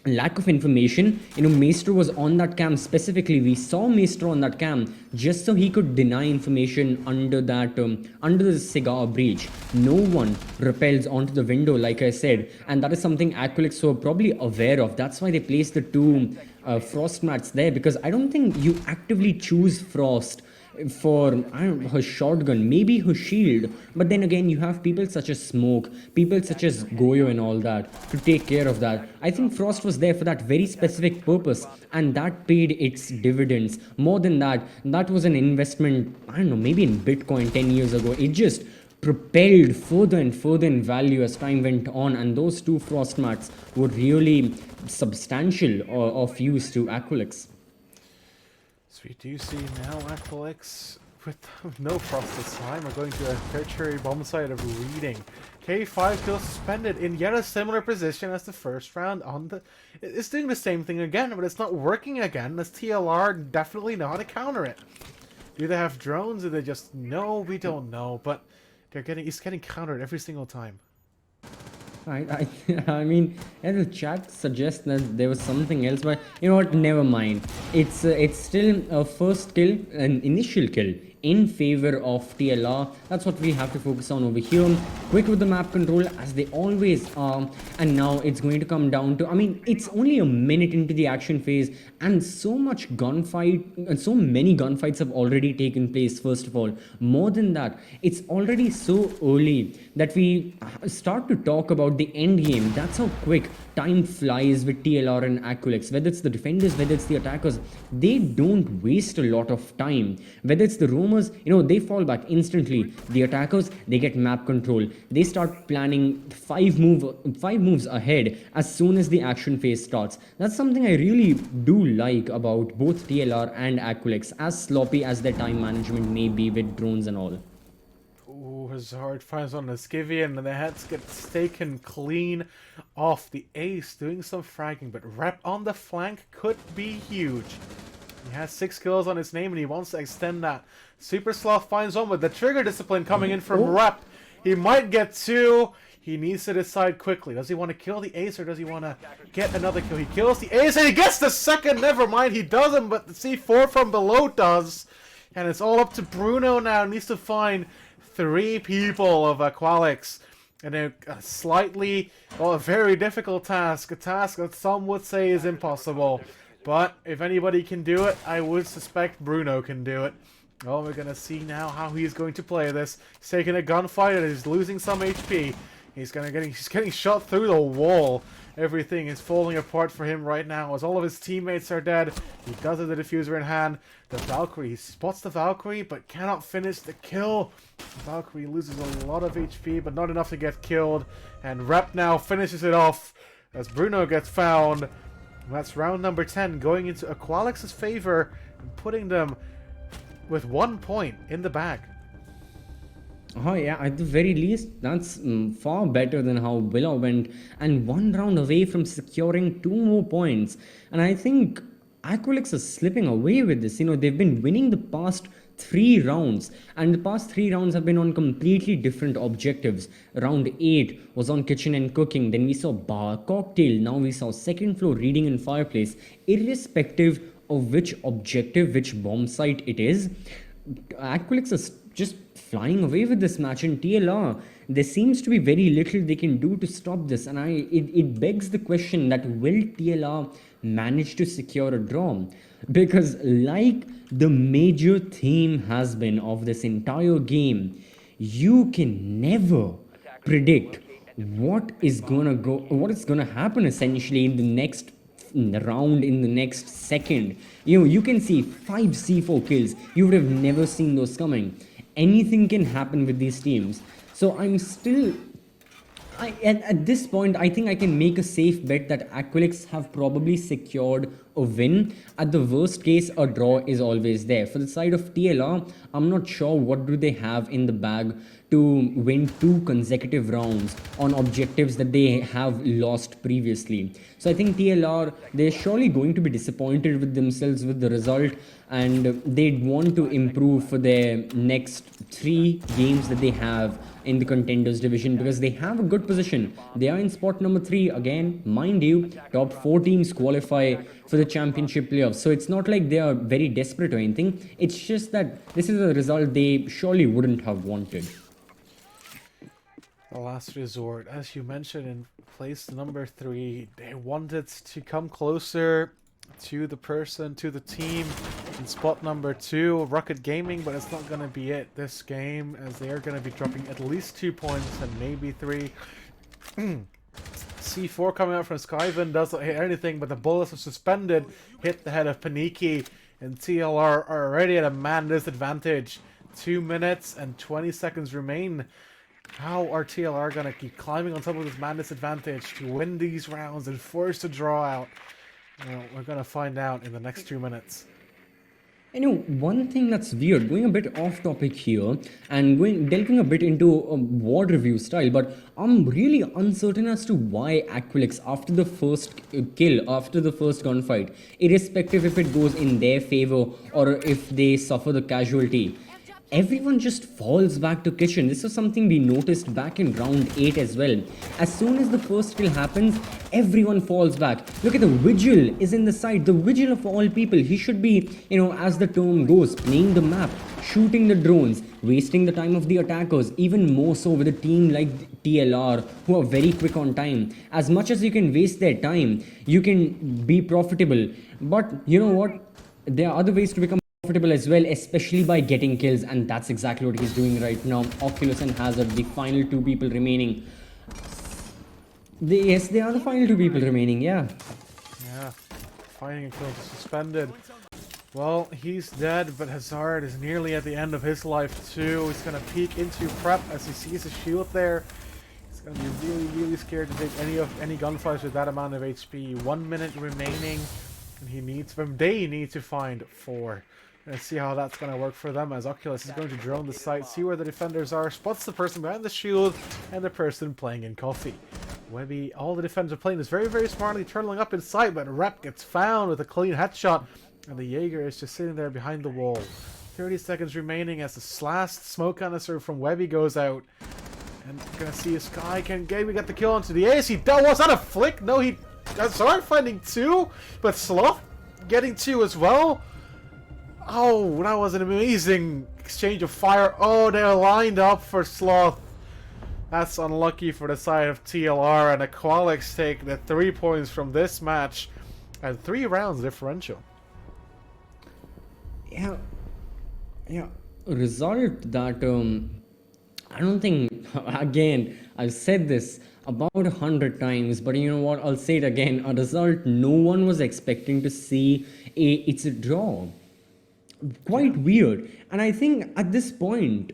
lack of information. You know, Maestro was on that cam specifically. We saw Maestro on that cam just so he could deny information under that under the cigar breach. No one repels onto the window, like I said, and that is something Aqualix were probably aware of. That's why they placed the 2 frost mats there, because I don't think you actively choose Frost for, I don't know, her shotgun, maybe her shield, but then again you have people such as Smoke, people such as Goyo and all that to take care of that. I think Frost was there for that very specific purpose, and that paid its dividends. More than that, that was an investment, I don't know, maybe in Bitcoin 10 years ago. It just propelled further and further in value as time went on, and those 2 frost mats were really substantial of use to Aqualix. So we do see now Aqualix with no frost this time. We're going to a tertiary bomb site of reading. K5 kills suspended in yet a similar position as the first round on the... It's doing the same thing again, but it's not working again, as TLR definitely know how to counter it. Do they have drones? Do they just... No, we don't know, but it's getting countered every single time. I mean, the chat suggests that there was something else, but you know what? Never mind. It's still a first kill, an initial kill in favor of TLR. That's what we have to focus on over here. Quick with the map control as they always are. And now it's going to come down to, I mean, it's only a minute into the action phase and so much gunfight and so many gunfights have already taken place. First of all, more than that, it's already so early that we start to talk about the end game. That's how quick time flies with TLR and Aqualix. Whether it's the defenders, whether it's the attackers, they don't waste a lot of time. Whether it's the roamers, they fall back instantly. The attackers, they get map control. They start planning five moves ahead as soon as the action phase starts. That's something I really do like about both TLR and Aqualix, as sloppy as their time management may be with drones and all. Ooh, Hazard finds on the Skivian, and the heads get taken clean off. The ace doing some fragging, but Rep on the flank could be huge. He has 6 kills on his name, and he wants to extend that. Super Sloth finds on with the trigger discipline coming in from Rep. He might get 2. He needs to decide quickly. Does he want to kill the ace, or does he want to get another kill? He kills the ace, and he gets the second. Never mind, he doesn't, but the C4 from below does. And it's all up to Bruno now. He needs to find 3 people of Aqualix. And a very difficult task. A task that some would say is impossible. But if anybody can do it, I would suspect Bruno can do it. Well, we're going to see now how he's going to play this. He's taking a gunfight and he's losing some HP. He's getting shot through the wall. Everything is falling apart for him right now as all of his teammates are dead. He does have the diffuser in hand. The Valkyrie, he spots the Valkyrie but cannot finish the kill. The Valkyrie loses a lot of HP but not enough to get killed. And Rep now finishes it off as Bruno gets found. That's round number 10 going into Aqualix's favor and putting them with 1 point in the bag. Oh yeah, at the very least, that's far better than how Villa went, and 1 round away from securing 2 more points. And I think Aqualix is slipping away with this. They've been winning the past 3 rounds, and the past 3 rounds have been on completely different objectives. Round 8 was on kitchen and cooking, then we saw bar cocktail, now we saw second floor reading and fireplace. Irrespective of which objective, which bomb site it is, Aqualix is just flying away with this match. In TLR, there seems to be very little they can do to stop this, and it begs the question that will TLR manage to secure a draw? Because like the major theme has been of this entire game, you can never predict what is gonna happen essentially in the next round, in the next second. You can see 5 C4 kills. You would have never seen those coming. Anything can happen with these teams. So I'm still... at this point, I think I can make a safe bet that Aqualix have probably secured a win. At the worst case, a draw is always there. For the side of TLR, I'm not sure what do they have in the bag to win 2 consecutive rounds on objectives that they have lost previously. So I think TLR, they're surely going to be disappointed with themselves with the result, and they'd want to improve for their next 3 games that they have in the contenders division, because they have a good position. They are in spot number 3 again, mind you. Top 4 teams qualify for the championship playoffs, so it's not like they are very desperate or anything. It's just that this is a result they surely wouldn't have wanted. The last resort, as you mentioned, in place number 3, they wanted to come closer to the team in spot number 2, Rocket Gaming, but it's not going to be it this game, as they are going to be dropping at least 2 points and maybe 3. C4 coming out from Skyven doesn't hit anything, but the bullets are suspended, hit the head of Paniki, and TLR are already at a man disadvantage. 2 minutes and 20 seconds remain. How are TLR going to keep climbing on top of this man disadvantage to win these rounds and force a draw out? Well, we're going to find out in the next 2 minutes. One thing that's weird, going a bit off topic here and delving a bit into a war review style, but I'm really uncertain as to why Aqualix, after the first kill, after the first gunfight, irrespective if it goes in their favor or if they suffer the casualty, everyone just falls back to kitchen. This was something we noticed back in round 8 as well. As soon as the first kill happens, everyone falls back. Look at the Vigil is in the side. The Vigil of all people. He should be, as the term goes, playing the map, shooting the drones, wasting the time of the attackers, even more so with a team like TLR who are very quick on time. As much as you can waste their time, you can be profitable. But you know what? There are other ways to become profitable as well, especially by getting kills, and that's exactly what he's doing right now. Oculus and Hazard, the final 2 people remaining. Yes, they are the final 2 people remaining, yeah. Yeah, fighting until suspended. Well, he's dead, but Hazard is nearly at the end of his life too. He's gonna peek into prep as he sees his shield there. He's gonna be really, really scared to take any gunfights with that amount of HP. 1 minute remaining, and they need to find 4. Let's see how that's going to work for them, as Oculus is going to drone the site, see where the defenders are, spots the person behind the shield, and the person playing in coffee. Webby, all the defenders are playing this very, very smartly, turtling up in sight, but Rep gets found with a clean headshot, and the Jaeger is just sitting there behind the wall. 30 seconds remaining as the last smoke canister from Webby goes out. And we're going to see if Sky can get the kill onto the ace. Was that a flick? No, he... Hazard finding 2, but Sloth getting 2 as well. Oh, that was an amazing exchange of fire. Oh, they're lined up for Sloth. That's unlucky for the side of TLR, and Aqualix take the 3 points from this match and 3 rounds differential. Yeah. Result that I don't think, again, I've said this about 100 times, but you know what, I'll say it again. A result no one was expecting to see. It's a draw. Quite weird. And I think at this point,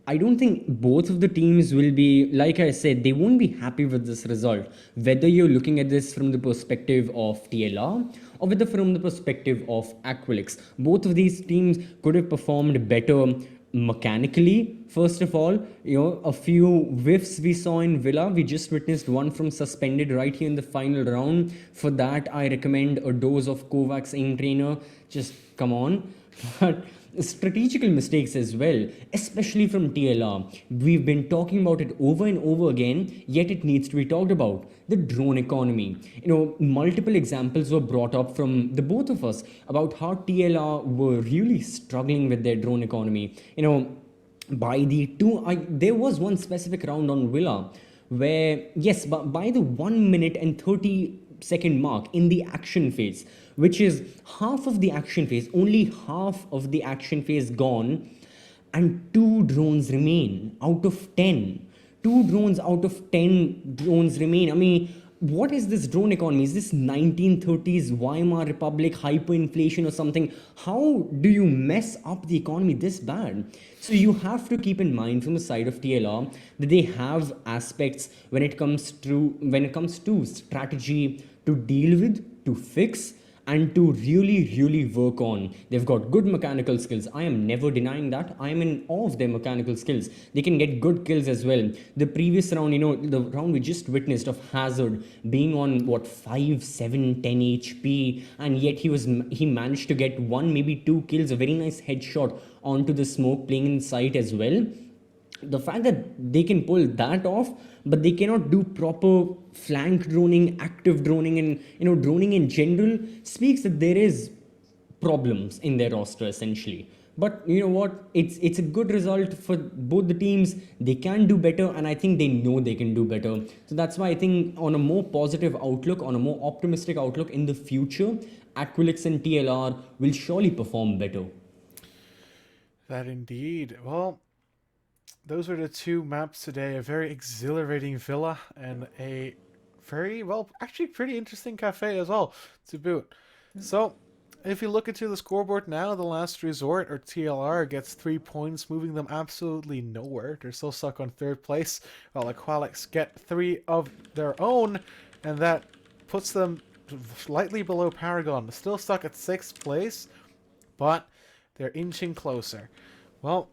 I don't think both of the teams will be, like I said, they won't be happy with this result. Whether you're looking at this from the perspective of TLR or whether from the perspective of Aqualix. Both of these teams could have performed better mechanically. First of all, a few whiffs we saw in Villa. We just witnessed one from suspended right here in the final round. For that, I recommend a dose of Kovacs Aim Trainer. Just come on. But strategical mistakes as well, especially from TLR. We've been talking about it over and over again, yet it needs to be talked about. The drone economy. Multiple examples were brought up from the both of us about how TLR were really struggling with their drone economy. There was one specific round on Villa where, yes, but by the 1 minute and 30-second mark in the action phase, which is half of the action phase, only half of the action phase gone, and 2 drones remain out of 10. 2 drones out of 10 drones remain. I mean, what is this drone economy? Is this 1930s Weimar Republic hyperinflation or something? How do you mess up the economy this bad? So you have to keep in mind from the side of TLR that they have aspects when it comes to strategy to deal with, to fix, and to really, really work on. They've got good mechanical skills. I am never denying that. I am in awe of their mechanical skills. They can get good kills as well. The previous round, the round we just witnessed of Hazard being on, 5, 7, 10 HP, and yet he managed to get 1, maybe 2 kills, a very nice headshot onto the smoke playing in sight as well. The fact that they can pull that off, but they cannot do proper flank droning, active droning, and droning in general, speaks that there is problems in their roster essentially. But you know what? It's a good result for both the teams. They can do better, and I think they know they can do better. So that's why I think on a more positive outlook, on a more optimistic outlook in the future, Aqualix and TLR will surely perform better. That indeed. Well, those are the 2 maps today. A very exhilarating villa and a very, actually pretty interesting cafe as well to boot. So, if you look into the scoreboard now, the Last Resort, or TLR, gets 3 points, moving them absolutely nowhere. They're still stuck on 3rd place, while Aqualix get 3 of their own, and that puts them slightly below Paragon. Still stuck at 6th place, but they're inching closer. Well,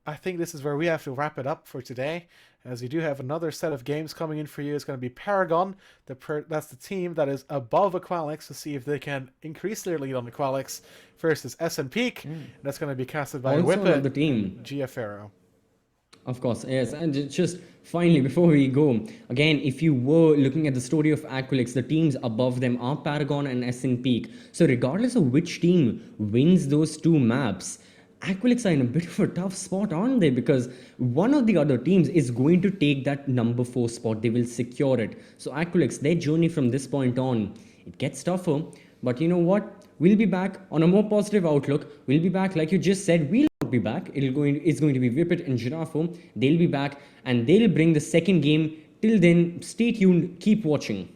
I think this is where we have to wrap it up for today. as we do have another set of games coming in for you. It's going to be Paragon. That's the team that is above Aqualix, to see if they can increase their lead on Aqualix. First is SNPEEK. That's going to be casted by Also another Whippet team. and GFAero. Of course, yes. And just finally, before we go, again, if you were looking at the story of Aqualix, the teams above them are Paragon and SNPEEK. So regardless of which team wins those two maps, Aqualix are in a bit of a tough spot, aren't they? Because one of the other teams is going to take that number 4 spot. They will secure it. So Aqualix, their journey from this point on, it gets tougher. But you know what? We'll be back on a more positive outlook. We'll be back, like you just said, we'll be back. It's going to be Whippet and Giraffe. They'll be back and they'll bring the second game. Till then, stay tuned, keep watching.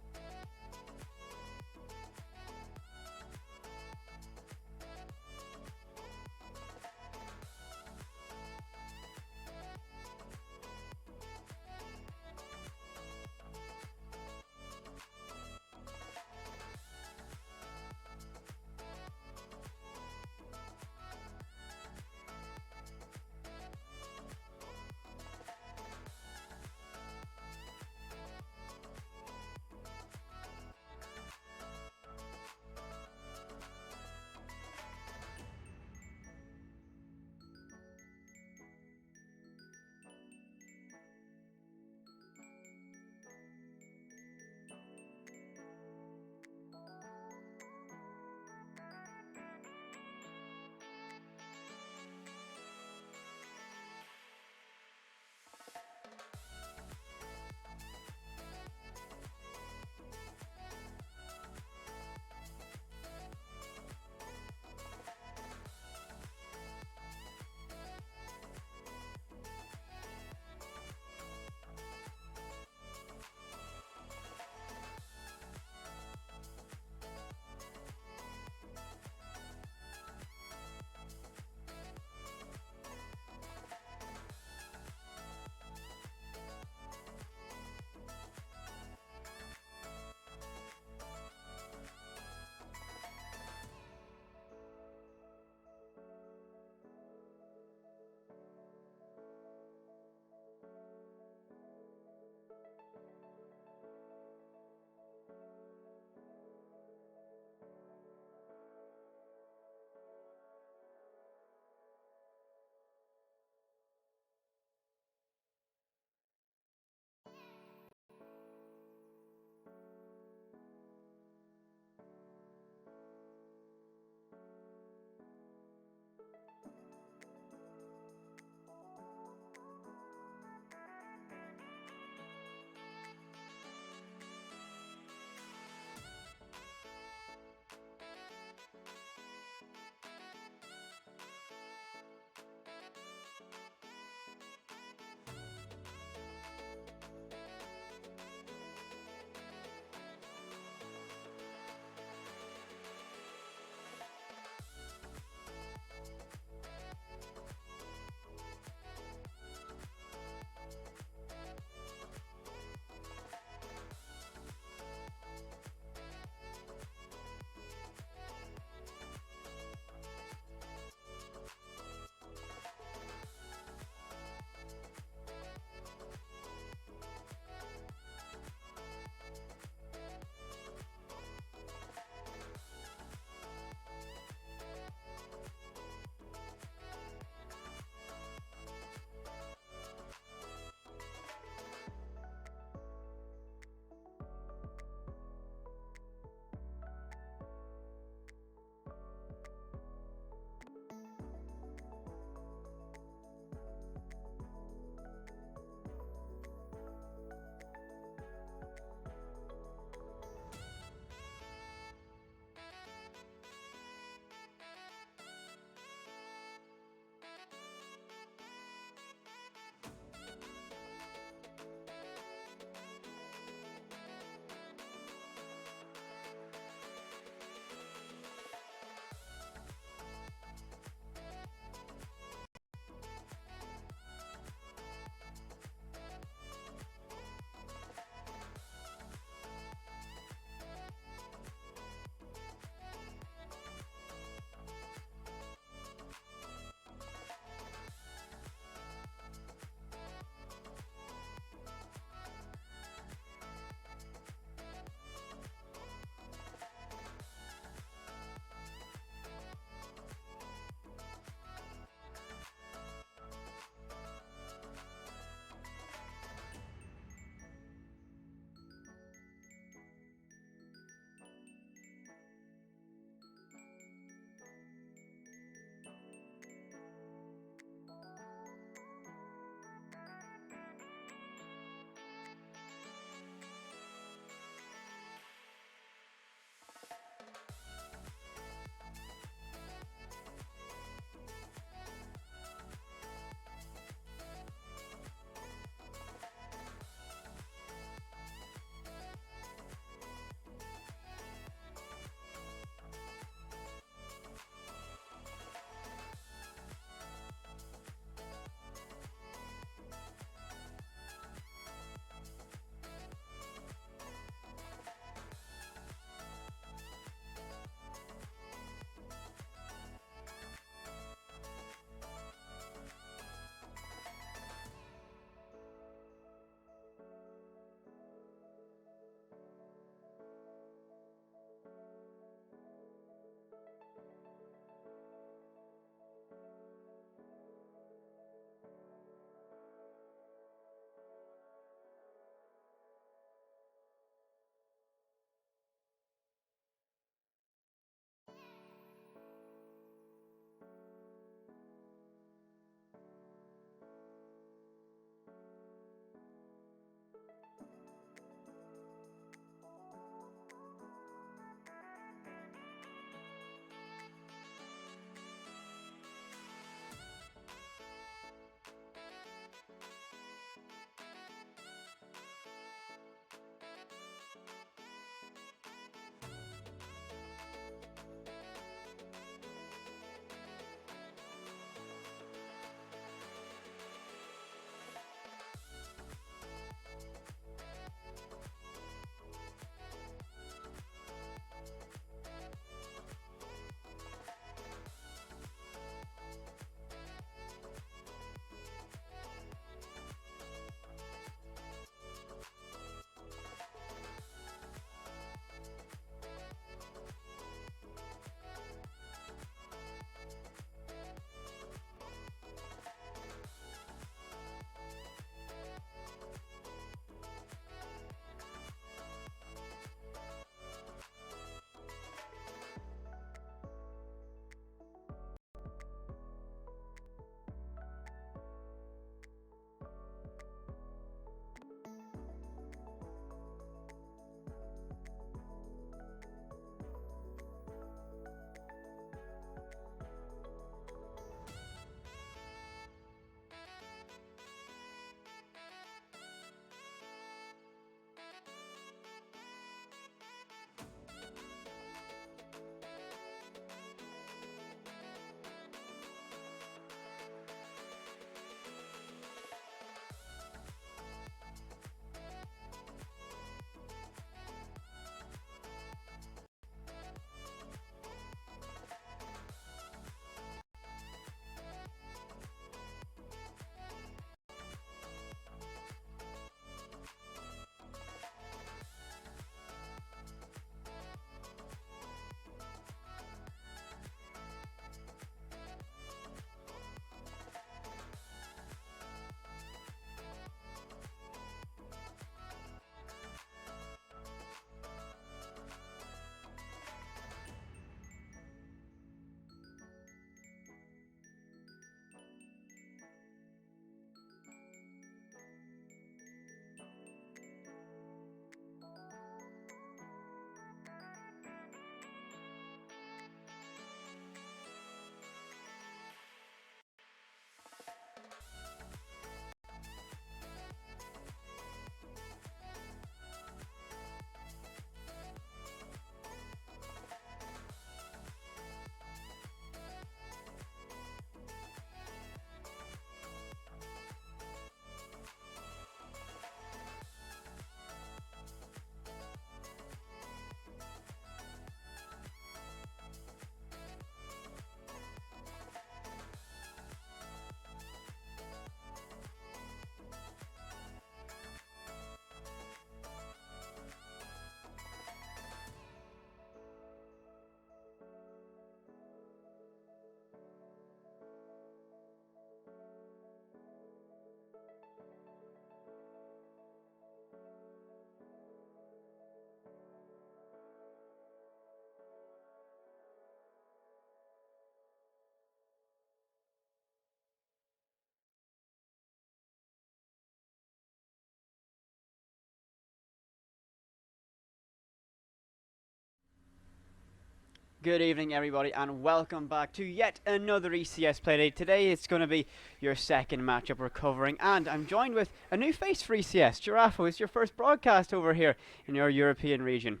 Good evening, everybody, and welcome back to yet another ECS Playday. Today it's going to be your second matchup we're covering, and I'm joined with a new face for ECS. Giraffe, it's your first broadcast over here in your European region.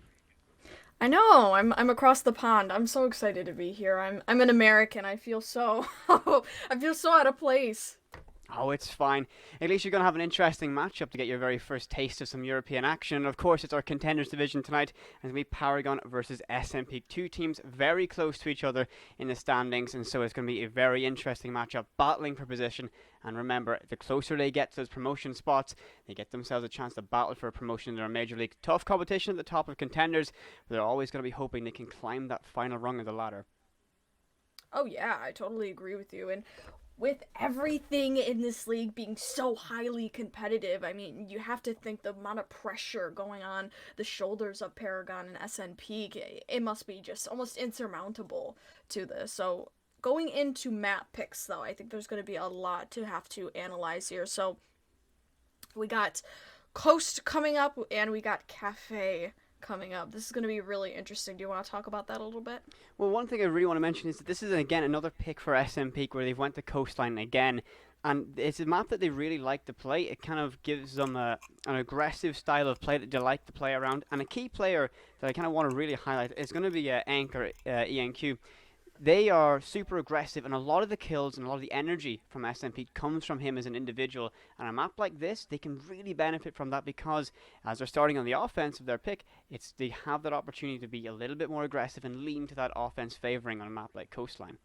I know. I'm across the pond. I'm so excited to be here. I'm an American. I feel so I feel so out of place. Oh, it's fine. At least you're going to have an interesting matchup to get your very first taste of some European action. And of course, it's our contenders division tonight, and it's going to be PRGN versus SNPEEK. Two teams very close to each other in the standings, and so it's going to be a very interesting matchup, battling for position. And remember, the closer they get to those promotion spots, they get themselves a chance to battle for a promotion in their major league. Tough competition at the top of contenders, but they're always going to be hoping they can climb that final rung of the ladder. Oh yeah, I totally agree with you. And with everything in this league being so highly competitive, I mean, you have to think the amount of pressure going on the shoulders of PRGN and SNPEEK, it must be just almost insurmountable to this. So going into map picks, though, I think there's going to be a lot to have to analyze here. So we got Coast coming up, and we got Cafe coming up. This is going to be really interesting. Do you want to talk about that a little bit? Well, one thing I really want to mention is that this is, again, another pick for SNPEEK where they've went to Coastline again. And it's a map that they really like to play. It kind of gives them an aggressive style of play that they like to play around. And a key player that I kind of want to really highlight is going to be Anchor ENQ. They are super aggressive, and a lot of the kills and a lot of the energy from SNPEEK comes from him as an individual. And a map like this, they can really benefit from that because as they're starting on the offense of their pick, they have that opportunity to be a little bit more aggressive and lean to that offense favoring on a map like Coastline.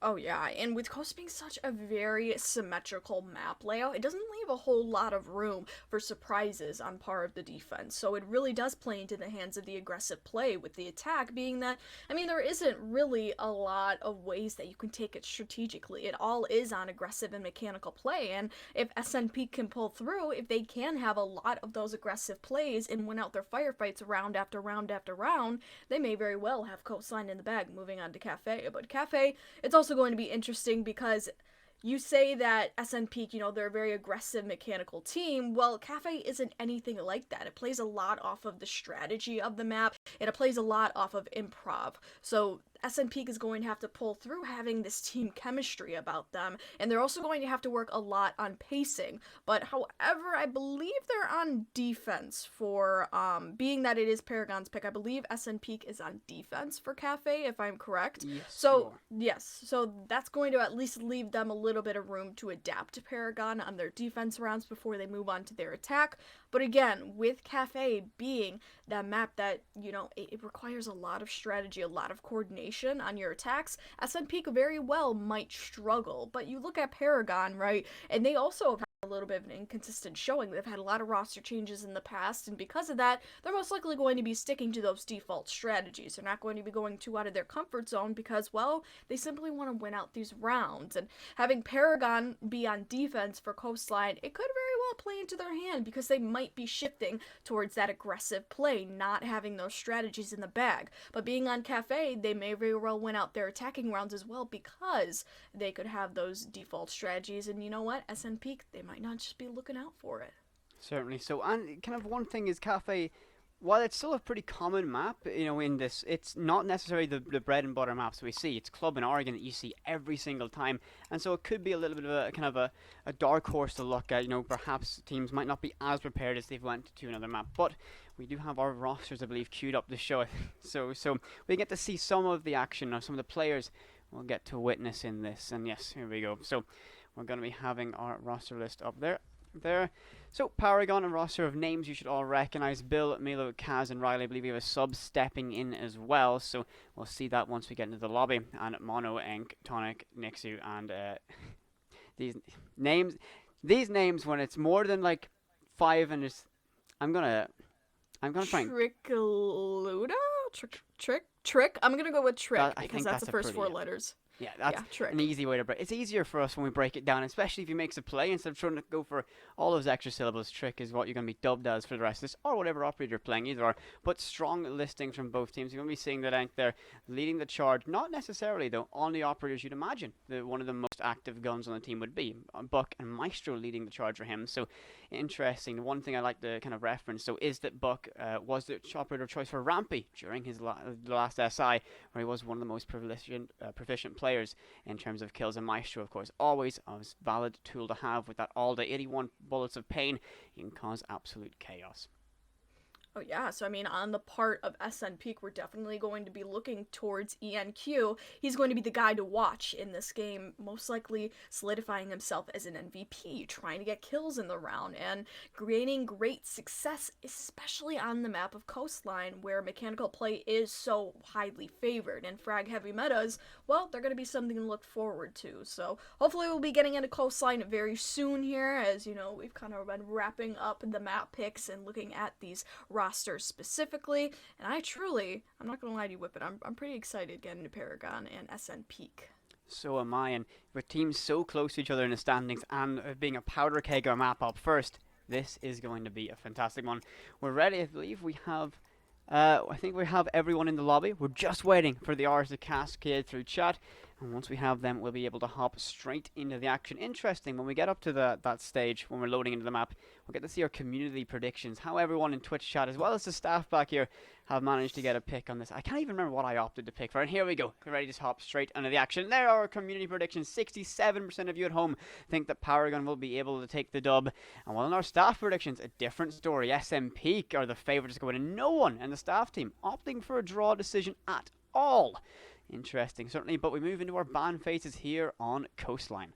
Oh yeah, and with Coast being such a very symmetrical map layout, it doesn't leave a whole lot of room for surprises on part of the defense. So it really does play into the hands of the aggressive play, with the attack being that, I mean, there isn't really a lot of ways that you can take it strategically. It all is on aggressive and mechanical play, and if SNP can pull through, if they can have a lot of those aggressive plays and win out their firefights round after round after round, they may very well have Coastline in the bag moving on to Cafe. But Cafe, it's also going to be interesting because you say that SNPEEK, they're a very aggressive mechanical team. Well, Cafe isn't anything like that. It plays a lot off of the strategy of the map, and it plays a lot off of improv. So SNPEEK is going to have to pull through having this team chemistry about them, and they're also going to have to work a lot on pacing. But however, I believe they're on defense for, being that it is PRGN's pick, I believe SNPEEK is on defense for Cafe, if I'm correct. Yes, So, yes, so that's going to at least leave them a little bit of room to adapt to PRGN on their defense rounds before they move on to their attack. But again, with Cafe being that map that, it requires a lot of strategy, a lot of coordination on your attacks, SNPEEK very well might struggle. But you look at PRGN, right, and they also have a little bit of an inconsistent showing. They've had a lot of roster changes in the past, and because of that, they're most likely going to be sticking to those default strategies. They're not going to be going too out of their comfort zone because, well, they simply want to win out these rounds. And having PRGN be on defense for Coastline, it could very well play into their hand because they might be shifting towards that aggressive play, not having those strategies in the bag. But being on Cafe, they may very well win out their attacking rounds as well because they could have those default strategies. And you know what? SNPEEK, they might not just be looking out for it. Certainly. So, and kind of one thing is Cafe, while it's still a pretty common map, in this, it's not necessarily the bread and butter maps we see. It's Club in Oregon that you see every single time, and so it could be a little bit of a kind of a dark horse to look at. Perhaps teams might not be as prepared as they've went to another map, but we do have our rosters, I believe, queued up to show it. So we get to see some of the action of some of the players we'll get to witness in this. And yes, here we go. So we're going to be having our roster list up there. So PRGN, a roster of names you should all recognize. Bill, Milo, Kaz, and Riley. I believe we have a sub stepping in as well, so we'll see that once we get into the lobby. And Mono, Ink, Tonic, Nixu, and these names when it's more than like 5 and it's I'm gonna try and Trickaluda? Trick? I'm gonna go with Trick because that's the first 4 letters. Yeah, that's Trick. an easy way to break. It's easier for us when we break it down, especially if he makes a play instead of trying to go for all those extra syllables. Trick is what you're going to be dubbed as for the rest of this, or whatever operator you're playing, either or. But strong listings from both teams. You're going to be seeing that Ank there leading the charge, not necessarily though on the operators you'd imagine. One of the most active guns on the team would be. Buck and Maestro leading the charge for him. So interesting. One thing I like to kind of reference though is that Buck was the operator choice for Rampy during his last SI, where he was one of the most proficient players in terms of kills. And Maestro, of course, always a valid tool to have with that all day 81 bullets of pain. You can cause absolute chaos. Oh yeah, so I mean, on the part of SNPEEK, we're definitely going to be looking towards ENQ. He's going to be the guy to watch in this game, most likely solidifying himself as an MVP, trying to get kills in the round, and gaining great success, especially on the map of Coastline, where mechanical play is so highly favored, and frag heavy metas, well, they're going to be something to look forward to. So hopefully we'll be getting into Coastline very soon here, as, you know, we've kind of been wrapping up the map picks and looking at these rosters specifically, and I'm not gonna lie to you, Whippet, I'm pretty excited getting to Paragon and SNPEEK. So am I, and with teams so close to each other in the standings and being a powder keg or map up first, this is going to be a fantastic one. We're ready. I believe we have I think we have everyone in the lobby. We're just waiting for the R's to cascade through chat, and once we have them, we'll be able to hop straight into the action. Interesting, when we get up to that stage, when we're loading into the map, we'll get to see our community predictions, how everyone in Twitch chat, as well as the staff back here, have managed to get a pick on this. I can't even remember what I opted to pick for, and here we go. We're ready to hop straight into the action. There are our community predictions. 67% of you at home think that Paragon will be able to take the dub. And while in our staff predictions, a different story. SNPEEK are the favourites to go in, and no one in the staff team opting for a draw decision at all. Interesting, certainly, but we move into our ban phases here on Coastline.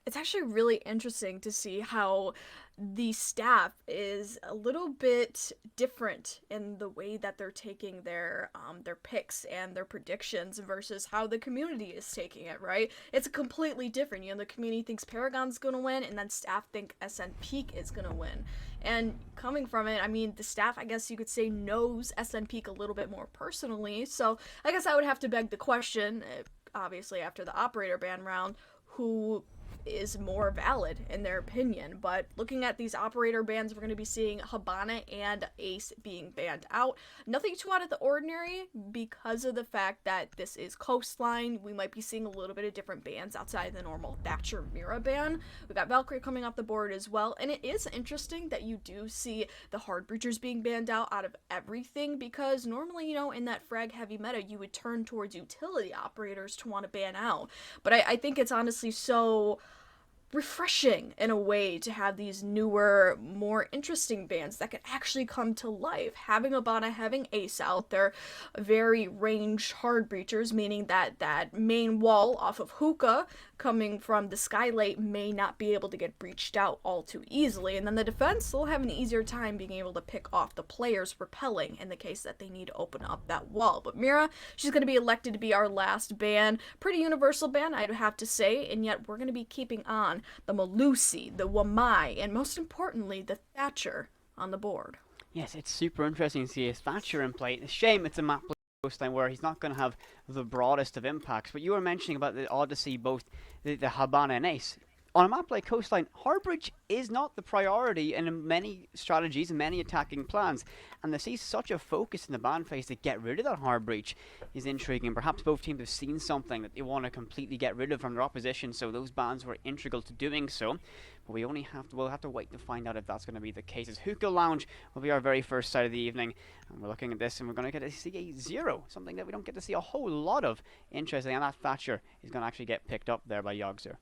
It's actually really interesting to see how the staff is a little bit different in the way that they're taking their picks and their predictions versus how the community is taking it, right? It's completely different. You know, the community thinks Paragon's gonna win, and then staff think SNPEEK is gonna win. And coming from it, I mean, the staff, I guess you could say, knows SNPEEK a little bit more personally, so I guess I would have to beg the question, obviously after the operator ban round, who is more valid in their opinion. But looking at these operator bans, we're going to be seeing Habana and Ace being banned out. Nothing too out of the ordinary because of the fact that this is Coastline. We might be seeing a little bit of different bans outside of the normal Thatcher Mira ban. We've got Valkyrie coming off the board as well, and it is interesting that you do see the hard breachers being banned out of everything, because normally, you know, in that frag heavy meta, you would turn towards utility operators to want to ban out. But I think it's honestly so refreshing in a way to have these newer, more interesting bands that could actually come to life. Having Habana, having Ace out, they're very range hard breachers, meaning that that main wall off of Hookah coming from the Skylight may not be able to get breached out all too easily, and then the defense will have an easier time being able to pick off the players repelling in the case that they need to open up that wall. But Mira, she's going to be elected to be our last ban. Pretty universal ban, I'd have to say, and yet we're going to be keeping on the Malusi, the Wamai, and most importantly, the Thatcher on the board. Yes, it's super interesting to see a Thatcher in play. It's a shame it's a map like Coastline where he's not going to have the broadest of impacts. But you were mentioning about the Odyssey, both the Habana and Ace. On a map like Coastline, hard breach is not the priority in many strategies and many attacking plans, and to see such a focus in the ban phase to get rid of that hard breach is intriguing. Perhaps both teams have seen something that they want to completely get rid of from their opposition, so those bans were integral to doing so. But we'll have to wait to find out if that's going to be the case. As Hookah Lounge will be our very first side of the evening, and we're looking at this, and we're going to get to see a 0, something that we don't get to see a whole lot of. Interesting, and that Thatcher is going to actually get picked up there by Yogzer.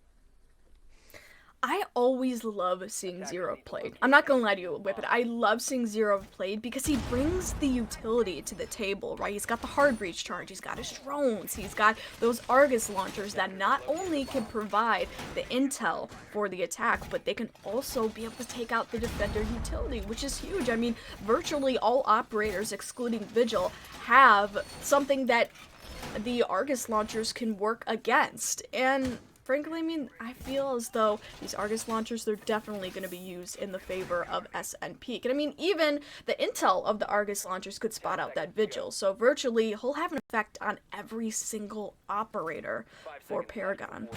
I always love seeing Zero played. I'm not gonna lie to you, Whippet. I love seeing Zero played because he brings the utility to the table, right? He's got the hard breach charge, he's got his drones, he's got those Argus launchers that not only can provide the intel for the attack, but they can also be able to take out the defender utility, which is huge. I mean, virtually all operators, excluding Vigil, have something that the Argus launchers can work against, and frankly, I mean, I feel as though these Argus launchers, they're definitely going to be used in the favor of SNPEEK. And I mean, even the intel of the Argus launchers could spot out that Vigil. So virtually, he'll have an effect on every single operator for Paragon.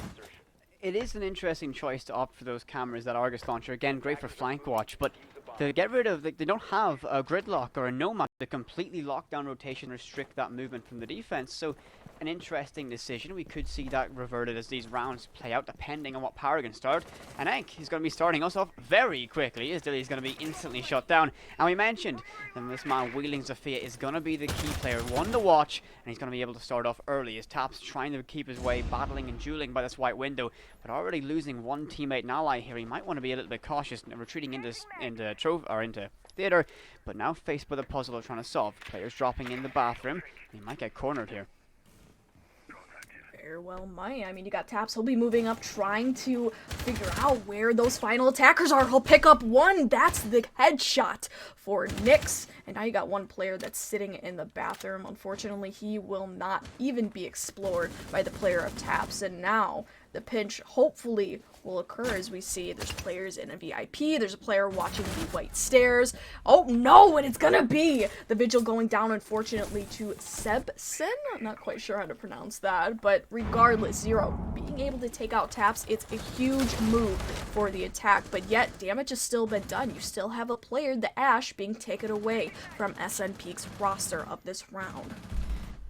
It is an interesting choice to opt for those cameras, that Argus launcher. Again, great for flank watch, but to get rid of, they don't have a Gridlock or a Nomad to completely lock down rotation, restrict that movement from the defense. So an interesting decision. We could see that reverted as these rounds play out, depending on what PRGN start. And Enk is going to be starting us off very quickly, as Dilly's going to be instantly shut down. And we mentioned that this man wielding Zofia is going to be the key player, one to watch, and he's going to be able to start off early. As Taps trying to keep his way, battling and dueling by this white window, but already losing one teammate and ally here. He might want to be a little bit cautious, retreating into theater, but now faced with a puzzle of trying to solve. Players dropping in the bathroom, and he might get cornered here. Very well might. I mean, you got Taps. He'll be moving up, trying to figure out where those final attackers are. He'll pick up one. That's the headshot for Nyx. And now you got one player that's sitting in the bathroom. Unfortunately, he will not even be explored by the player of Taps. And now the pinch hopefully will occur as we see there's players in a VIP, there's a player watching the white stairs. Oh no, and it's gonna be the vigil going down, unfortunately, to Sebson. I'm not quite sure how to pronounce that, but regardless, Zero being able to take out Taps, it's a huge move for the attack, but yet damage has still been done. You still have a player, the Ash, being taken away from SNPEEK's roster of this round.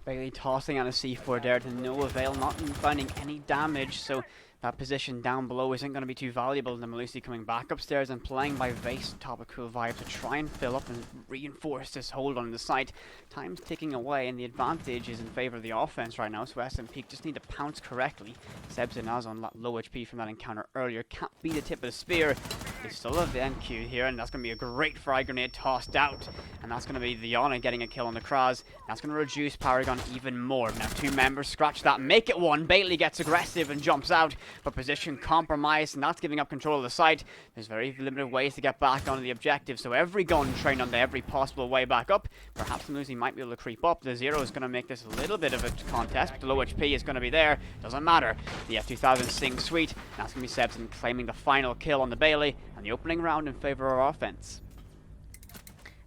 Bailey tossing on a C4 there to no avail, not finding any damage, so that position down below isn't going to be too valuable. The Malusi coming back upstairs and playing by Vase, top of Cool Vibe, to try and fill up and reinforce this hold on the site. Time's ticking away and the advantage is in favor of the offense right now, so SNPEEK just need to pounce correctly. Sebson has on low HP from that encounter earlier, can't be the tip of the spear. They still have the NQ here, and that's going to be a great frag grenade tossed out. And that's going to be Diana getting a kill on the Kraz. That's going to reduce PRGN even more. Now 2 members scratch that, make it 1. Bailey gets aggressive and jumps out, but position compromised, and that's giving up control of the site. There's very limited ways to get back onto the objective, so every gun trained onto every possible way back up. Perhaps the Musi might be able to creep up. The Zero is going to make this a little bit of a contest, but the low HP is going to be there. Doesn't matter. The F2000 sings sweet. That's going to be Sebson claiming the final kill on the Bailey, and the opening round in favor of our offense.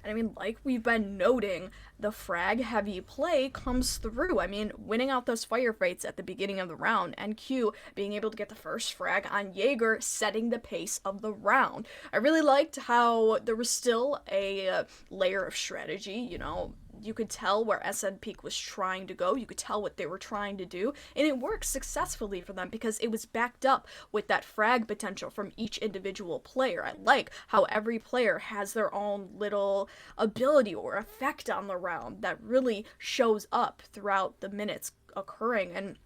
And I mean, like we've been noting, the frag heavy play comes through. I mean, winning out those firefights at the beginning of the round, and Q being able to get the first frag on Jaeger, setting the pace of the round. I really liked how there was still a layer of strategy, you know. You could tell where SNPEEK was trying to go, you could tell what they were trying to do, and it worked successfully for them because it was backed up with that frag potential from each individual player. I like how every player has their own little ability or effect on the round that really shows up throughout the minutes occurring, and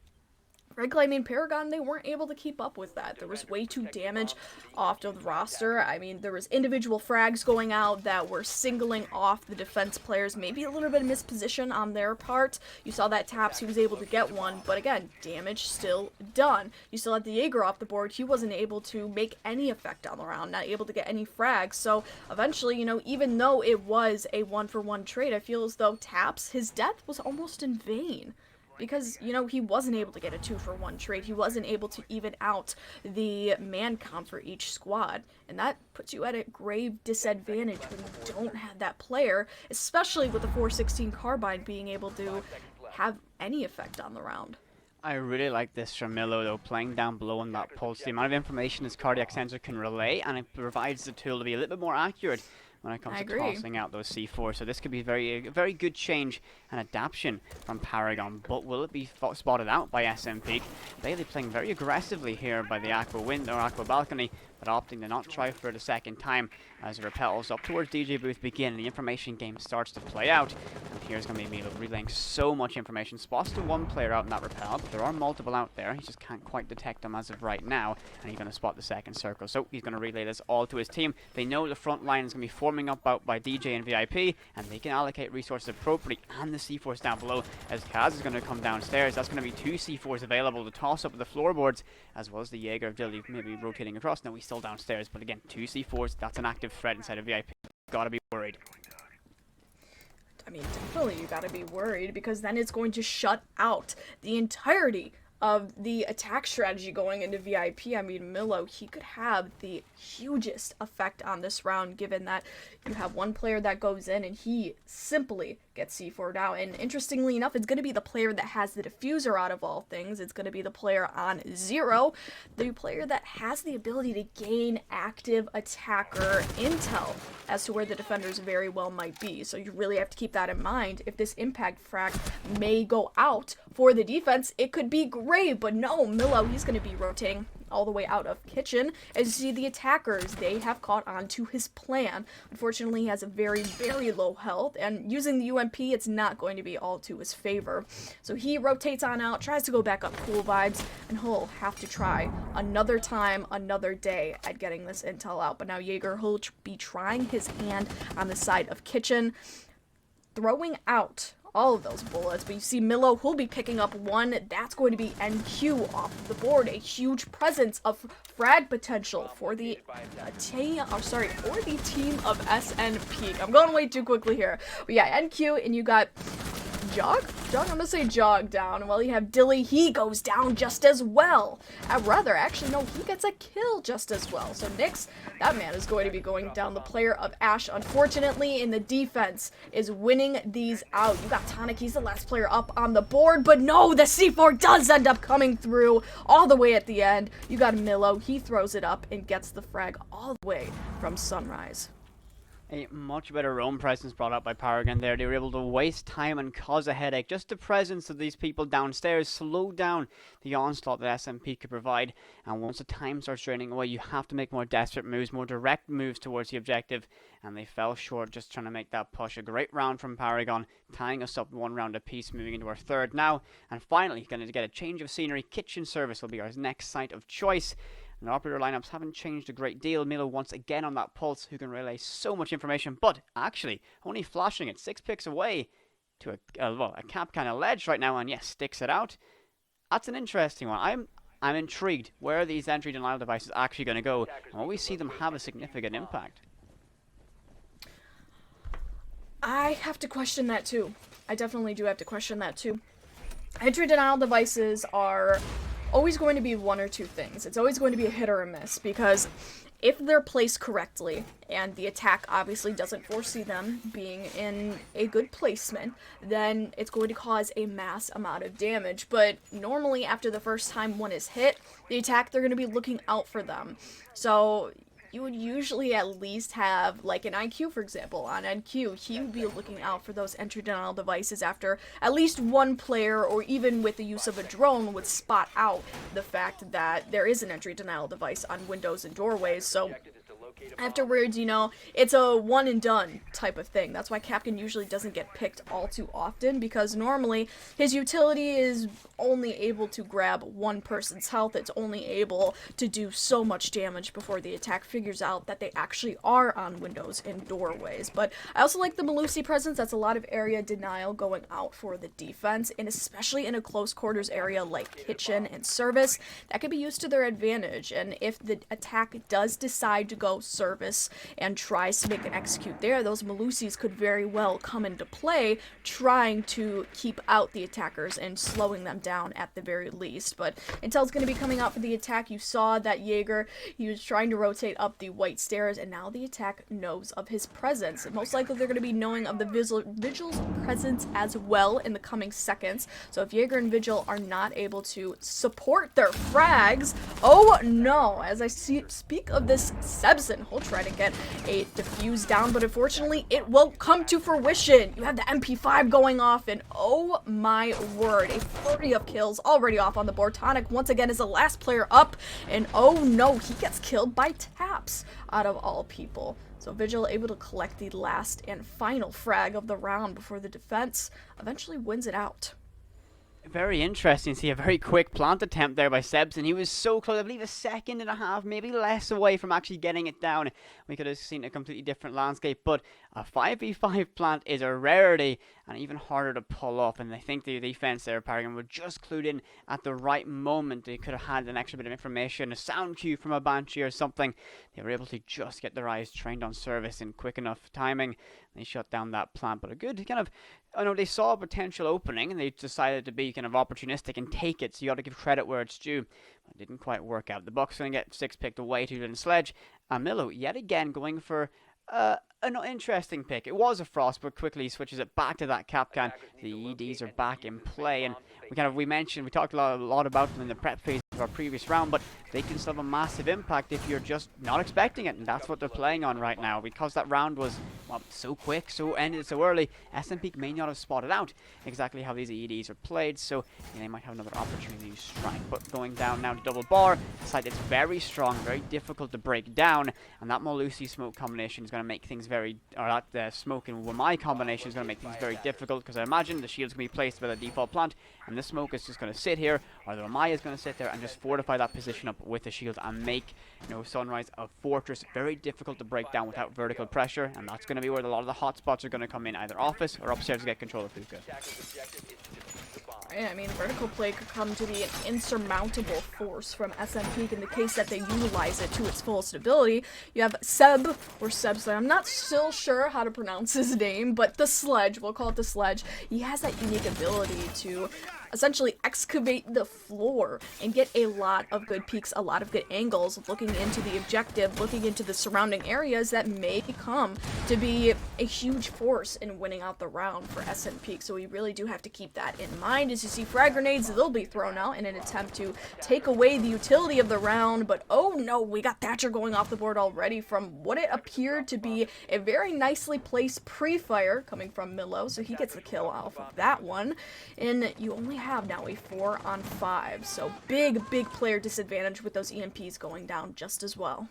frankly, I mean, PRGN, they weren't able to keep up with that. There was way too damage off of the roster. I mean, there was individual frags going out that were singling off the defense players. Maybe a little bit of misposition on their part. You saw that Taps, he was able to get one, but again, damage still done. You still had the Jaeger off the board. He wasn't able to make any effect on the round, not able to get any frags. So eventually, you know, even though it was a 1-for-1 trade, I feel as though Taps, his death was almost in vain. Because, you know, he wasn't able to get a 2-for-1 trade. He wasn't able to even out the man count for each squad. And that puts you at a grave disadvantage when you don't have that player, especially with the 416 carbine being able to have any effect on the round. I really like this from Milo, though, playing down below on that pulse. The amount of information his cardiac sensor can relay, and it provides the tool to be a little bit more accurate when it comes to tossing out those C4. So this could be a very good change and adaptation from PRGN, but will it be spotted out by SNPEEK? Bailey playing very aggressively here by the Aqua window or Aqua balcony, but opting to not try for it a second time as it repels up towards DJ booth begin. The information game starts to play out, and here's going to be Milo relaying so much information. Spots to one player out in that repel, but there are multiple out there. He just can't quite detect them as of right now, and he's going to spot the second circle. So he's going to relay this all to his team. They know the front line is going to be forming up out by DJ and VIP, and they can allocate resources appropriately, and the C4s down below as Kaz is going to come downstairs. That's going to be 2 C4s available to toss up with the floorboards, as well as the Jaeger of Dilly maybe rotating across. Now he's still downstairs, but again, 2 C4s, that's an active threat inside of VIP. Gotta be worried. I mean, definitely you gotta be worried, because then it's going to shut out the entirety of the attack strategy going into VIP. I mean, Milo, he could have the hugest effect on this round, given that you have one player that goes in and he simply gets C4'd out. And interestingly enough, it's going to be the player that has the diffuser out of all things. It's going to be the player on 0, the player that has the ability to gain active attacker intel as to where the defenders very well might be. So you really have to keep that in mind. If this impact frag may go out for the defense, it could be great, but no, Milo, he's going to be rotating all the way out of kitchen. As you see, the attackers, they have caught on to his plan. Unfortunately, he has a very, very low health, and using the UMP, it's not going to be all to his favor. So he rotates on out, tries to go back up cool vibes, and he'll have to try another time, another day at getting this intel out. But now Jaeger, he'll be trying his hand on the side of kitchen, throwing out all of those bullets, but you see Milo, who'll be picking up one. That's going to be NQ off of the board. A huge presence of frag potential for the team of SNPEEK. I'm going way too quickly here. But yeah, NQ, and you got Jog? I'm gonna say Jog down. Well, you have Dilly, he goes down just as well. Actually, no, he gets a kill just as well. So Nyx, that man is going to be going down. The player of Ash, unfortunately, in the defense, is winning these out. You got Tonic, he's the last player up on the board, but no, the C4 does end up coming through all the way at the end. You got Milo, he throws it up and gets the frag all the way from Sunrise. A much better roam presence brought up by PRGN there. They were able to waste time and cause a headache. Just the presence of these people downstairs slowed down the onslaught that SNPEEK could provide. And once the time starts draining away, you have to make more desperate moves, more direct moves towards the objective. And they fell short just trying to make that push. A great round from PRGN, tying us up 1 round apiece, moving into our third now. And finally, going to get a change of scenery. Kitchen service will be our next site of choice. And the operator lineups haven't changed a great deal. Milo once again on that pulse, who can relay so much information, but actually only flashing it 6 picks away to a cap kind of ledge right now, and yes, sticks it out. That's an interesting one. I'm intrigued where these entry denial devices are actually going to go, and will we see them have a significant impact? I have to question that too. I definitely do have to question that too. Entry denial devices are always going to be one or two things. It's always going to be a hit or a miss, because if they're placed correctly, and the attack obviously doesn't foresee them being in a good placement, then it's going to cause a mass amount of damage. But normally after the first time one is hit, the attack, they're going to be looking out for them. So you would usually at least have, like an IQ, for example. On NQ, he would be looking out for those entry denial devices after at least one player, or even with the use of a drone, would spot out the fact that there is an entry denial device on windows and doorways. So afterwards, you know, it's a one and done type of thing. That's why Captain usually doesn't get picked all too often, because normally his utility is only able to grab one person's health. It's only able to do so much damage before the attack figures out that they actually are on windows and doorways. But I also like the Melusi presence. That's a lot of area denial going out for the defense, and especially in a close quarters area like kitchen and service, that could be used to their advantage. And if the attack does decide to go service and tries to make an execute there, those Melusis could very well come into play, trying to keep out the attackers and slowing them down at the very least. But intel's going to be coming out for the attack. You saw that Jaeger, he was trying to rotate up the white stairs, and now the attack knows of his presence. And most likely they're going to be knowing of the Vigil's presence as well in the coming seconds. So if Jaeger and Vigil are not able to support their frags, oh no, as I speak of this, Sebson, he'll try to get a defuse down, but unfortunately it won't come to fruition. You have the MP5 going off, and oh my word, a flurry of kills already off on the board. Tonic once again is the last player up, and oh no, he gets killed by taps out of all people. So Vigil able to collect the last and final frag of the round before the defense eventually wins it out. Very interesting to see a very quick plant attempt there by Sebson. He was so close, I believe a second and a half, maybe less away from actually getting it down. We could have seen a completely different landscape, but a 5v5 plant is a rarity and even harder to pull off. And I think the defense there, PRGN, were just clued in at the right moment. They could have had an extra bit of information, a sound cue from a Banshee or something. They were able to just get their eyes trained on service in quick enough timing. They shut down that plant, but a good kind of oh no, they saw a potential opening and they decided to be kind of opportunistic and take it. So you got to give credit where it's due. It didn't quite work out. The Bucks going to get 6 picked away to the Sledge. And Milo yet again going for an interesting pick. It was a Frost, but quickly switches it back to that Capcan. The EDs are back in play, and we talked a lot about them in the prep phase of our previous round, but they can still have a massive impact if you're just not expecting it, and that's what they're playing on right now. Because that round was so quick, so ended so early, SNPEEK may not have spotted out exactly how these EDs are played, so they might have another opportunity to strike. But going down now to double bar, a site that's very strong, very difficult to break down, and that Malusi smoke combination is going to make things that smoke and Wamai combination is going to make things very difficult, because I imagine the shield's going to be placed by the default plant, and the smoke is just going to sit here, or the Wamai is going to sit there and just fortify that position up with the shield and make Sunrise a fortress very difficult to break down without vertical pressure, and that's going to be where a lot of the hotspots are going to come in, either office or upstairs to get control of Hookah. Yeah, I mean, vertical play could come to be an insurmountable force from SNPEEK in the case that they utilize it to its fullest ability. You have Seb, or Seb's, I'm not still sure how to pronounce his name, but the Sledge, we'll call it the Sledge. He has that unique ability to essentially excavate the floor and get a lot of good peeks, a lot of good angles, looking into the objective, looking into the surrounding areas that may come to be a huge force in winning out the round for SNPEEK. So we really do have to keep that in mind. As you see, frag grenades, they'll be thrown out in an attempt to take away the utility of the round, but oh no, we got Thatcher going off the board already from what it appeared to be a very nicely placed pre-fire coming from Milo, so he gets the kill off of that one. And you only have now a 4-on-5, so big player disadvantage with those EMPs going down just as well.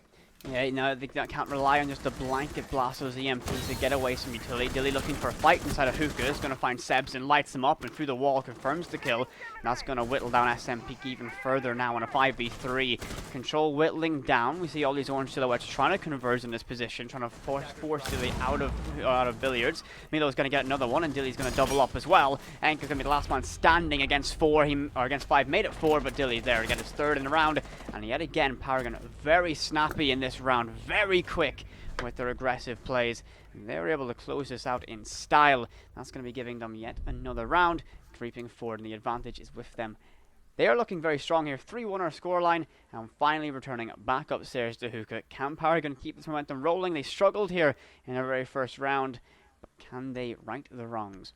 Yeah, no, they can't rely on just a blanket blast of those EMPs to get away some utility. Dilly looking for a fight inside of Hookah is going to find Sebs and lights him up, and through the wall confirms the kill. And that's going to whittle down SNPEEK even further now in a 5v3. Control whittling down. We see all these orange silhouettes trying to converge in this position, trying to force Dilly out of billiards. Milo's going to get another one, and Dilly's going to double up as well. Anka's going to be the last man standing against against 5, made it 4, but Dilly's there to get his third in the round. And yet again, PRGN very snappy in this round, very quick with their aggressive plays. They were able to close this out in style. That's going to be giving them yet another round, creeping forward, and the advantage is with them. They are looking very strong here, 3-1 our scoreline, and finally returning back upstairs to Hookah. Can PRGN keep this momentum rolling? They struggled here in their very first round, but can they right the wrongs?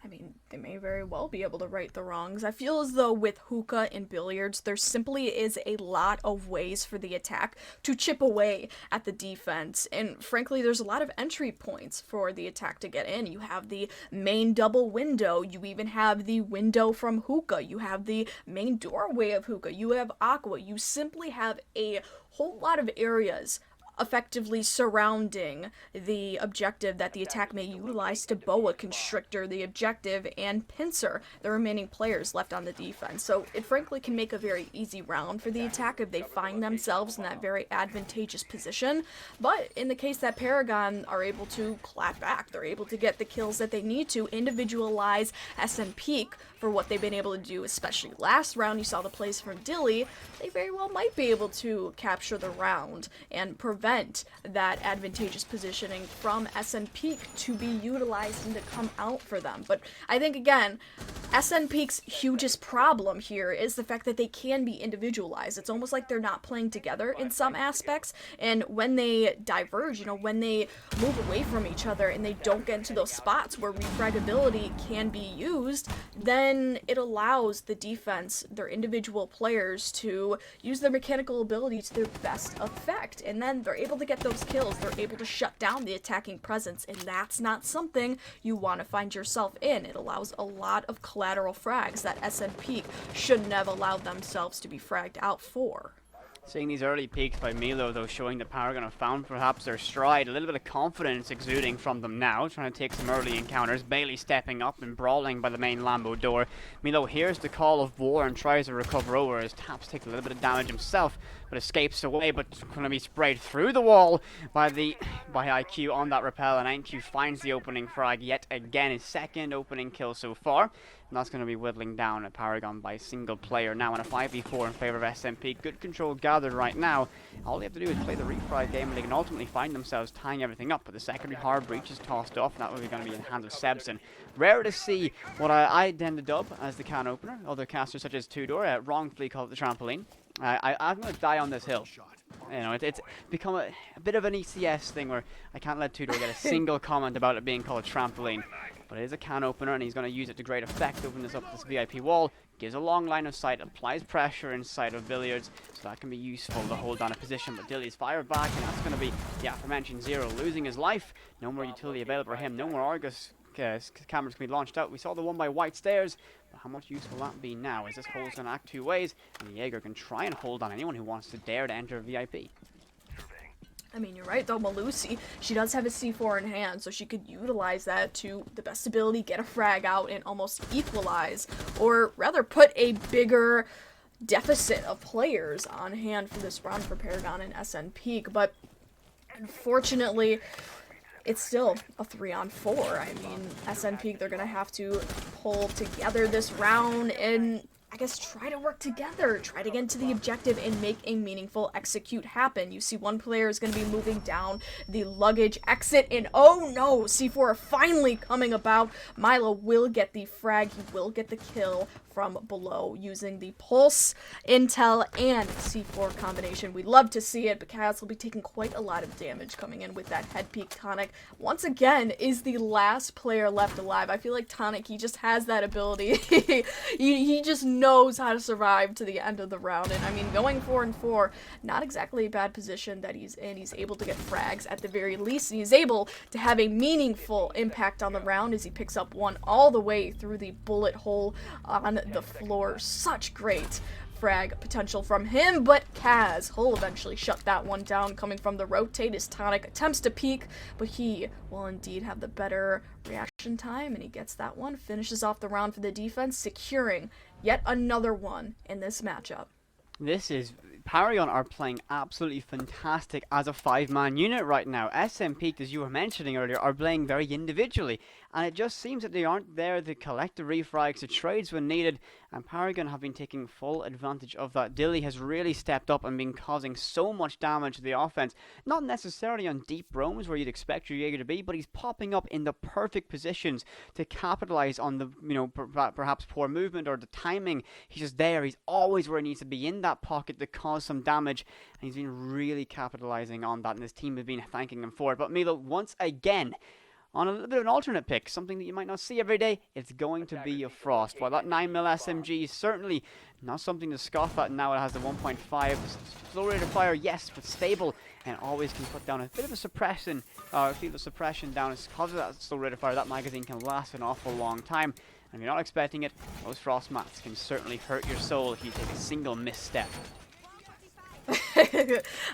I mean, they may very well be able to right the wrongs. I feel as though with Hookah and billiards, there simply is a lot of ways for the attack to chip away at the defense. And frankly, there's a lot of entry points for the attack to get in. You have the main double window. You even have the window from Hookah. You have the main doorway of Hookah. You have Aqua. You simply have a whole lot of areas effectively surrounding the objective that the attack may utilize to boa constrictor the objective and pincer the remaining players left on the defense. So it frankly can make a very easy round for the attack if they find themselves in that very advantageous position. But in the case that PRGN are able to clap back, they're able to get the kills that they need to individualize SNPEEK for what they've been able to do, especially last round. You saw the plays from Dilly. They very well might be able to capture the round and prevent that advantageous positioning from SNPEEK to be utilized and to come out for them. But I think, again, SNPEEK's hugest problem here is the fact that they can be individualized. It's almost like they're not playing together in some aspects, and when they diverge, when they move away from each other and they don't get into those spots where refragability can be used, then it allows the defense, their individual players, to use their mechanical ability to their best effect, and then they're able to get those kills. They're able to shut down the attacking presence, and that's not something you want to find yourself in. It allows a lot of collateral frags that SNPEEK shouldn't have allowed themselves to be fragged out for. Seeing these early peaks by Milo, though, showing that PRGN have found perhaps their stride. A little bit of confidence exuding from them now, trying to take some early encounters. Bailey stepping up and brawling by the main Lambo door. Milo hears the call of war and tries to recover over as Taps takes a little bit of damage himself, but escapes away, but going to be sprayed through the wall by IQ on that rappel, and IQ finds the opening frag yet again, his second opening kill so far. And that's going to be whittling down at PRGN by a single player now in a 5v4 in favor of SNPEEK. Good control, guys. gathered right now. All they have to do is play the refrag game, and they can ultimately find themselves tying everything up. But the secondary hard breach is tossed off, and that will be going to be in the hands of Sebson. Rare to see what I tend to dub as the can opener. Other casters such as Tudor wrongfully call it the trampoline. I'm going to die on this hill. You know, it's become a bit of an ECS thing where I can't let Tudor get a single comment about it being called a trampoline. But it is a can opener, and he's going to use it to great effect. Open this up this VIP wall, gives a long line of sight, applies pressure inside of Billiards, so that can be useful to hold down a position. But Dilly's fired back, and that's going to be the aforementioned Zero losing his life. No more utility available for him, no more Argus cameras can be launched out. We saw the one by White Stairs, but how much use will that be now? As this hole's going to act two ways, and Jaeger can try and hold on anyone who wants to dare to enter VIP. I mean, you're right, though. Malusi, she does have a C4 in hand, so she could utilize that to the best ability, get a frag out, and almost equalize, or rather put a bigger deficit of players on hand for this round for PRGN and SNPEEK. But unfortunately, it's still a 3-on-4. I mean, SNPEEK, they're going to have to pull together this round and I guess try to work together, try to get to the objective and make a meaningful execute happen. You see one player is going to be moving down the luggage exit, and oh no, C4 finally coming about. Milo will get the frag, he will get the kill from below using the pulse, intel, and C4 combination. We love to see it, but Kaz will be taking quite a lot of damage coming in with that head peak. Tonic, once again, is the last player left alive. I feel like Tonic, he just has that ability. he just knows how to survive to the end of the round, and I mean, going 4-4, not exactly a bad position that he's in. He's able to get frags at the very least, and he's able to have a meaningful impact on the round as he picks up one all the way through the bullet hole on the floor. Such great frag potential from him, but Kaz, he'll eventually shut that one down coming from the rotate as Tonic attempts to peek, but he will indeed have the better reaction time, and he gets that one, finishes off the round for the defense, securing yet another one in this matchup. This is... PRGN are playing absolutely fantastic as a 5-man unit right now. SNPEEK, as you were mentioning earlier, are playing very individually, and it just seems that they aren't there to collect the refrags, the trades when needed, and PRGN have been taking full advantage of that. Dilly has really stepped up and been causing so much damage to the offense, not necessarily on deep roams where you'd expect your Jaeger to be, but he's popping up in the perfect positions to capitalize on the, you know, perhaps poor movement or the timing. He's just there, he's always where he needs to be, in that pocket to cause some damage, and he's been really capitalizing on that, and his team has been thanking him for it. But Milo, once again, on a little bit of an alternate pick, something that you might not see every day, it's going to be a Frost. While that 9mm SMG is certainly not something to scoff at, now it has the 1.5 slow rate of fire, yes, but stable, and always can put down a bit of a suppression, field of suppression down. It's because of that slow rate of fire, that magazine can last an awful long time. And if you're not expecting it, those Frost mats can certainly hurt your soul if you take a single misstep.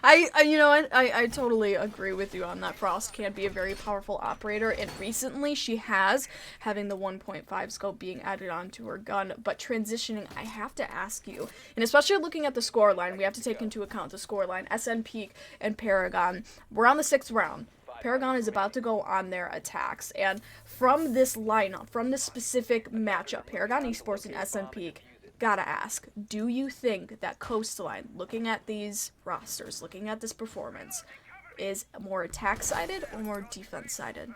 I totally agree with you on that. Frost can be a very powerful operator, and recently she has, having the 1.5 scope being added onto her gun. But transitioning, I have to ask you, and especially looking at the scoreline, we have to take into account the scoreline. SNPEEK and PRGN, we're on the 6th round. PRGN is about to go on their attacks, and from this lineup, from this specific matchup, PRGN Esports and SNPEEK, gotta ask, do you think that Coastline, looking at these rosters, looking at this performance, is more attack-sided or more defense-sided?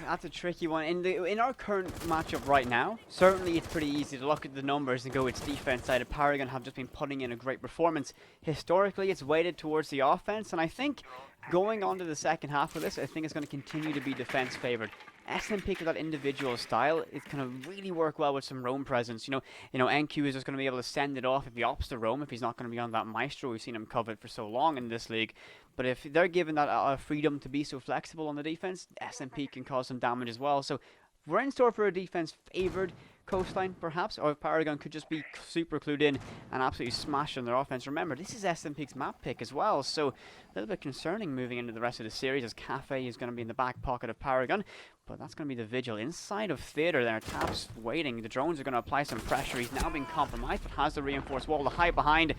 That's a tricky one. In our current matchup right now, certainly it's pretty easy to look at the numbers and go it's defense-sided. PRGN have just been putting in a great performance. Historically, it's weighted towards the offense, and I think going on to the second half of this, I think it's going to continue to be defense-favored. SNPEEK with that individual style is going to really work well with some roam presence. You know, NQ is just going to be able to send it off if he opts to roam, if he's not going to be on that Maestro. We've seen him covered for so long in this league. But if they're given that freedom to be so flexible on the defense, SNPEEK can cause some damage as well. So we're in store for a defense-favored Coastline, perhaps, or if PRGN could just be super clued in and absolutely smash on their offense. Remember, this is SNPEEK's map pick as well, so a little bit concerning moving into the rest of the series, as Cafe is going to be in the back pocket of PRGN, but that's going to be the Vigil inside of Theater there. Tap's waiting. The drones are going to apply some pressure. He's now been compromised, but has the reinforced wall to hide behind.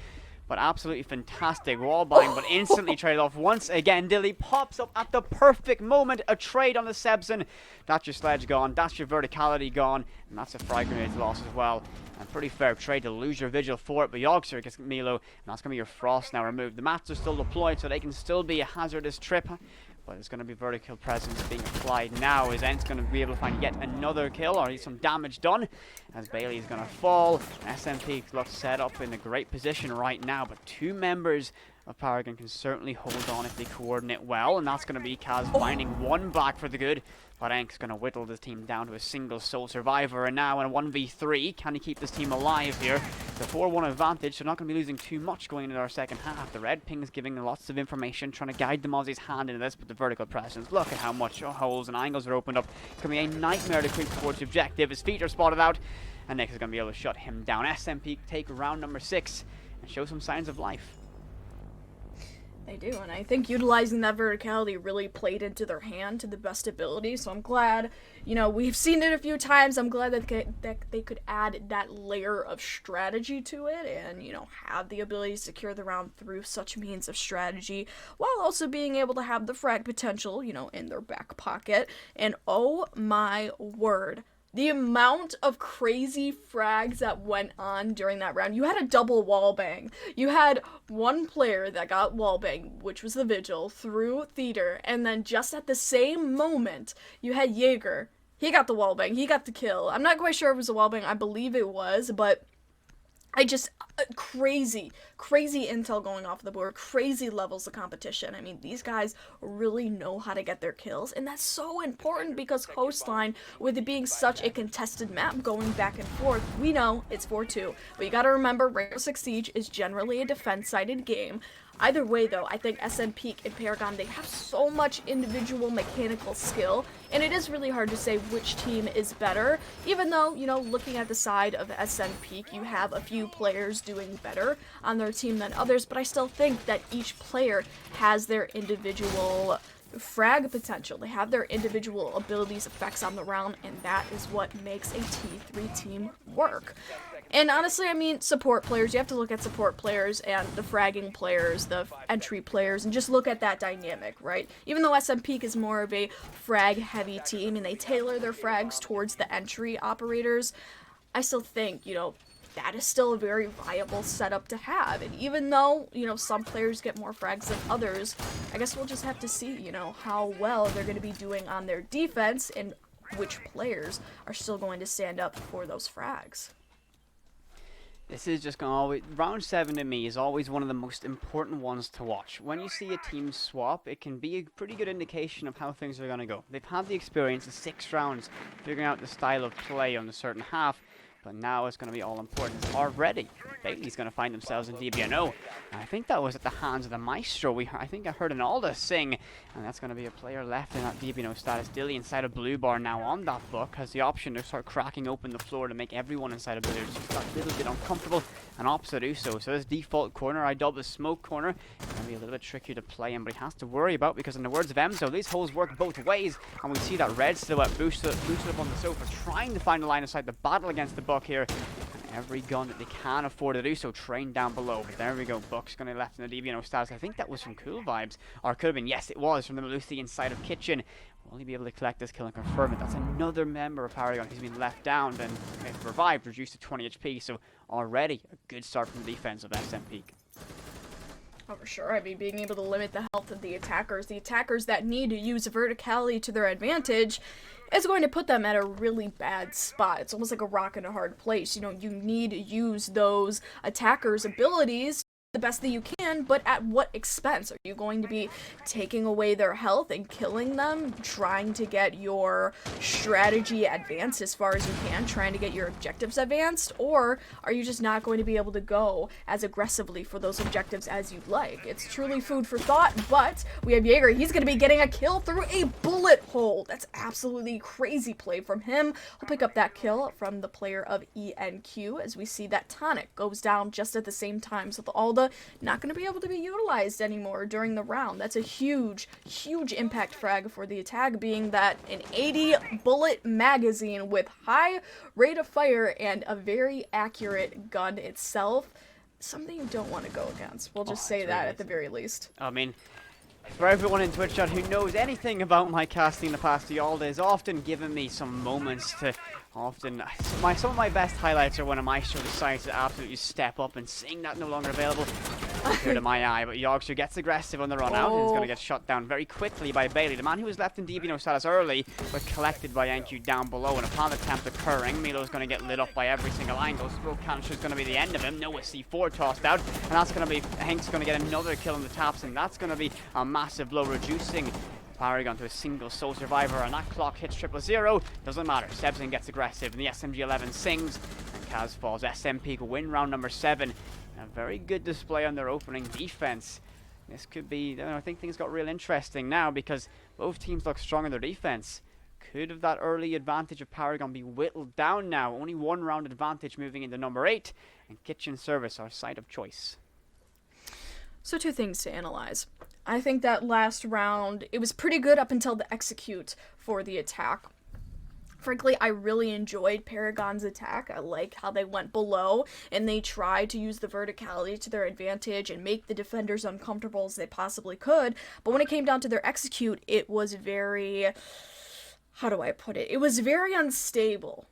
but absolutely fantastic wall buying, but instantly traded off once again. Dilly pops up at the perfect moment, a trade on the Sebson. That's your sledge gone, that's your verticality gone, and that's a frag grenade loss as well. And pretty fair trade to lose your vigil for it, but Yogsir gets Milo, and that's going to be your frost now removed. The mats are still deployed, so they can still be a hazardous trip, but there's going to be vertical presence being applied now, as Ent's going to be able to find yet another kill, or at least some damage done, as Bailey is going to fall. SMP looks set up in a great position right now, but two members of PRGN can certainly hold on if they coordinate well, and that's going to be Kaz finding one back for the good. But Enk's going to whittle this team down to a single sole survivor, and now in a 1v3, can he keep this team alive here? The 4-1 advantage, so not going to be losing too much going into our second half. The red ping is giving lots of information, trying to guide the Aussies' hand into this, but the vertical presence, look at how much holes and angles are opened up. It's going to be a nightmare to creep towards the objective. His feet are spotted out, and Nick is going to be able to shut him down. SNPEEK take round number 6 and show some signs of life. They do, and I think utilizing that verticality really played into their hand to the best ability, so I'm glad, you know, we've seen it a few times. I'm glad that they could add that layer of strategy to it and, you know, have the ability to secure the round through such means of strategy, while also being able to have the frag potential, you know, in their back pocket. And oh my word, the amount of crazy frags that went on during that round. You had a double wall bang. You had one player that got wall bang, which was the Vigil, through Theater, and then just at the same moment, you had Jaeger. He got the wall bang. He got the kill. I'm not quite sure if it was a wall bang. I believe it was, but crazy intel going off the board, crazy levels of competition. I mean, these guys really know how to get their kills, and that's so important because Coastline, with it being such a contested map going back and forth, we know it's 4-2, but you gotta remember Rainbow Six Siege is generally a defense-sided game. Either way, though, I think SNPEEK and PRGN, they have so much individual mechanical skill, and it is really hard to say which team is better, even though, you know, looking at the side of SNPEEK, you have a few players doing better on their team than others, but I still think that each player has their individual frag potential. They have their individual abilities, effects on the round, and that is what makes a T3 team work. And honestly, I mean, support players, you have to look at support players and the fragging players, the entry players, and just look at that dynamic, right? Even though SNPEEK is more of a frag-heavy team, and they tailor their frags towards the entry operators, I still think, you know, that is still a very viable setup to have. And even though, you know, some players get more frags than others, I guess we'll just have to see, you know, how well they're going to be doing on their defense and which players are still going to stand up for those frags. This is just going to always... Round 7 to me is always one of the most important ones to watch. When you see a team swap, it can be a pretty good indication of how things are going to go. They've had the experience of 6 rounds figuring out the style of play on a certain half, but now it's going to be all important. Already, Bailey's going to find themselves in DBNO. And I think that was at the hands of the Maestro. I think I heard an Alda sing, and that's going to be a player left in that DBNO status. Dilly inside a blue bar now on that book has the option to start cracking open the floor to make everyone inside a blue just a little bit uncomfortable, and opposite Uso. So this default corner, I dub the smoke corner, it's going to be a little bit trickier to play in, but he has to worry about, because in the words of Emzo, these holes work both ways, and we see that red silhouette boosted up on the sofa, trying to find a line of sight to battle against the Buck here. And every gun that they can afford to do so trained down below. But there we go, Buck's going to be left in the DBNO status. I think that was from Cool Vibes, or it could have been, yes it was, from the Maluthi inside of Kitchen. Will he be able to collect this kill and confirm it? That's another member of PRGN who's been left down, then revived, reduced to 20 HP, so already a good start from the defense of SNPEEK. Oh, for sure. I mean, being able to limit the health of the attackers that need to use verticality to their advantage, is going to put them at a really bad spot. It's almost like a rock in a hard place. You know, you need to use those attackers' abilities the best that you can, but at what expense? Are you going to be taking away their health and killing them, trying to get your strategy advanced as far as you can, trying to get your objectives advanced, or are you just not going to be able to go as aggressively for those objectives as you'd like? It's truly food for thought, but we have Jaeger. He's going to be getting a kill through a bullet hole. That's absolutely crazy play from him. He'll pick up that kill from the player of ENQ, as we see that Tonic goes down just at the same time, so all the not going to be able to be utilized anymore during the round. That's a huge impact frag for the attack, being that an 80 bullet magazine with high rate of fire and a very accurate gun itself. something you don't want to go against. We'll just say that at the very least. I mean, for everyone in Twitch chat who knows anything about my casting in the past, Yalda has often given me some moments to some of my best highlights are when a Maestro decides to absolutely step up and sing that no longer available. Clear to my eye, but Yorkshire gets aggressive on the run out and is going to get shut down very quickly by Bailey. The man who was left in DB no status early, but collected by NQ down below, and upon attempt occurring, Milo's going to get lit up by every single angle. Stroke Cancer is going to be the end of him. Noah C4 tossed out, and that's going to be Hank's going to get another kill on the taps, and that's going to be a massive blow, reducing Paragon to a single sole survivor, and that clock hits 000. Doesn't matter. Sebzin gets aggressive, and the SMG-11 sings, and Kaz falls. SNPEEK win round number 7. A very good display on their opening defense. This could be, I think things got real interesting now because both teams look strong in their defense. Could have that early advantage of Paragon be whittled down now? Only 1 round advantage moving into number 8, and Kitchen Service our side of choice. So 2 things to analyze. I think that last round, it was pretty good up until the execute for the attack. Frankly, I really enjoyed Paragon's attack. I like how they went below and they tried to use the verticality to their advantage and make the defenders uncomfortable as they possibly could. But when it came down to their execute, it was very, how do I put it? It was very unstable.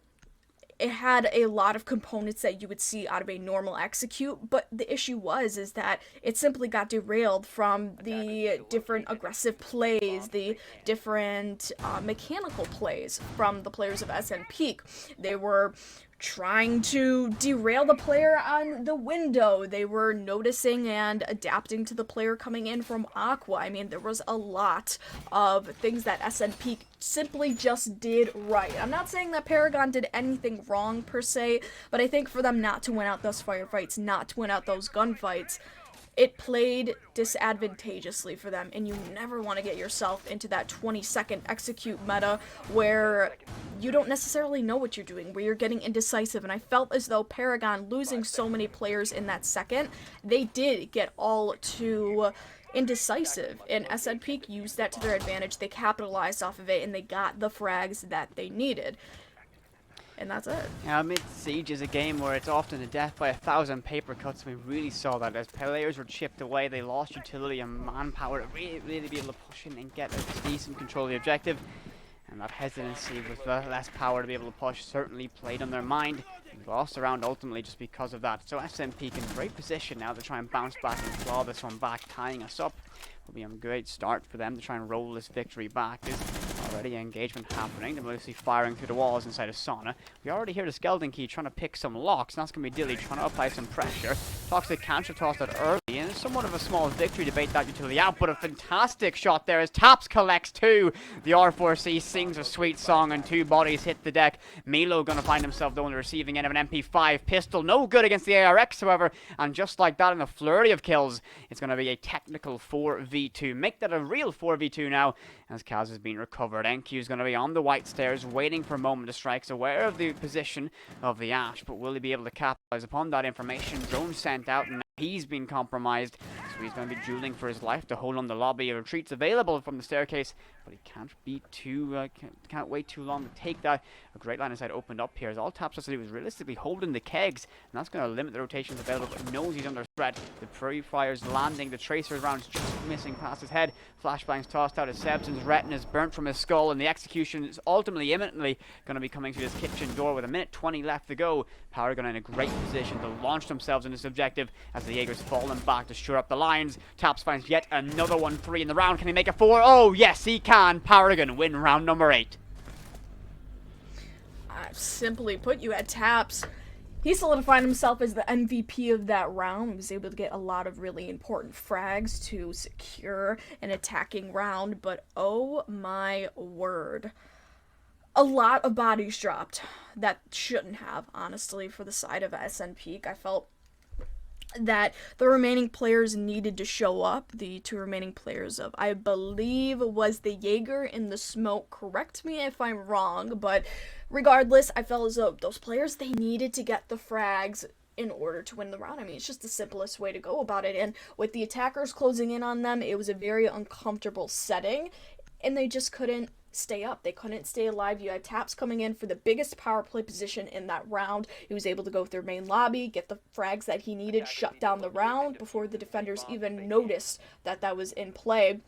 It had a lot of components that you would see out of a normal execute, but the issue is that it simply got derailed from the different aggressive plays, the different mechanical plays from the players of SNPEEK. They were trying to derail the player on the window. They were noticing and adapting to the player coming in from Aqua. I mean, there was a lot of things that SNPEEK simply just did right. I'm not saying that Paragon did anything wrong per se, but I think for them not to win out those firefights, not to win out those gunfights, it played disadvantageously for them, and you never want to get yourself into that 20-second execute meta where you don't necessarily know what you're doing, where you're getting indecisive, and I felt as though Paragon losing so many players in that second, they did get all too indecisive, and SNPEEK used that to their advantage. They capitalized off of it, and they got the frags that they needed. And that's it. Yeah, Mid-Siege is a game where it's often a death by 1,000 paper cuts. We really saw that as players were chipped away. They lost utility and manpower to really be able to push in and get a decent control of the objective. And that hesitancy with less power to be able to push certainly played on their mind. And lost the round ultimately just because of that. So SNPEEK in great position now to try and bounce back and claw this one back, tying us up. Will be a great start for them to try and roll this victory back. There's already engagement happening. They're mostly firing through the walls inside of Sauna. We already hear the Skeleton Key trying to pick some locks, and that's going to be Dilly trying to apply some pressure. Toxic Cancer tossed out early, and it's somewhat of a small victory to bait that utility out, but a fantastic shot there as Taps collects 2. The R4C sings a sweet song, and 2 bodies hit the deck. Milo going to find himself though on the receiving end of an MP5 pistol. No good against the ARX, however, and just like that in a flurry of kills, it's going to be a technical 4v2. Make that a real 4v2 now, as Kaz has been recovered. NQ is going to be on the white stairs, waiting for a moment to strike, aware of the position of the Ash, but will he be able to capitalize upon that information? Drone sent out, and he's been compromised, so he's going to be dueling for his life to hold on the lobby. A retreat's available from the staircase, but he can't be too, can't wait too long to take that. A great line of sight opened up here, as all Taps has to do is realistically holding the kegs, and that's going to limit the rotations available, but he knows he's under threat. The pre-fires landing, the Tracer's rounds just missing past his head. Flashbangs tossed out as Sebson's retina is burnt from his skull, and the execution is ultimately imminently going to be coming through this kitchen door with a minute 20 left to go. Paragon in a great position to launch themselves in this objective as the Jaegers falling back to shore up the lines. Taps finds yet another 1-3 in the round. Can he make it 4? Oh yes, he can. Paragon win round number 8. Simply put, you had Taps. He solidified himself as the MVP of that round. He was able to get a lot of really important frags to secure an attacking round, but oh my word. A lot of bodies dropped that shouldn't have, honestly, for the side of SNPEEK. I felt that the remaining players needed to show up. The 2 remaining players of, I believe, was the Jaeger in the smoke. Correct me if I'm wrong, but regardless, I felt as though those players, they needed to get the frags in order to win the round. I mean, it's just the simplest way to go about it, and with the attackers closing in on them, it was a very uncomfortable setting, and they just couldn't stay up. They couldn't stay alive. You had Taps coming in for the biggest power play position in that round. He was able to go through main lobby, get the frags that he needed, shut down the round before the defenders even noticed that that was in play.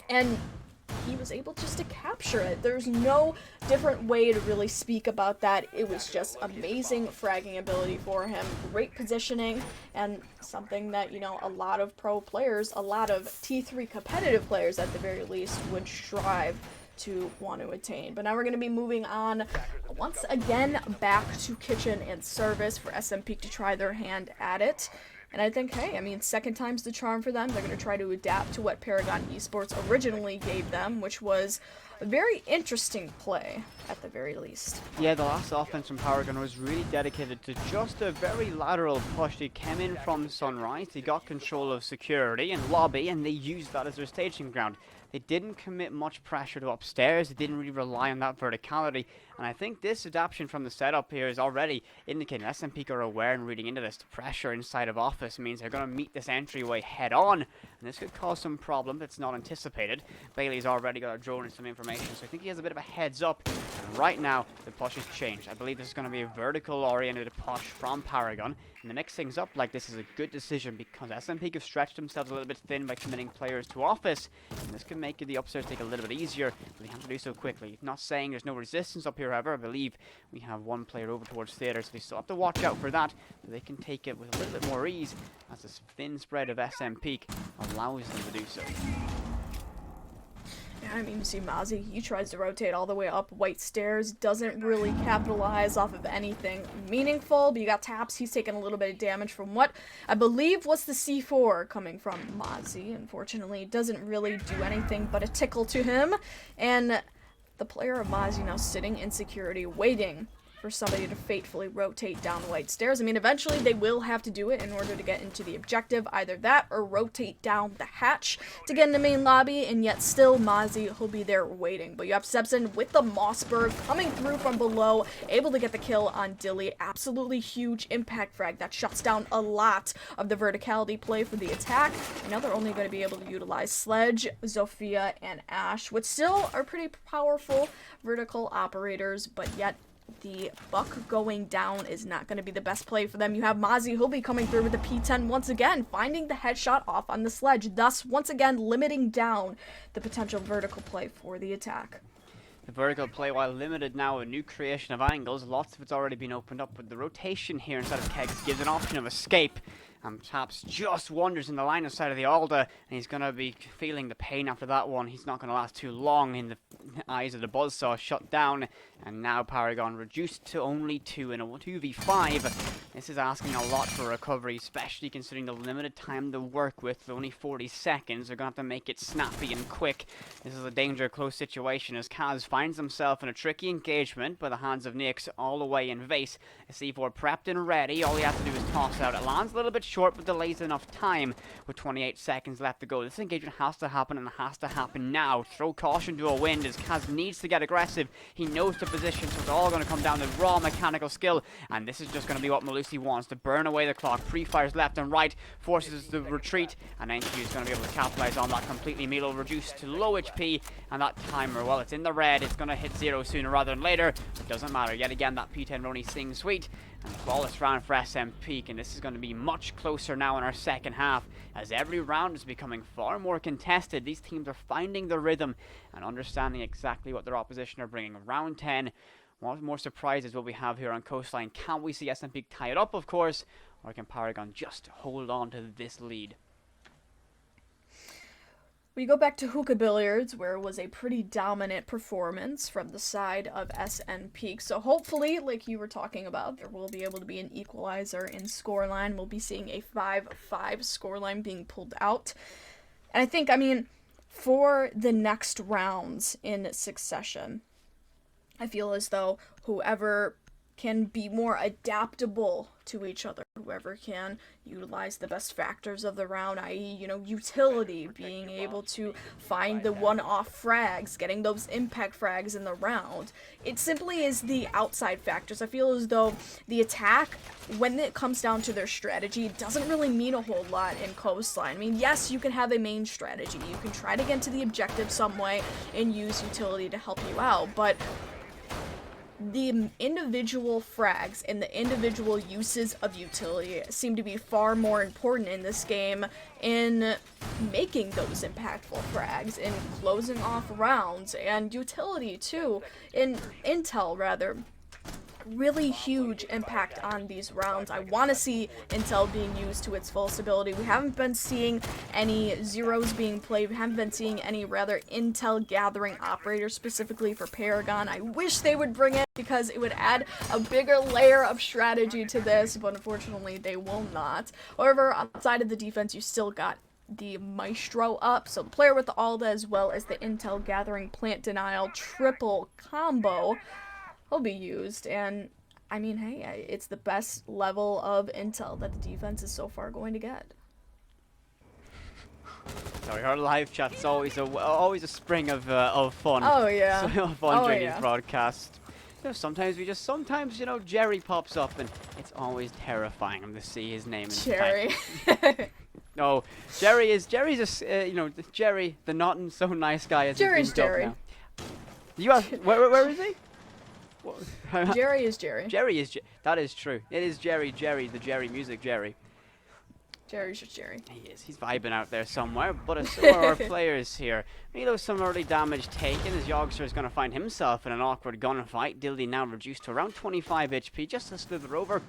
And he was able just to capture it. There's no different way to really speak about that. It was just amazing fragging ability for him, great positioning, and something that, you know, a lot of pro players, a lot of T3 competitive players at the very least, would strive to want to attain. But now we're going to be moving on once again back to kitchen and service for SNPEEK to try their hand at it. And I think, hey, I mean, second time's the charm for them. They're going to try to adapt to what Paragon Esports originally gave them, which was a very interesting play, at the very least. Yeah, the last offense from Paragon was really dedicated to just a very lateral push. They came in from Sunrise, they got control of security and lobby, and they used that as their staging ground. They didn't commit much pressure to upstairs, they didn't really rely on that verticality, and I think this adaptation from the setup here is already indicating SNPEEK are aware and reading into this. The pressure inside of office means they're going to meet this entryway head on, and this could cause some problem that's not anticipated. Bailey's already got a drone and some information, so I think he has a bit of a heads up, and right now the push has changed. I believe this is going to be a vertical oriented push from Paragon, and to mix things up like this is a good decision because SNPEEK have stretched themselves a little bit thin by committing players to office, and this can make the upstairs take a little bit easier, but they have to do so quickly. Not saying there's no resistance up here, however. I believe we have one player over towards theater, so they still have to watch out for that, but they can take it with a little bit more ease as this thin spread of SNPEEK allows them to do so. Yeah, I mean, you see Mozzie, he tries to rotate all the way up White Stairs, doesn't really capitalize off of anything meaningful, but you got Taps, he's taking a little bit of damage from what I believe was the C4 coming from Mozzie. Unfortunately, it doesn't really do anything but a tickle to him, and the player of Mozzie now sitting in security, waiting for somebody to fatefully rotate down White Stairs. I mean, eventually they will have to do it in order to get into the objective. Either that or rotate down the hatch to get in the main lobby, and yet still Mozzie, he'll be there waiting. But you have Sebson with the Mossberg coming through from below, able to get the kill on Dilly. Absolutely huge impact frag that shuts down a lot of the verticality play for the attack. And now they're only going to be able to utilize Sledge, Zofia, and Ash, which still are pretty powerful vertical operators, but yet the buck going down is not going to be the best play for them. You have Mozzie, he'll be coming through with the P10 once again, finding the headshot off on the Sledge, thus once again limiting down the potential vertical play for the attack. The vertical play, while limited now, a new creation of angles, lots of it's already been opened up, but the rotation here inside of Kegs gives an option of escape. Taps just wanders in the line of sight of the Alda, and he's going to be feeling the pain after that one. He's not going to last too long in the eyes of the Buzzsaw, shut down, and now Paragon reduced to only 2 in a 2v5. This is asking a lot for recovery, especially considering the limited time to work with, only 40 seconds. They're going to have to make it snappy and quick. This is a danger close situation as Kaz finds himself in a tricky engagement by the hands of Nix all the way in Vase. A C4 prepped and ready, all he has to do is toss it out. It lands a little bit short, but delays enough time with 28 seconds left to go. This engagement has to happen, and it has to happen now. Throw caution to a wind as Kaz needs to get aggressive. He knows the position, so it's all going to come down to raw mechanical skill, and this is just going to be what Malusi wants, to burn away the clock. Pre-fires left and right, forces the retreat, and NQ is going to be able to capitalize on that completely. Milo reduced to low HP, and that timer, well, it's in the red. It's going to hit 0 sooner rather than later. It doesn't matter. Yet again, that P10 Roni sings sweet. And flawless round for SNPEEK, and this is going to be much closer now in our second half as every round is becoming far more contested. These teams are finding the rhythm and understanding exactly what their opposition are bringing. Round 10, what more surprises will we have here on Coastline? Can we see SNPEEK tie it up, of course, or can Paragon just hold on to this lead? We go back to Hookah Billiards, where it was a pretty dominant performance from the side of SNPEEK. So hopefully, like you were talking about, there will be able to be an equalizer in scoreline. We'll be seeing a 5-5 scoreline being pulled out. And I think, I mean, for the next rounds in succession, I feel as though whoever can be more adaptable to each other. Whoever can utilize the best factors of the round, i.e., utility, being able to find the one-off frags, getting those impact frags in the round. It simply is the outside factors. I feel as though the attack, when it comes down to their strategy, doesn't really mean a whole lot in Coastline. I mean, yes, you can have a main strategy. You can try to get to the objective some way and use utility to help you out, but the individual frags and the individual uses of utility seem to be far more important in this game in making those impactful frags, in closing off rounds, and utility too, in intel rather. Really huge impact on these rounds. I want to see intel being used to its fullest ability. We haven't been seeing any zeros being played. We haven't been seeing any rather intel gathering operators specifically for PRGN. I wish they would bring it because it would add a bigger layer of strategy to this, but unfortunately they will not. However, outside of the defense, you still got the Maestro up, so the player with the Alda as well as the intel gathering plant denial triple combo will be used, and I mean, hey, it's the best level of intel that the defense is so far going to get. Sorry, our live chat's always a spring of fun. Oh yeah. So fun during yeah. these broadcasts. Sometimes Jerry pops up, and it's always terrifying to see his name in Jerry. No, Jerry's just Jerry, the not so nice guy. As Jerry's Jerry. now. You ask, where is he? Jerry is Jerry. That is true. It is Jerry, the Jerry music, Jerry. Jerry's just Jerry. He is. He's vibing out there somewhere, but so are our players here. Some early damage taken as Yoggster is going to find himself in an awkward gunfight. Dildy now reduced to around 25 HP, just a slither over.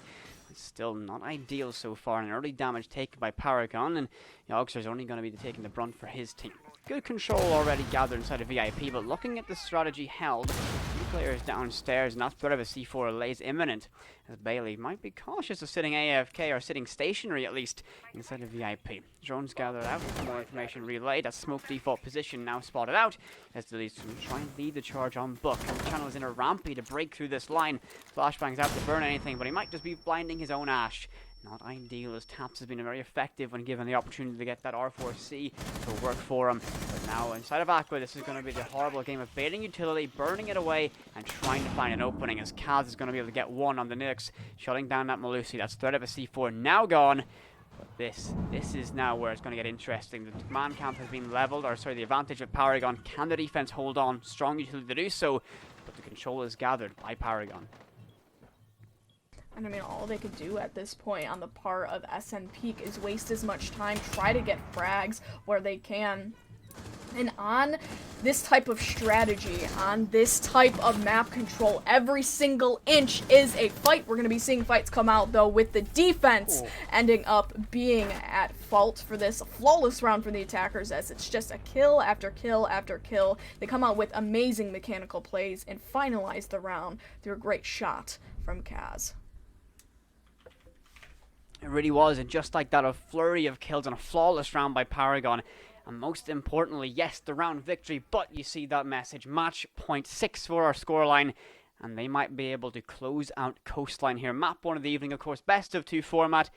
It's still not ideal so far, and early damage taken by PRGN, and Yoggster's only going to be taking the brunt for his team. Good control already gathered inside of VIP, but looking at the strategy held, two players downstairs, and that threat of a C4 lays imminent, as Bailey might be cautious of sitting AFK, or sitting stationary at least, inside of VIP. Drones gathered out, more information relayed, that smoke default position now spotted out, as the leads try and lead the charge on Buck, and the channel is in a rampy to break through this line. Flashbang's out to burn anything, but he might just be blinding his own Ash. Not ideal, as Taps has been very effective when given the opportunity to get that R4C to work for him. But now, inside of Aqua, this is going to be the horrible game of baiting utility, burning it away, and trying to find an opening, as Kaz is going to be able to get one on the Nix, shutting down that Malusi. That's threat of a C4 now gone. But this is now where it's going to get interesting. The command camp has been leveled, the advantage of PRGN. Can the defense hold on? Strong utility to do so, but the control is gathered by PRGN. And I mean, all they could do at this point on the part of SNPEEK is waste as much time, try to get frags where they can. And on this type of strategy, on this type of map control, every single inch is a fight. We're going to be seeing fights come out, though, with the defense ending up being at fault for this. A flawless round for the attackers, as it's just a kill after kill after kill. They come out with amazing mechanical plays and finalize the round through a great shot from Kaz. It really was, and just like that, a flurry of kills and a flawless round by PRGN. And most importantly, yes, the round victory, but you see that message. Match point 6 for our scoreline, and they might be able to close out Coastline here. Map 1 of the evening, of course, best of 2 format.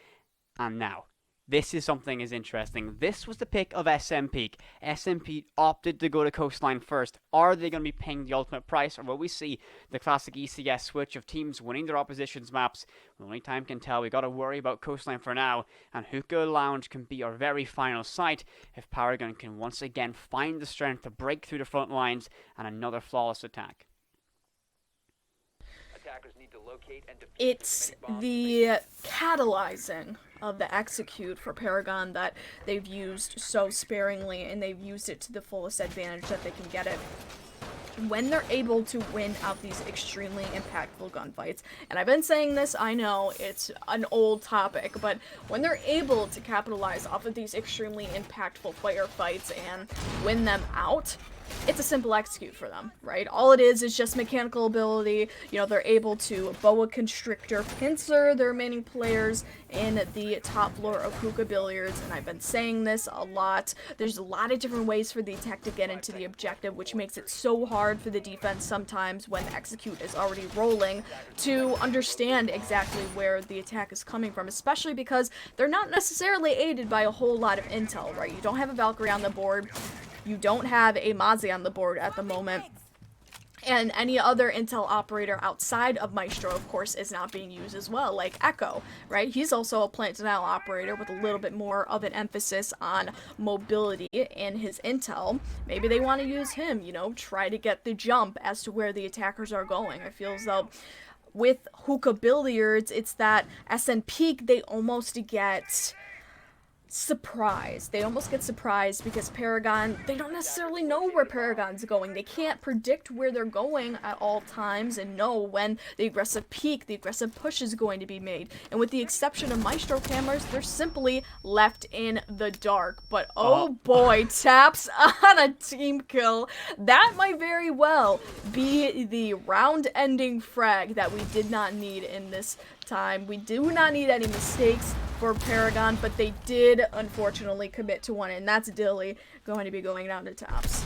And now, this is something is interesting. This was the pick of SNPEEK. SNPEEK opted to go to Coastline first. Are they going to be paying the ultimate price, or will we see the classic ECS switch of teams winning their opposition's maps? Well, only time can tell. We got to worry about Coastline for now, and Hookah Lounge can be our very final sight if PRGN can once again find the strength to break through the front lines and another flawless attack. It's the catalyzing of the execute for PRGN that they've used so sparingly, and they've used it to the fullest advantage that they can get it. When they're able to win out these extremely impactful gunfights, and I've been saying this, I know it's an old topic, but when they're able to capitalize off of these extremely impactful player fights and win them out, it's a simple execute for them, right? All it is just mechanical ability. You know, they're able to boa constrictor pincer the remaining players in the top floor of hookah billiards, and I've been saying this a lot. There's a lot of different ways for the attack to get into the objective, which makes it so hard for the defense sometimes when execute is already rolling to understand exactly where the attack is coming from, especially because they're not necessarily aided by a whole lot of intel, right? You don't have a Valkyrie on the board. You don't have a Mazi on the board at the moment. And any other intel operator outside of Maestro, of course, is not being used as well, like Echo, right? He's also a plant denial operator with a little bit more of an emphasis on mobility in his intel. Maybe they want to use him, you know, try to get the jump as to where the attackers are going. I feel as though with hookah billiards, it's that SNPEEK, they almost get surprised. They almost get surprised because Paragon, they don't necessarily know where Paragon's going. They can't predict where they're going at all times and know when the aggressive peak, the aggressive push is going to be made. And with the exception of Maestro cameras, they're simply left in the dark. But oh boy, taps on a team kill. That might very well be the round-ending frag that we did not need in this time. We do not need any mistakes for Paragon, but they did unfortunately commit to one, and that's Dilly going to be going down to tops.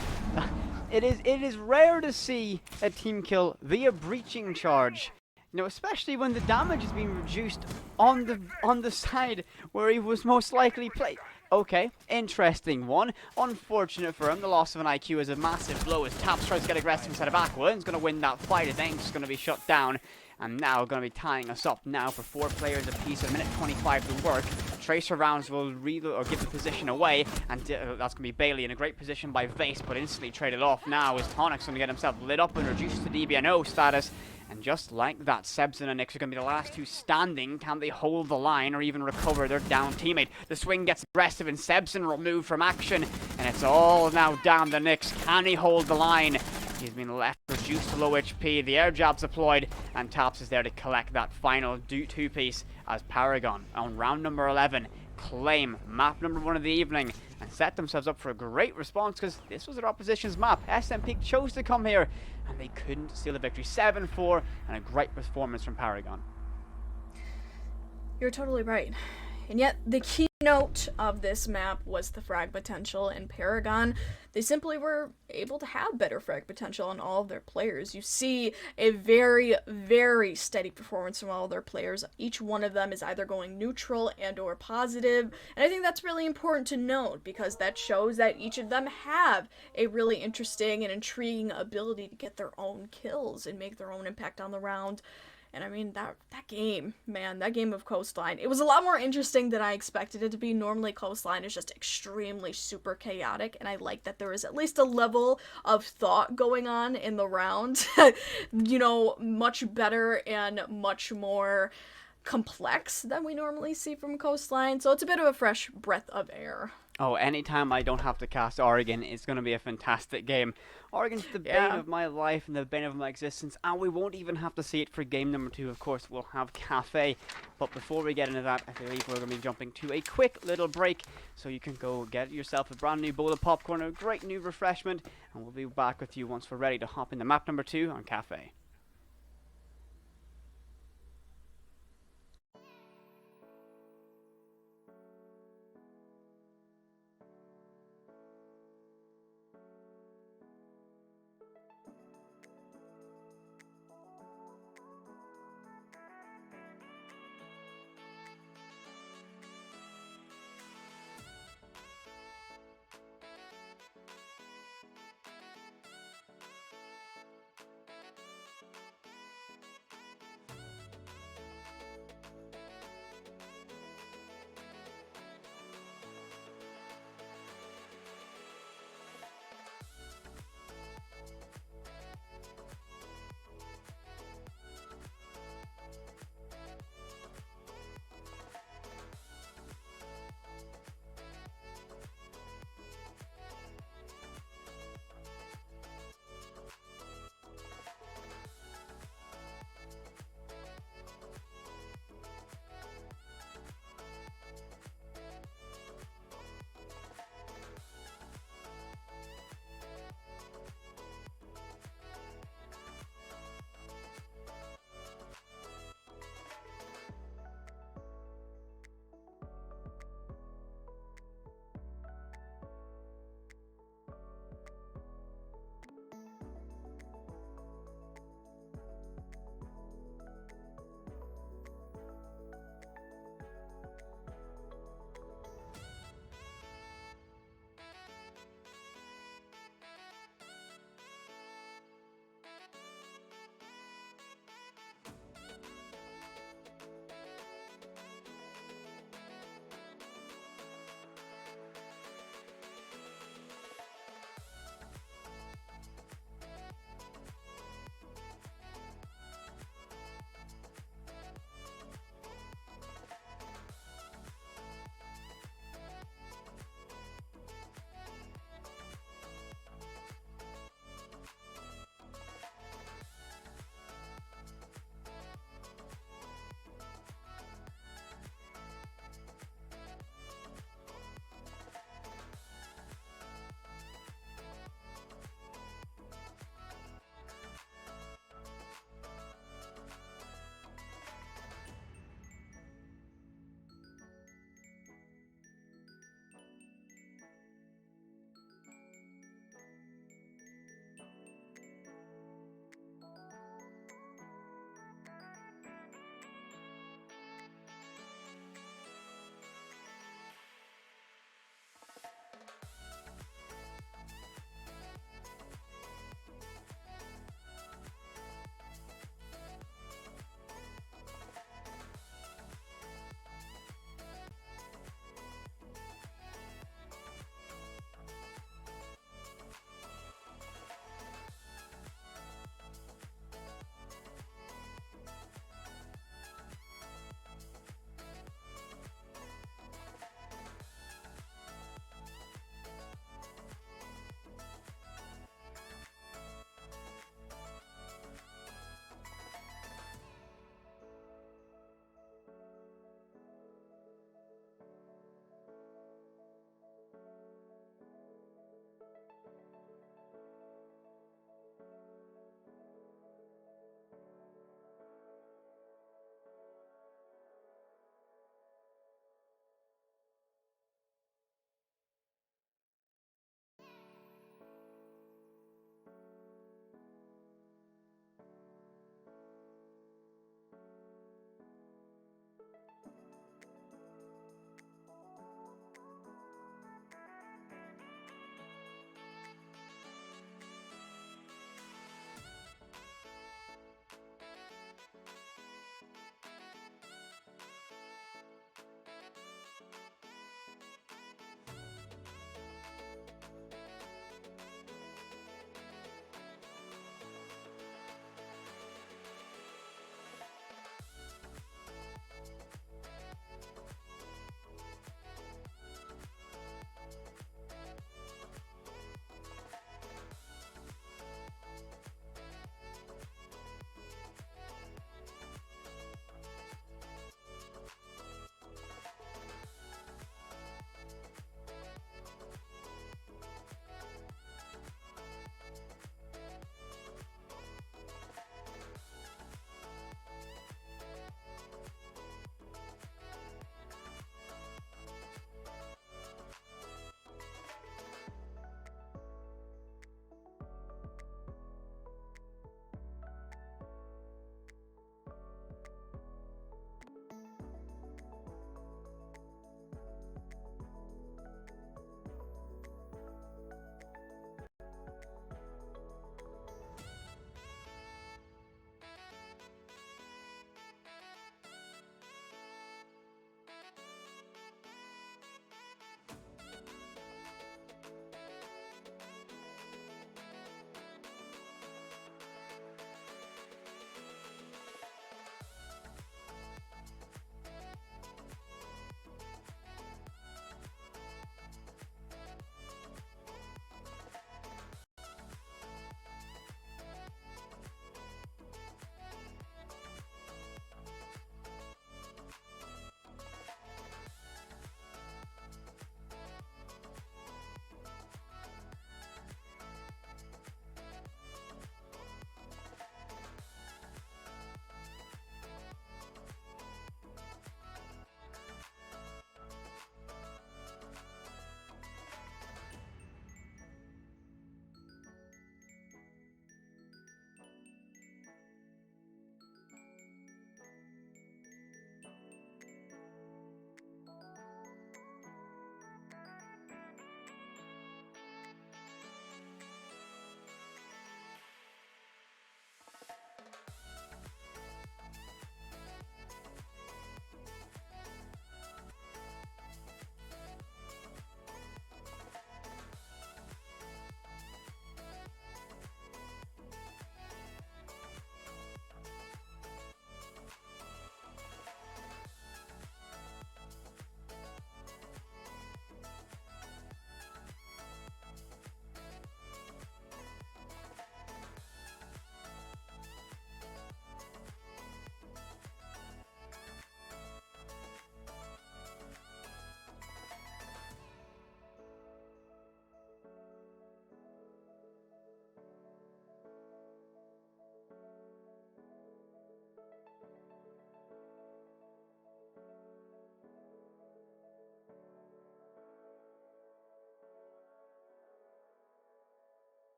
It is rare to see a team kill via breaching charge. You know, especially when the damage is being reduced on the side where he was most likely played. Okay, interesting one. Unfortunate for him, the loss of an IQ is a massive blow as Taps tries to get aggressive instead of Aqua, and is going to win that fight. His aim's going to be shut down. And now going to be tying us up now for 4 players apiece, a minute 25 to work. Tracer rounds will reload or give the position away, and that's going to be Bailey in a great position by Vase, but instantly traded off now as Tonic's going to get himself lit up and reduced to DBNO status. And just like that, Sebson and Nyx are going to be the last two standing. Can they hold the line or even recover their down teammate? The swing gets aggressive and Sebson removed from action, and it's all now down to Nyx. Can he hold the line? He's been left reduced to low HP, the air jab's deployed, and Taps is there to collect that final two-piece as Paragon on round number 11 claim map number 1 of the evening and set themselves up for a great response because this was their opposition's map. SNPEEK chose to come here and they couldn't steal the victory. 7-4 and a great performance from Paragon. You're totally right. And yet, the keynote of this map was the frag potential, and Paragon, they simply were able to have better frag potential on all of their players. You see a very, very steady performance from all of their players. Each one of them is either going neutral and or positive, and I think that's really important to note, because that shows that each of them have a really interesting and intriguing ability to get their own kills and make their own impact on the round. And I mean, that game, man, that game of Coastline, it was a lot more interesting than I expected it to be. Normally, Coastline is just extremely super chaotic, and I like that there is at least a level of thought going on in the round. You know, much better and much more complex than we normally see from Coastline, so it's a bit of a fresh breath of air. Oh, anytime I don't have to cast Oregon, it's going to be a fantastic game. Oregon's the bane of my life and the bane of my existence, and we won't even have to see it for game number 2. Of course, we'll have Cafe. But before we get into that, I believe we're going to be jumping to a quick little break, so you can go get yourself a brand new bowl of popcorn, a great new refreshment, and we'll be back with you once we're ready to hop into map number 2 on Cafe.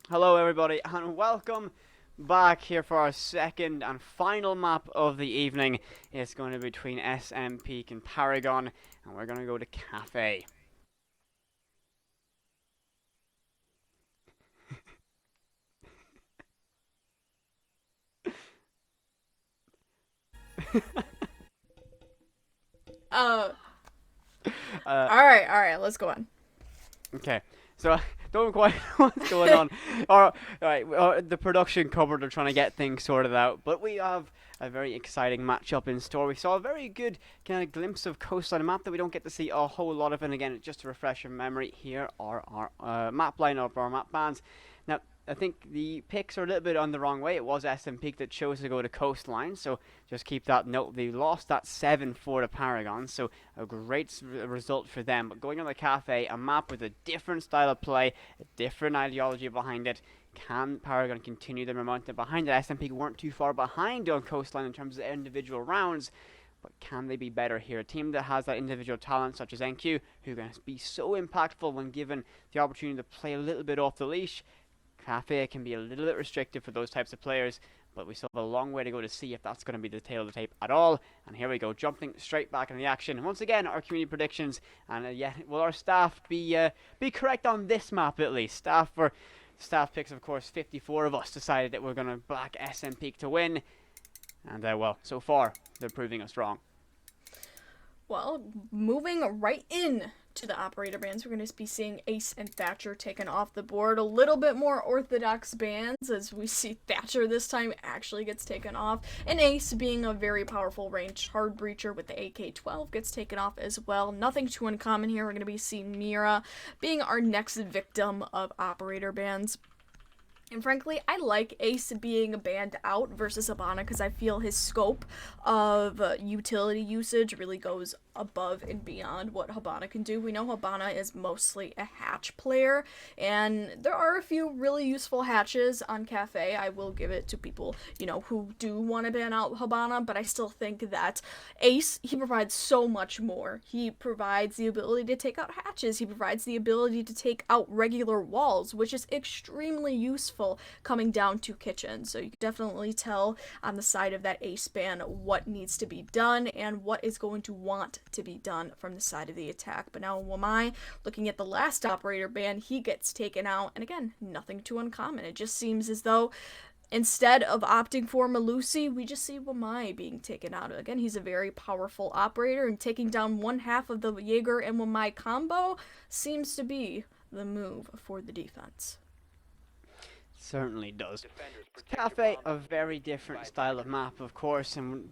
Hello everybody and welcome back here for our second and final map of the evening. It's going to be between SNPEEK and PRGN, and we're going to go to Cafe. Alright, let's go on. Okay, so I don't quite know what's going on. Alright, the production cupboard are trying to get things sorted out, but we have a very exciting matchup in store. We saw a very good kind of glimpse of coastline map that we don't get to see a whole lot of, and again, just to refresh your memory, here are our map lineup, our map bands. Now, I think the picks are a little bit on the wrong way. It was SNPEEK that chose to go to coastline, so just keep that note. They lost that 7-4 to PRGN, so a great result for them. But going on the Cafe, a map with a different style of play, a different ideology behind it. Can PRGN continue their momentum behind it? SNPEEK weren't too far behind on coastline in terms of individual rounds, but can they be better here? A team that has that individual talent, such as NQ, who can be so impactful when given the opportunity to play a little bit off the leash. Cafe can be a little bit restrictive for those types of players, but we still have a long way to go to see if that's going to be the tail of the tape at all. And here we go, jumping straight back in the action. And once again, our community predictions, and will our staff be correct on this map at least? Staff picks, of course, 54 of us decided that we're going to back SNPEEK to win, and well, so far they're proving us wrong. Well, moving right in to the operator bans, we're going to be seeing Ace and Thatcher taken off the board. A little bit more orthodox bans, as we see Thatcher this time actually gets taken off, and Ace, being a very powerful ranged hard breacher with the AK-12, gets taken off as well. Nothing too uncommon here. We're going to be seeing Mira being our next victim of operator bans. And frankly, I like Ace being banned out versus Hibana because I feel his scope of utility usage really goes above and beyond what Hibana can do. We know Hibana is mostly a hatch player, and there are a few really useful hatches on Cafe. I will give it to people, who do want to ban out Hibana, but I still think that Ace, he provides so much more. He provides the ability to take out hatches. He provides the ability to take out regular walls, which is extremely useful coming down to kitchen. So you can definitely tell on the side of that Ace ban what needs to be done and what is going to want to be done from the side of the attack. But now Wamai, looking at the last operator ban, he gets taken out, and again, nothing too uncommon. It just seems as though instead of opting for Malusi, we just see Wamai being taken out. Again, he's a very powerful operator, and taking down one half of the Jaeger and Wamai combo seems to be the move for the defense. Certainly does. Cafe, a very different style of map, of course, and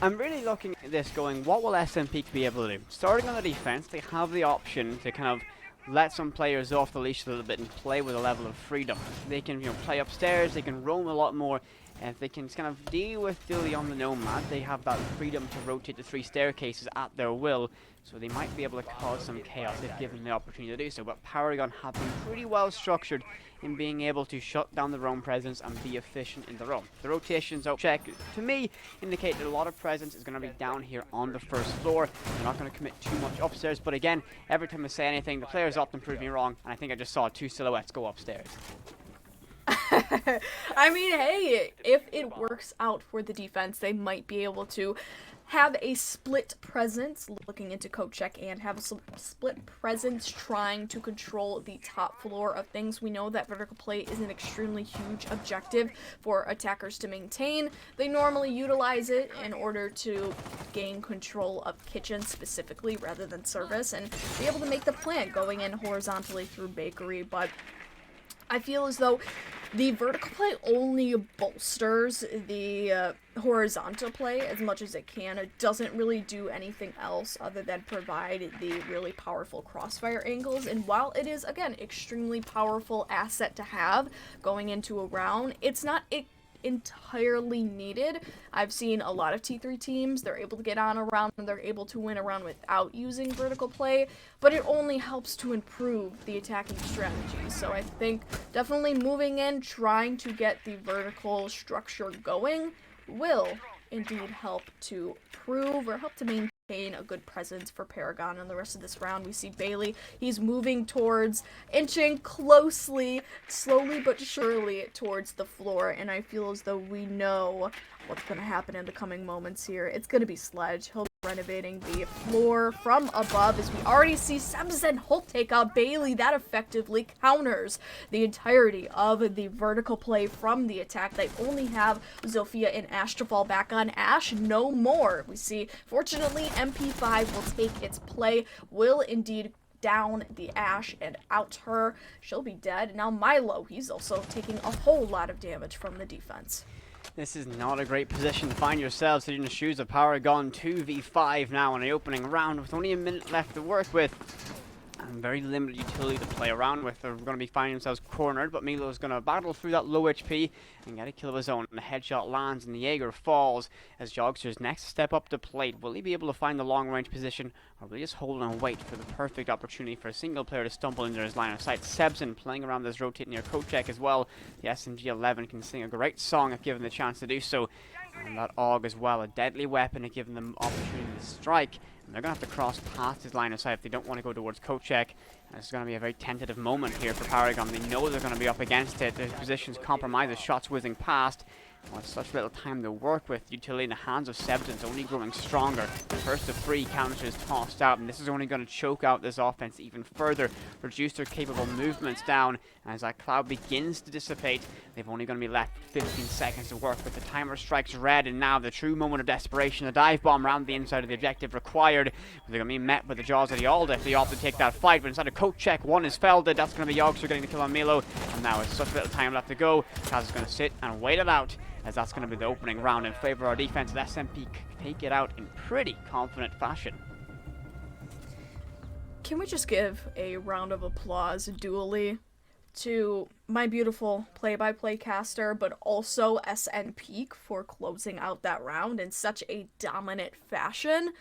I'm really looking at this going, what will SNPEEK be able to do? Starting on the defense, they have the option to kind of let some players off the leash a little bit and play with a level of freedom. They can, play upstairs, they can roam a lot more, and if they can kind of deal with Dilly on the Nomad, they have that freedom to rotate the 3 staircases at their will, so they might be able to cause some chaos if given the opportunity to do so. But PRGN have been pretty well structured in being able to shut down the roam presence and be efficient in the roam. The rotations out check, to me, indicate that a lot of presence is going to be down here on the first floor. They're not going to commit too much upstairs, but again, every time I say anything, the players often prove me wrong, and I think I just saw 2 silhouettes go upstairs. I mean, hey, if it works out for the defense, they might be able to have a split presence looking into code check and have a split presence trying to control the top floor of things. We know that vertical play is an extremely huge objective for attackers to maintain. They normally utilize it in order to gain control of kitchen specifically rather than service and be able to make the plant going in horizontally through bakery, but I feel as though the vertical play only bolsters the horizontal play as much as it can. It doesn't really do anything else other than provide the really powerful crossfire angles. And while it is, again, extremely powerful asset to have going into a round, it's not entirely needed. I've seen a lot of T3 teams, they're able to get on a round and they're able to win a round without using vertical play, but it only helps to improve the attacking strategy. So I think definitely moving in, trying to get the vertical structure going will indeed help to prove or help to maintain a good presence for Paragon in the rest of this round. We see Bailey, he's moving towards, inching closely, slowly but surely towards the floor, and I feel as though we know what's going to happen in the coming moments here. It's going to be Sledge. He'll be renovating the floor from above, as we already see Sebsen Holt take out Bailey. That effectively counters the entirety of the vertical play from the attack. They only have Zofia and Ash to fall back on. Ash, no more. We see, fortunately, MP5 will take its play, will indeed down the Ash and out her. She'll be dead. Now Milo, he's also taking a whole lot of damage from the defense. This is not a great position to find yourselves sitting in the shoes of Paragon. 2v5 now in the opening round with only a minute left to work with. And very limited utility to play around with. They're going to be finding themselves cornered, but Milo's going to battle through that low HP and get a kill of his own. And the headshot lands and the Jaeger falls as Jogster's next step up to plate. Will he be able to find the long range position, or will he just hold and wait for the perfect opportunity for a single player to stumble into his line of sight? Sebsen playing around this rotate near Kochek as well. The SMG-11 can sing a great song if given the chance to do so. And that AUG as well, a deadly weapon to give them the opportunity to strike. And they're going to have to cross past his line of sight if they don't want to go towards Kochek. And it's going to be a very tentative moment here for Paragon. They know they're going to be up against it. Their position's compromised, the shots whizzing past. With such little time to work with, utility in the hands of Sebsen's only growing stronger. The first of 3 counters tossed out, and this is only going to choke out this offense even further, reduce their capable movements down. And as that cloud begins to dissipate, they've only going to be left 15 seconds to work with. The timer strikes red, and now the true moment of desperation. A dive bomb around the inside of the objective required. They're going to be met with the jaws of the Alda if they opt to take that fight. But inside of Kochek, one is felded. That's going to be Yogster getting the kill on Milo. And now with such little time left to go, Kaz is going to sit and wait it out, as that's going to be the opening round in favor of our defense. The SNPEEK take it out in pretty confident fashion. Can we just give a round of applause dually to my beautiful play-by-play caster, but also SNPEEK for closing out that round in such a dominant fashion?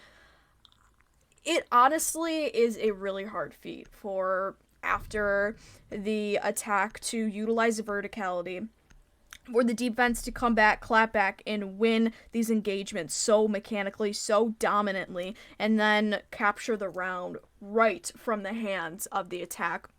It honestly is a really hard feat for, after the attack, to utilize verticality, for the defense to come back, clap back, and win these engagements so mechanically, so dominantly, and then capture the round right from the hands of the attack.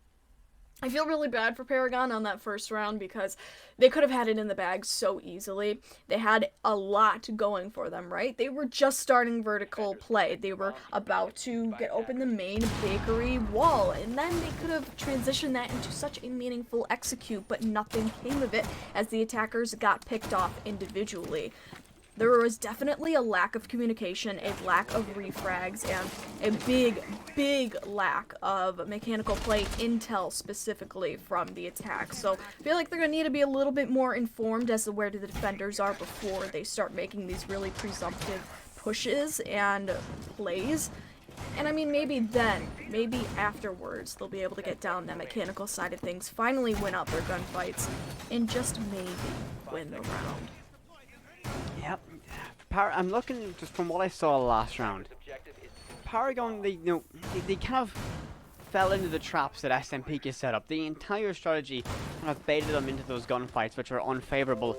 I feel really bad for Paragon on that first round because they could have had it in the bag so easily. They had a lot going for them, right? They were just starting vertical play. They were about to get open the main bakery wall, and then they could have transitioned that into such a meaningful execute, but nothing came of it as the attackers got picked off individually. There was definitely a lack of communication, a lack of refrags, and a big lack of mechanical play intel specifically from the attack. So I feel like they're going to need to be a little bit more informed as to where the defenders are before they start making these really presumptive pushes and plays. And I mean, maybe then, maybe afterwards, they'll be able to get down that mechanical side of things, finally win out their gunfights, and just maybe win the round. Yep. I'm looking just from what I saw last round. Paragon, they kind of fell into the traps that SNPEEK has set up. The entire strategy kind of baited them into those gunfights, which are unfavorable.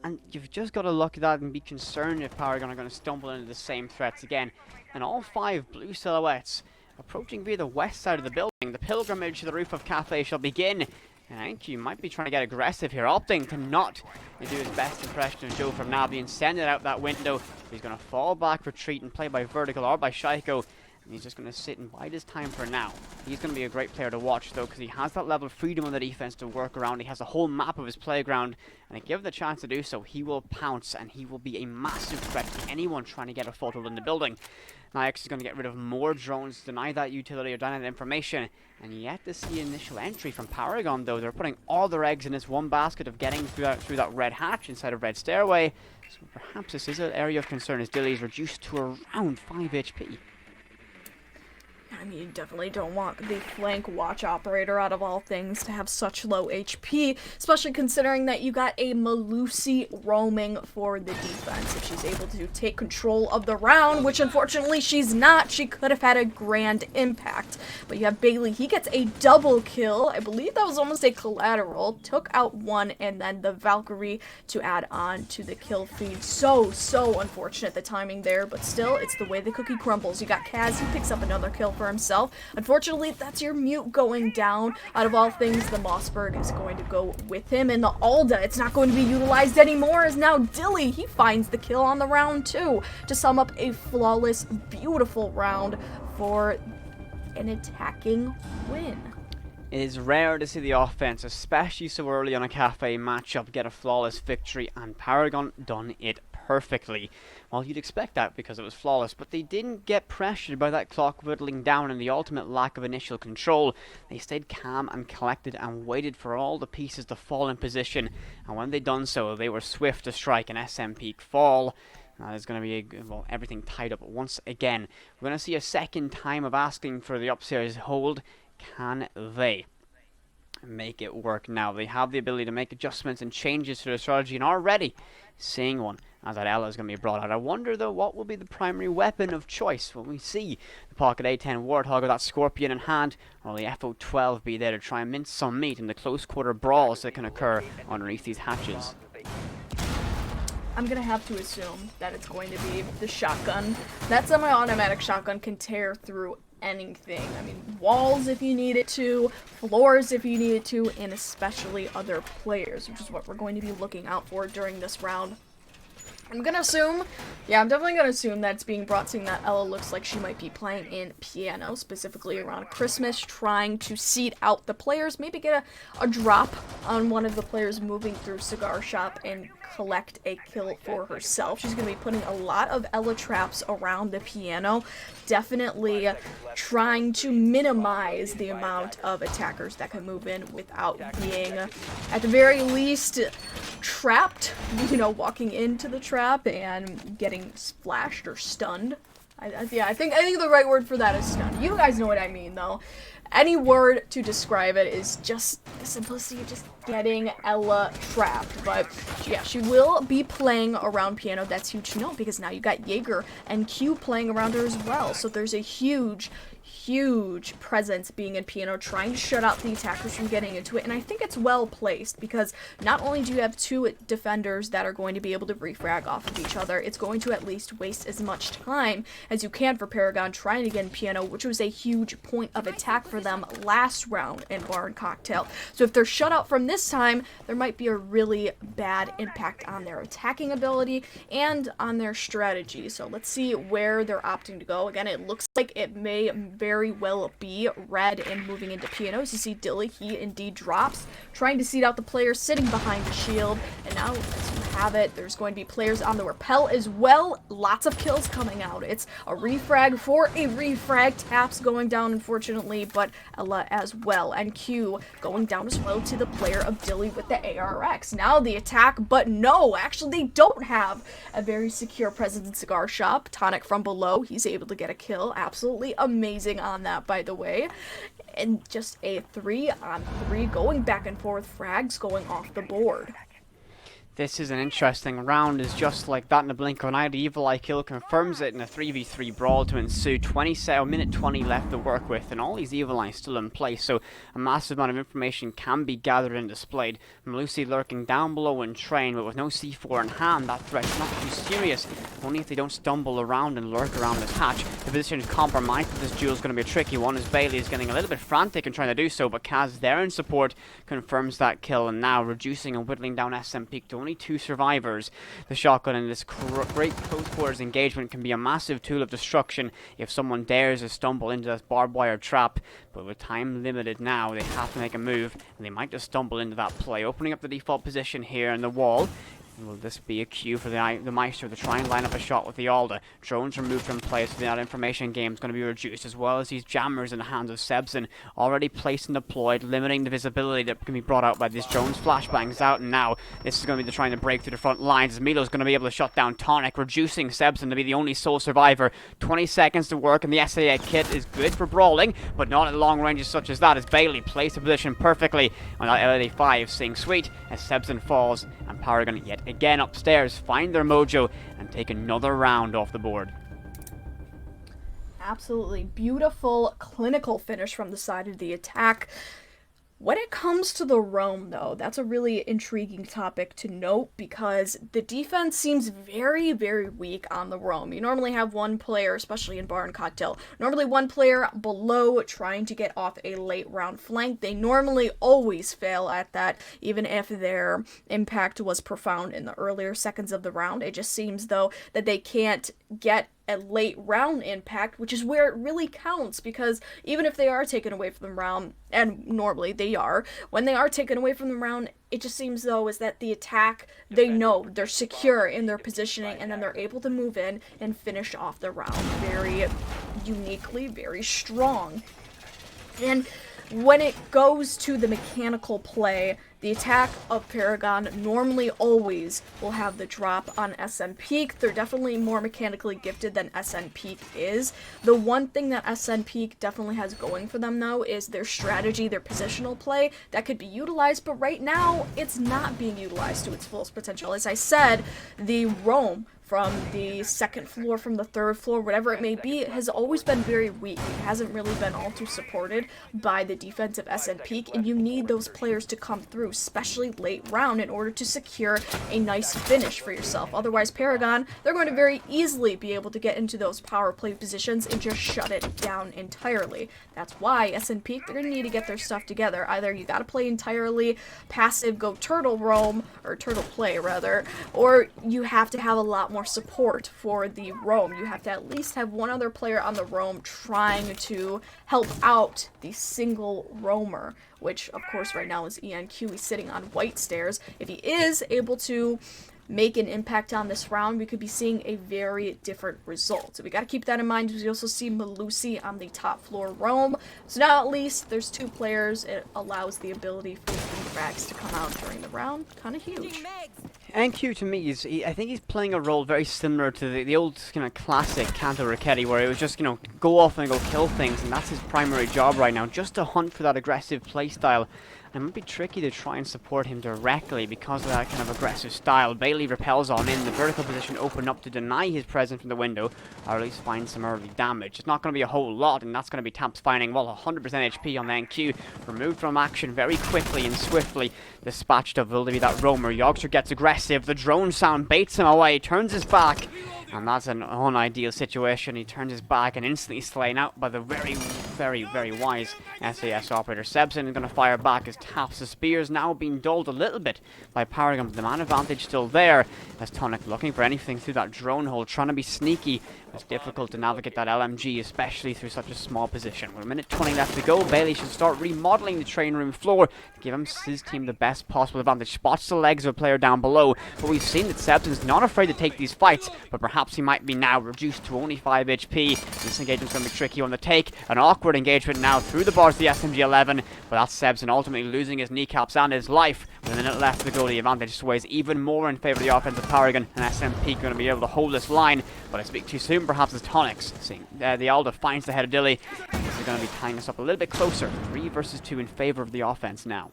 And you've just got to look at that and be concerned if Paragon are going to stumble into the same threats again. And all 5 blue silhouettes approaching via the west side of the building. The pilgrimage to the roof of Cafe shall begin. And I think you might be trying to get aggressive here, opting to not do his best impression of Joe from now, being sent it out that window. He's going to fall back, retreat, and play by Vertical or by Shaiko. And he's just going to sit and bide his time for now. He's going to be a great player to watch, though, because he has that level of freedom on the defense to work around. He has a whole map of his playground, and given the chance to do so, he will pounce, and he will be a massive threat to anyone trying to get a foothold in the building. Nyx is going to get rid of more drones, deny that utility or deny that information, and yet to see initial entry from Paragon, though. They're putting all their eggs in this one basket of getting through that red hatch inside of Red Stairway, so perhaps this is an area of concern as Dilly is reduced to around 5 HP. I mean, you definitely don't want the flank watch operator out of all things to have such low HP, especially considering that you got a Melusi roaming for the defense. If she's able to take control of the round, which unfortunately she's not, she could have had a grand impact. But you have Bailey, he gets a double kill. I believe that was almost a collateral. Took out one, and then the Valkyrie to add on to the kill feed. So unfortunate the timing there, but still, it's the way the cookie crumbles. You got Kaz, he picks up another kill for himself. Unfortunately, that's your mute going down. Out of all things, the Mossberg is going to go with him, and the Alda, it's not going to be utilized anymore, as now Dilly, he finds the kill on the round too, to sum up a flawless, beautiful round for an attacking win. It is rare to see the offense, especially so early on a Cafe matchup, get a flawless victory, and Paragon done it perfectly. Well, you'd expect that because it was flawless, but they didn't get pressured by that clock whittling down and the ultimate lack of initial control. They stayed calm and collected and waited for all the pieces to fall in position, and when they done so, they were swift to strike an SNPEEK fall. That is going to be, well, everything tied up once again. We're going to see a second time of asking for the upstairs hold. Can they make it work now? They have the ability to make adjustments and changes to their strategy and are already seeing one as that Ela is going to be brought out. I wonder though what will be the primary weapon of choice when we see the Pocket A10 Warthog or that Scorpion in hand, or will the FO12 be there to try and mince some meat in the close quarter brawls that can occur underneath these hatches? I'm gonna have to assume that it's going to be the shotgun. That semi-automatic shotgun can tear through anything. I mean, walls if you need it to, floors if you need it to, and especially other players, which is what we're going to be looking out for during this round. I'm gonna assume, yeah, I'm definitely gonna assume that it's being brought, seeing that Ela looks like she might be playing in piano, specifically around Christmas, trying to seed out the players, maybe get a drop on one of the players moving through Cigar Shop and collect a kill for herself. She's going to be putting a lot of Ela traps around the piano, definitely trying to minimize the amount of attackers that can move in without being, at the very least, trapped, you know, walking into the trap and getting splashed or stunned. Yeah, I think the right word for that is stunned. You guys know what I mean, though. Any word to describe it is just the simplicity of just getting Ela trapped. But yeah, she will be playing around piano. That's huge to note because now you got Jaeger and Q playing around her as well. So there's a huge presence being in piano, trying to shut out the attackers from getting into it, and I think it's well placed because not only do you have two defenders that are going to be able to refrag off of each other, it's going to at least waste as much time as you can for Paragon trying to get in piano, which was a huge point of attack for them last round in Bar and Cocktail. So if they're shut out from this time, there might be a really bad impact on their attacking ability and on their strategy. So let's see where they're opting to go. Again, it looks like it may very well be red and moving into pianos. You see Dilly, he indeed drops, trying to seed out the players sitting behind the shield, and now as you have it, there's going to be players on the rappel as well. Lots of kills coming out. It's a refrag for a refrag. Taps going down, unfortunately, but Ela as well, and Q going down as well to the player of Dilly with the ARX. Now the attack, but no, actually they don't have a very secure presence in Cigar Shop. Tonic from below, he's able to get a kill. Absolutely amazing on that, by the way. And just a 3-on-3 going back and forth, frags going off the board. This is an interesting round, is just like that in a blink of an eye. The Evil Eye kill confirms it in a 3v3 brawl to ensue. Minute 20 left to work with, and all these Evil Eyes still in place, so a massive amount of information can be gathered and displayed. Melusi lurking down below in train, but with no C4 in hand, that threat's not too serious. Only if they don't stumble around and lurk around this hatch. The position is compromised, but this duel is going to be a tricky one, as Bailey is getting a little bit frantic and trying to do so, but Kaz there in support confirms that kill, and now reducing and whittling down SNPEEK to only 2 survivors. The shotgun in this great close quarters engagement can be a massive tool of destruction if someone dares to stumble into this barbed wire trap, but with time limited now, they have to make a move, and they might just stumble into that play, opening up the default position here in the wall. Will this be a cue for the Meister to try and line up a shot with the Alda? Drones removed from play, so that information game is going to be reduced, as well as these jammers in the hands of Sebson, already placed and deployed, limiting the visibility that can be brought out by these drones. Flashbangs out, and now this is going to be trying to break through the front lines, as Milo's going to be able to shut down Tonic, reducing Sebson to be the only sole survivor. 20 seconds to work, and the SAA kit is good for brawling, but not at long ranges such as that, as Bailey placed the position perfectly on that LA5, seeing sweet as Sebson falls, and PRGN yet again upstairs find their mojo and take another round off the board. Absolutely beautiful clinical finish from the side of the attack. When it comes to the roam, though, that's a really intriguing topic to note, because the defense seems very, very weak on the roam. You normally have one player, especially in Bar and Cocktail, normally one player below trying to get off a late round flank. They normally always fail at that, even if their impact was profound in the earlier seconds of the round. It just seems, though, that they can't get a late round impact, which is where it really counts, because even if they are taken away from the round, and normally they are, when they are taken away from the round, it just seems, though, is that the attack, they know they're secure in their positioning, and then they're able to move in and finish off the round very uniquely, very strong. And when it goes to the mechanical play, the attack of PRGN normally always will have the drop on SNPEEK. They're definitely more mechanically gifted than SNPEEK is. The one thing that SNPEEK definitely has going for them, though, is their strategy, their positional play that could be utilized, but right now it's not being utilized to its fullest potential. As I said, the roam from the second floor, from the third floor, whatever it may be, has always been very weak. It hasn't really been all too supported by the defensive SNPEEK, and you need those players to come through, especially late round, in order to secure a nice finish for yourself. Otherwise, PRGN, they're going to very easily be able to get into those power play positions and just shut it down entirely. That's why SNPEEK, they're going to need to get their stuff together. Either you got to play entirely passive, go turtle roam, or turtle play rather, or you have to have a lot more support for the roam. You have to at least have one other player on the roam trying to help out the single roamer, which of course right now is ENQ. He's sitting on white stairs. If he is able to make an impact on this round, we could be seeing a very different result. So we got to keep that in mind. We also see Malusi on the top floor roam. So now at least there's two players. It allows the ability for the frags to come out during the round. Kind of huge. NQ to me is, I think he's playing a role very similar to the old kind of classic Kanto Raketti, where it was just, go off and go kill things, and that's his primary job right now, just to hunt for that aggressive playstyle. And it might be tricky to try and support him directly because of that kind of aggressive style. Bailey repels on in, the vertical position open up to deny his presence from the window, or at least find some early damage. It's not going to be a whole lot, and that's going to be Taps finding, well, 100% HP on the NQ, removed from action very quickly and swiftly, dispatched of will to be that roamer. Yoggster gets aggressive, the drone sound baits him away, turns his back, and that's an unideal situation. He turns his back and instantly slain out by the very, very, very wise SAS operator. Sebson is going to fire back as Taps. The spears now being dulled a little bit by PRGN, but the man advantage still there, as Tonic looking for anything through that drone hole, trying to be sneaky. It's difficult to navigate that LMG, especially through such a small position. With a minute 20 left to go, Bailey should start remodeling the train room floor to give his team the best possible advantage. Spots the legs of a player down below, but we've seen that Sebson's not afraid to take these fights, but perhaps he might be now reduced to only 5 HP. This engagement's going to be tricky on the take. An awkward engagement now through the bars of the SMG-11, but that's Sebson ultimately losing his kneecaps and his life. With a minute left to go, the advantage sways even more in favour of the offensive PRGN, and SNPEEK going to be able to hold this line, but I speak too soon perhaps as Tonics. Seeing the Alda finds the head of Dilly. This is going to be tying us up a little bit closer. 3 versus 2 in favour of the offense now.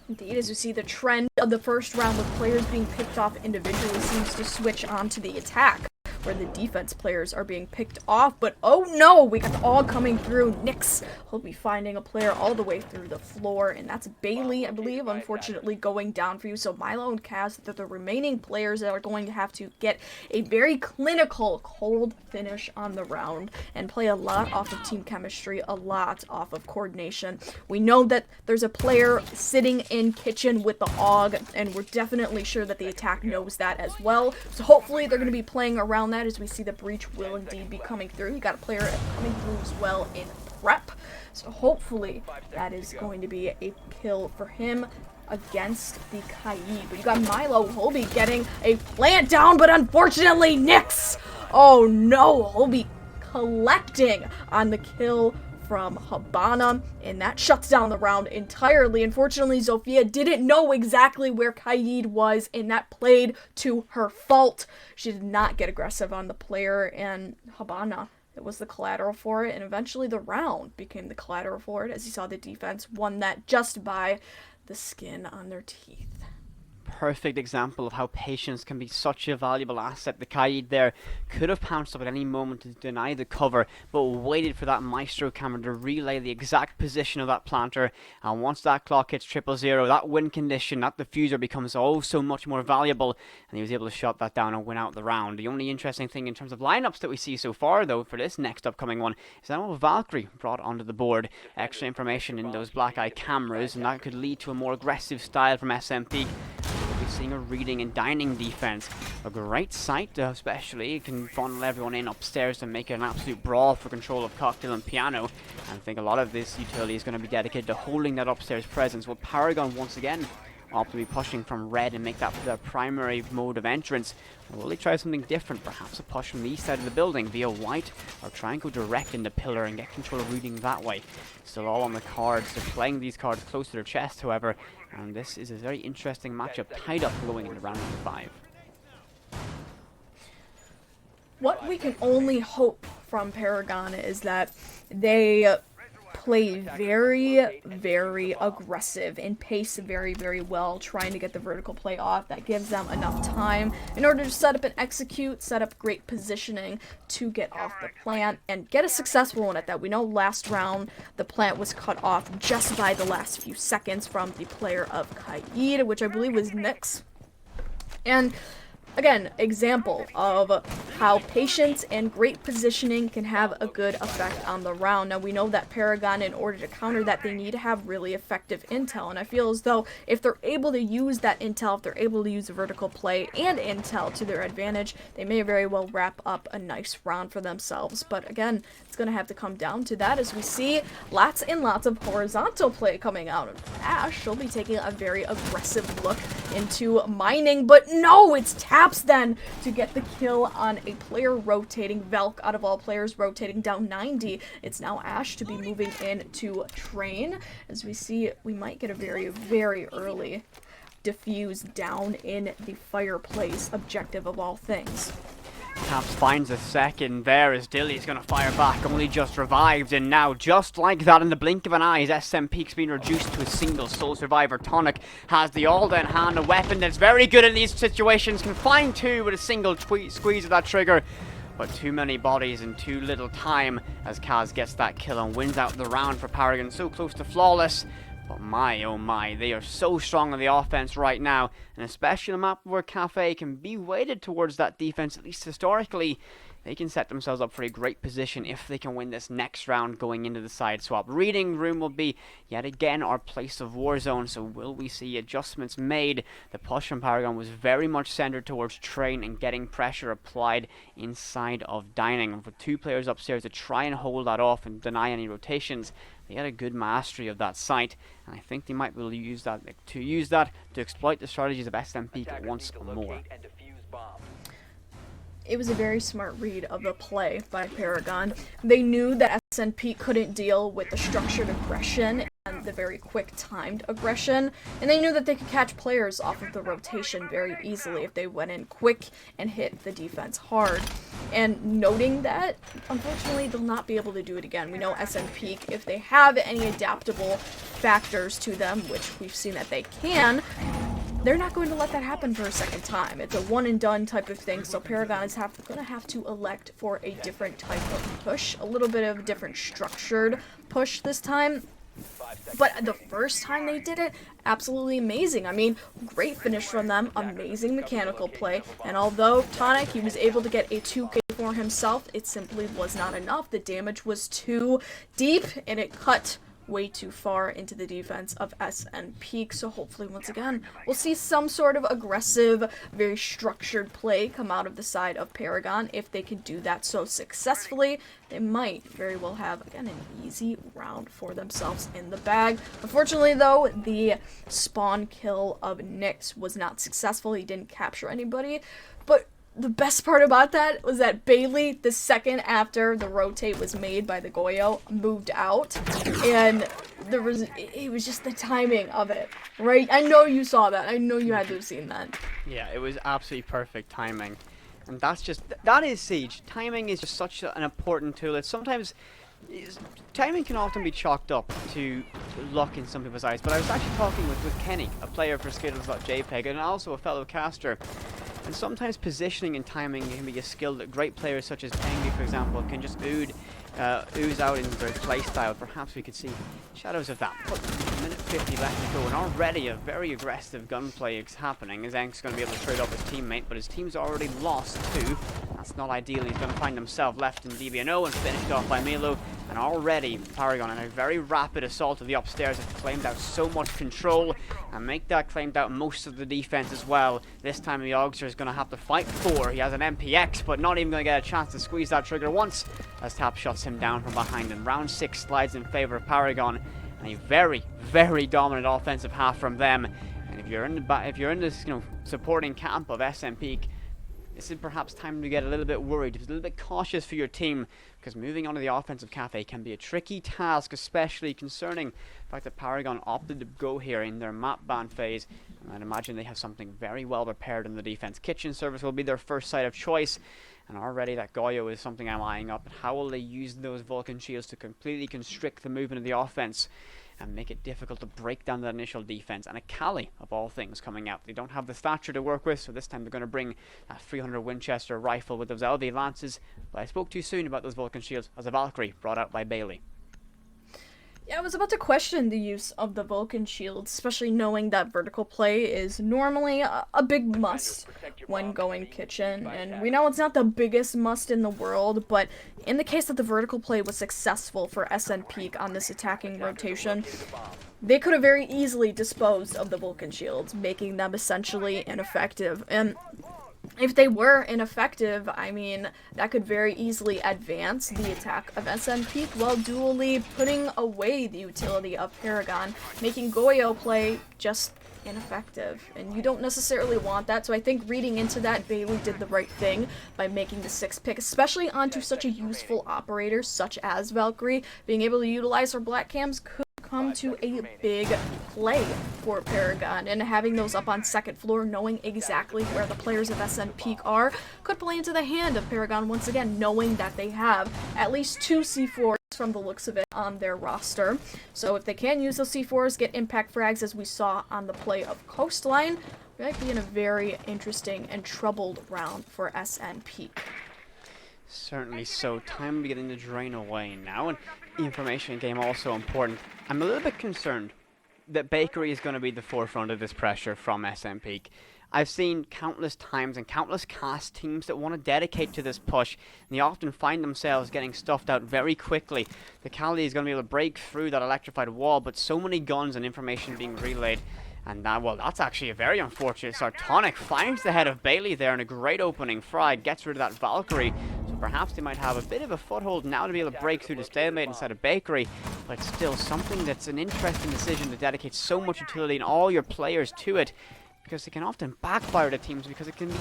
Indeed, as we see the trend of the first round with players being picked off individually seems to switch on to the attack, where the defense players are being picked off, but oh no, we got the all coming through. Nyx will be finding a player all the way through the floor, and that's Bailey, I believe, unfortunately going down for you. So Milo and Kaz, they're the remaining players that are going to have to get a very clinical cold finish on the round and play a lot off of team chemistry, a lot off of coordination. We know that there's a player sitting in kitchen with the AUG, and we're definitely sure that the attack knows that as well. So hopefully they're going to be playing around that as we see the breach will indeed be coming through. You got a player coming through as well in prep. So hopefully that is going to be a kill for him against the Kaid. But you got Milo Holby getting a plant down, but unfortunately Nyx. Oh no, Holby collecting on the kill from Habana, and that shuts down the round entirely. Unfortunately, Zofia didn't know exactly where Kaid was, and that played to her fault. She did not get aggressive on the player, and Habana, it was the collateral for it, and eventually the round became the collateral for it, as you saw the defense won that just by the skin on their teeth. Perfect example of how patience can be such a valuable asset. The Kaid there could have pounced up at any moment to deny the cover, but waited for that Maestro camera to relay the exact position of that planter, and once that clock hits 000, that win condition, that diffuser becomes oh so much more valuable, and he was able to shut that down and win out the round. The only interesting thing in terms of lineups that we see so far, though, for this next upcoming one, is that Valkyrie brought onto the board. Extra information in those black eye cameras, and that could lead to a more aggressive style from SNPEEK. We'll be seeing a reading and dining defense. A great sight, especially. It can funnel everyone in upstairs and make it an absolute brawl for control of cocktail and piano. And I think a lot of this utility is going to be dedicated to holding that upstairs presence. Will PRGN once again opt to be pushing from red and make that their primary mode of entrance? Or will they try something different? Perhaps a push from the east side of the building via white, or try and go direct into pillar and get control of reading that way. Still all on the cards. They're playing these cards close to their chest, however. And this is a very interesting matchup tied up going into round number 5. What we can only hope from PRGN is that they play very, very aggressive and pace very, very well, trying to get the vertical play off. That gives them enough time in order to set up and execute, set up great positioning to get off the plant and get a successful one at that. We know last round the plant was cut off just by the last few seconds from the player of Kaid, which I believe was Nyx. And again, example of how patience and great positioning can have a good effect on the round. Now, we know that PRGN, in order to counter that, they need to have really effective intel, and I feel as though if they're able to use that intel, if they're able to use the vertical play and intel to their advantage, they may very well wrap up a nice round for themselves. But again, it's going to have to come down to that, as we see lots and lots of horizontal play coming out. Ash, she'll be taking a very aggressive look into mining, but no, it's taps then to get the kill on a player rotating. Valk, out of all players, rotating down 90. It's now Ash to be moving in to train. As we see, we might get a very, very early diffuse down in the fireplace objective of all things. Caps finds a second there as Dilly's going to fire back, only just revived, and now just like that in the blink of an eye, as SNPEEK's been reduced to a single sole survivor. Tonic has the all in hand, a weapon that's very good in these situations, can find two with a single squeeze of that trigger, but too many bodies and too little time as Kaz gets that kill and wins out the round for PRGN, so close to flawless. But my, oh my, they are so strong on the offense right now, and especially on a map where Cafe can be weighted towards that defense, at least historically. They can set themselves up for a great position if they can win this next round going into the side swap. Reading room will be, yet again, our place of war zone, so will we see adjustments made? The push from PRGN was very much centered towards train and getting pressure applied inside of dining. And for two players upstairs to try and hold that off and deny any rotations, they had a good mastery of that site, and I think they might be able to use that to exploit the strategies of SNPEEK once more. It was a very smart read of the play by PRGN. They knew that SNPEEK couldn't deal with the structured aggression and the very quick timed aggression, and they knew that they could catch players off of the rotation very easily if they went in quick and hit the defense hard. And noting that, unfortunately, they'll not be able to do it again. We know SNPEEK, if they have any adaptable factors to them, which we've seen that they can, they're not going to let that happen for a second time. It's a one and done type of thing, so PRGN is going to have to elect for a different type of push, a little bit of a different structured push this time. But the first time they did it, absolutely amazing. I mean, great finish from them, amazing mechanical play, and although Tonic, he was able to get a 2K for himself, it simply was not enough. The damage was too deep, and it cut way too far into the defense of SNPEEK. So hopefully, once again, we'll see some sort of aggressive, very structured play come out of the side of Paragon. If they can do that so successfully, they might very well have, again, an easy round for themselves in the bag. Unfortunately, though, the spawn kill of Nyx was not successful. He didn't capture anybody, but the best part about that was that Bailey, the second after the rotate was made by the Goyo, moved out, and it was just the timing of it, right? I know you saw that. I know you had to have seen that. Yeah, it was absolutely perfect timing. And that is Siege. Timing is just such an important tool. It's sometimes, timing can often be chalked up to luck in some people's eyes. But I was actually talking with Kenny, a player for Skittles.jpg, and also a fellow caster. And sometimes positioning and timing can be a skill that great players such as Tengu, for example, can just ooze out in their playstyle. Perhaps we could see shadows of that. But a minute 50 left to go, and already a very aggressive gunplay is happening. As Enk's going to be able to trade off his teammate, but his team's already lost too. That's not ideal. He's going to find himself left in DBNO and finished off by Milo. And already Paragon, in a very rapid assault of the upstairs, have claimed out so much control and make that claimed out most of the defense as well. This time the Yoggster is going to have to fight for. He has an MPX, but not even going to get a chance to squeeze that trigger once as Tap shuts him down from behind. And round 6 slides in favor of Paragon, and a very, very dominant offensive half from them. And if you're in this, supporting camp of SNPEEK, this is perhaps time to get a little bit worried, a little bit cautious for your team, because moving on to the offensive cafe can be a tricky task, especially concerning the fact that Paragon opted to go here in their map ban phase. And I'd imagine they have something very well prepared in the defense. Kitchen service will be their first site of choice, and already that Goyo is something I'm eyeing up. How will they use those Vulcan shields to completely constrict the movement of the offense and make it difficult to break down that initial defense? And a Kali, of all things, coming out. They don't have the Thatcher to work with, so this time they're going to bring that 300 Winchester rifle with those LV Lances. But I spoke too soon about those Vulcan shields as a Valkyrie brought out by Bailey. Yeah, I was about to question the use of the Vulcan shield, especially knowing that vertical play is normally a big must when going kitchen, and we know it's not the biggest must in the world, but in the case that the vertical play was successful for SNPEEK on this attacking rotation, they could have very easily disposed of the Vulcan shields, making them essentially ineffective. And if they were ineffective, I mean, that could very easily advance the attack of SNPEEK while dually putting away the utility of Paragon, making Goyo play just ineffective. And you don't necessarily want that, so I think reading into that, Bailey did the right thing by making the 6th pick, especially onto such a useful operator such as Valkyrie. Being able to utilize her black cams could come to a big play for Paragon, and having those up on second floor, knowing exactly where the players of SNPEEK are, could play into the hand of Paragon once again, knowing that they have at least 2 C4s from the looks of it on their roster. So if they can use those C4s, get impact frags as we saw on the play of Coastline, we might be in a very interesting and troubled round for SNPEEK. Certainly so. Time to get the drain away now, and information game also important. I'm a little bit concerned that Bakery is going to be the forefront of this pressure from SNPEEK. I've seen countless times and countless cast teams that want to dedicate to this push, and they often find themselves getting stuffed out very quickly. The Kali is going to be able to break through that electrified wall, but so many guns and information being relayed. And that, well, that's actually a very unfortunate. Sartonic finds the head of Bailey there in a great opening frag, gets rid of that Valkyrie. So perhaps they might have a bit of a foothold now to be able to break through the stalemate inside of Bakery. But still, something that's an interesting decision to dedicate so much utility and all your players to it, because it can often backfire to teams, because it can be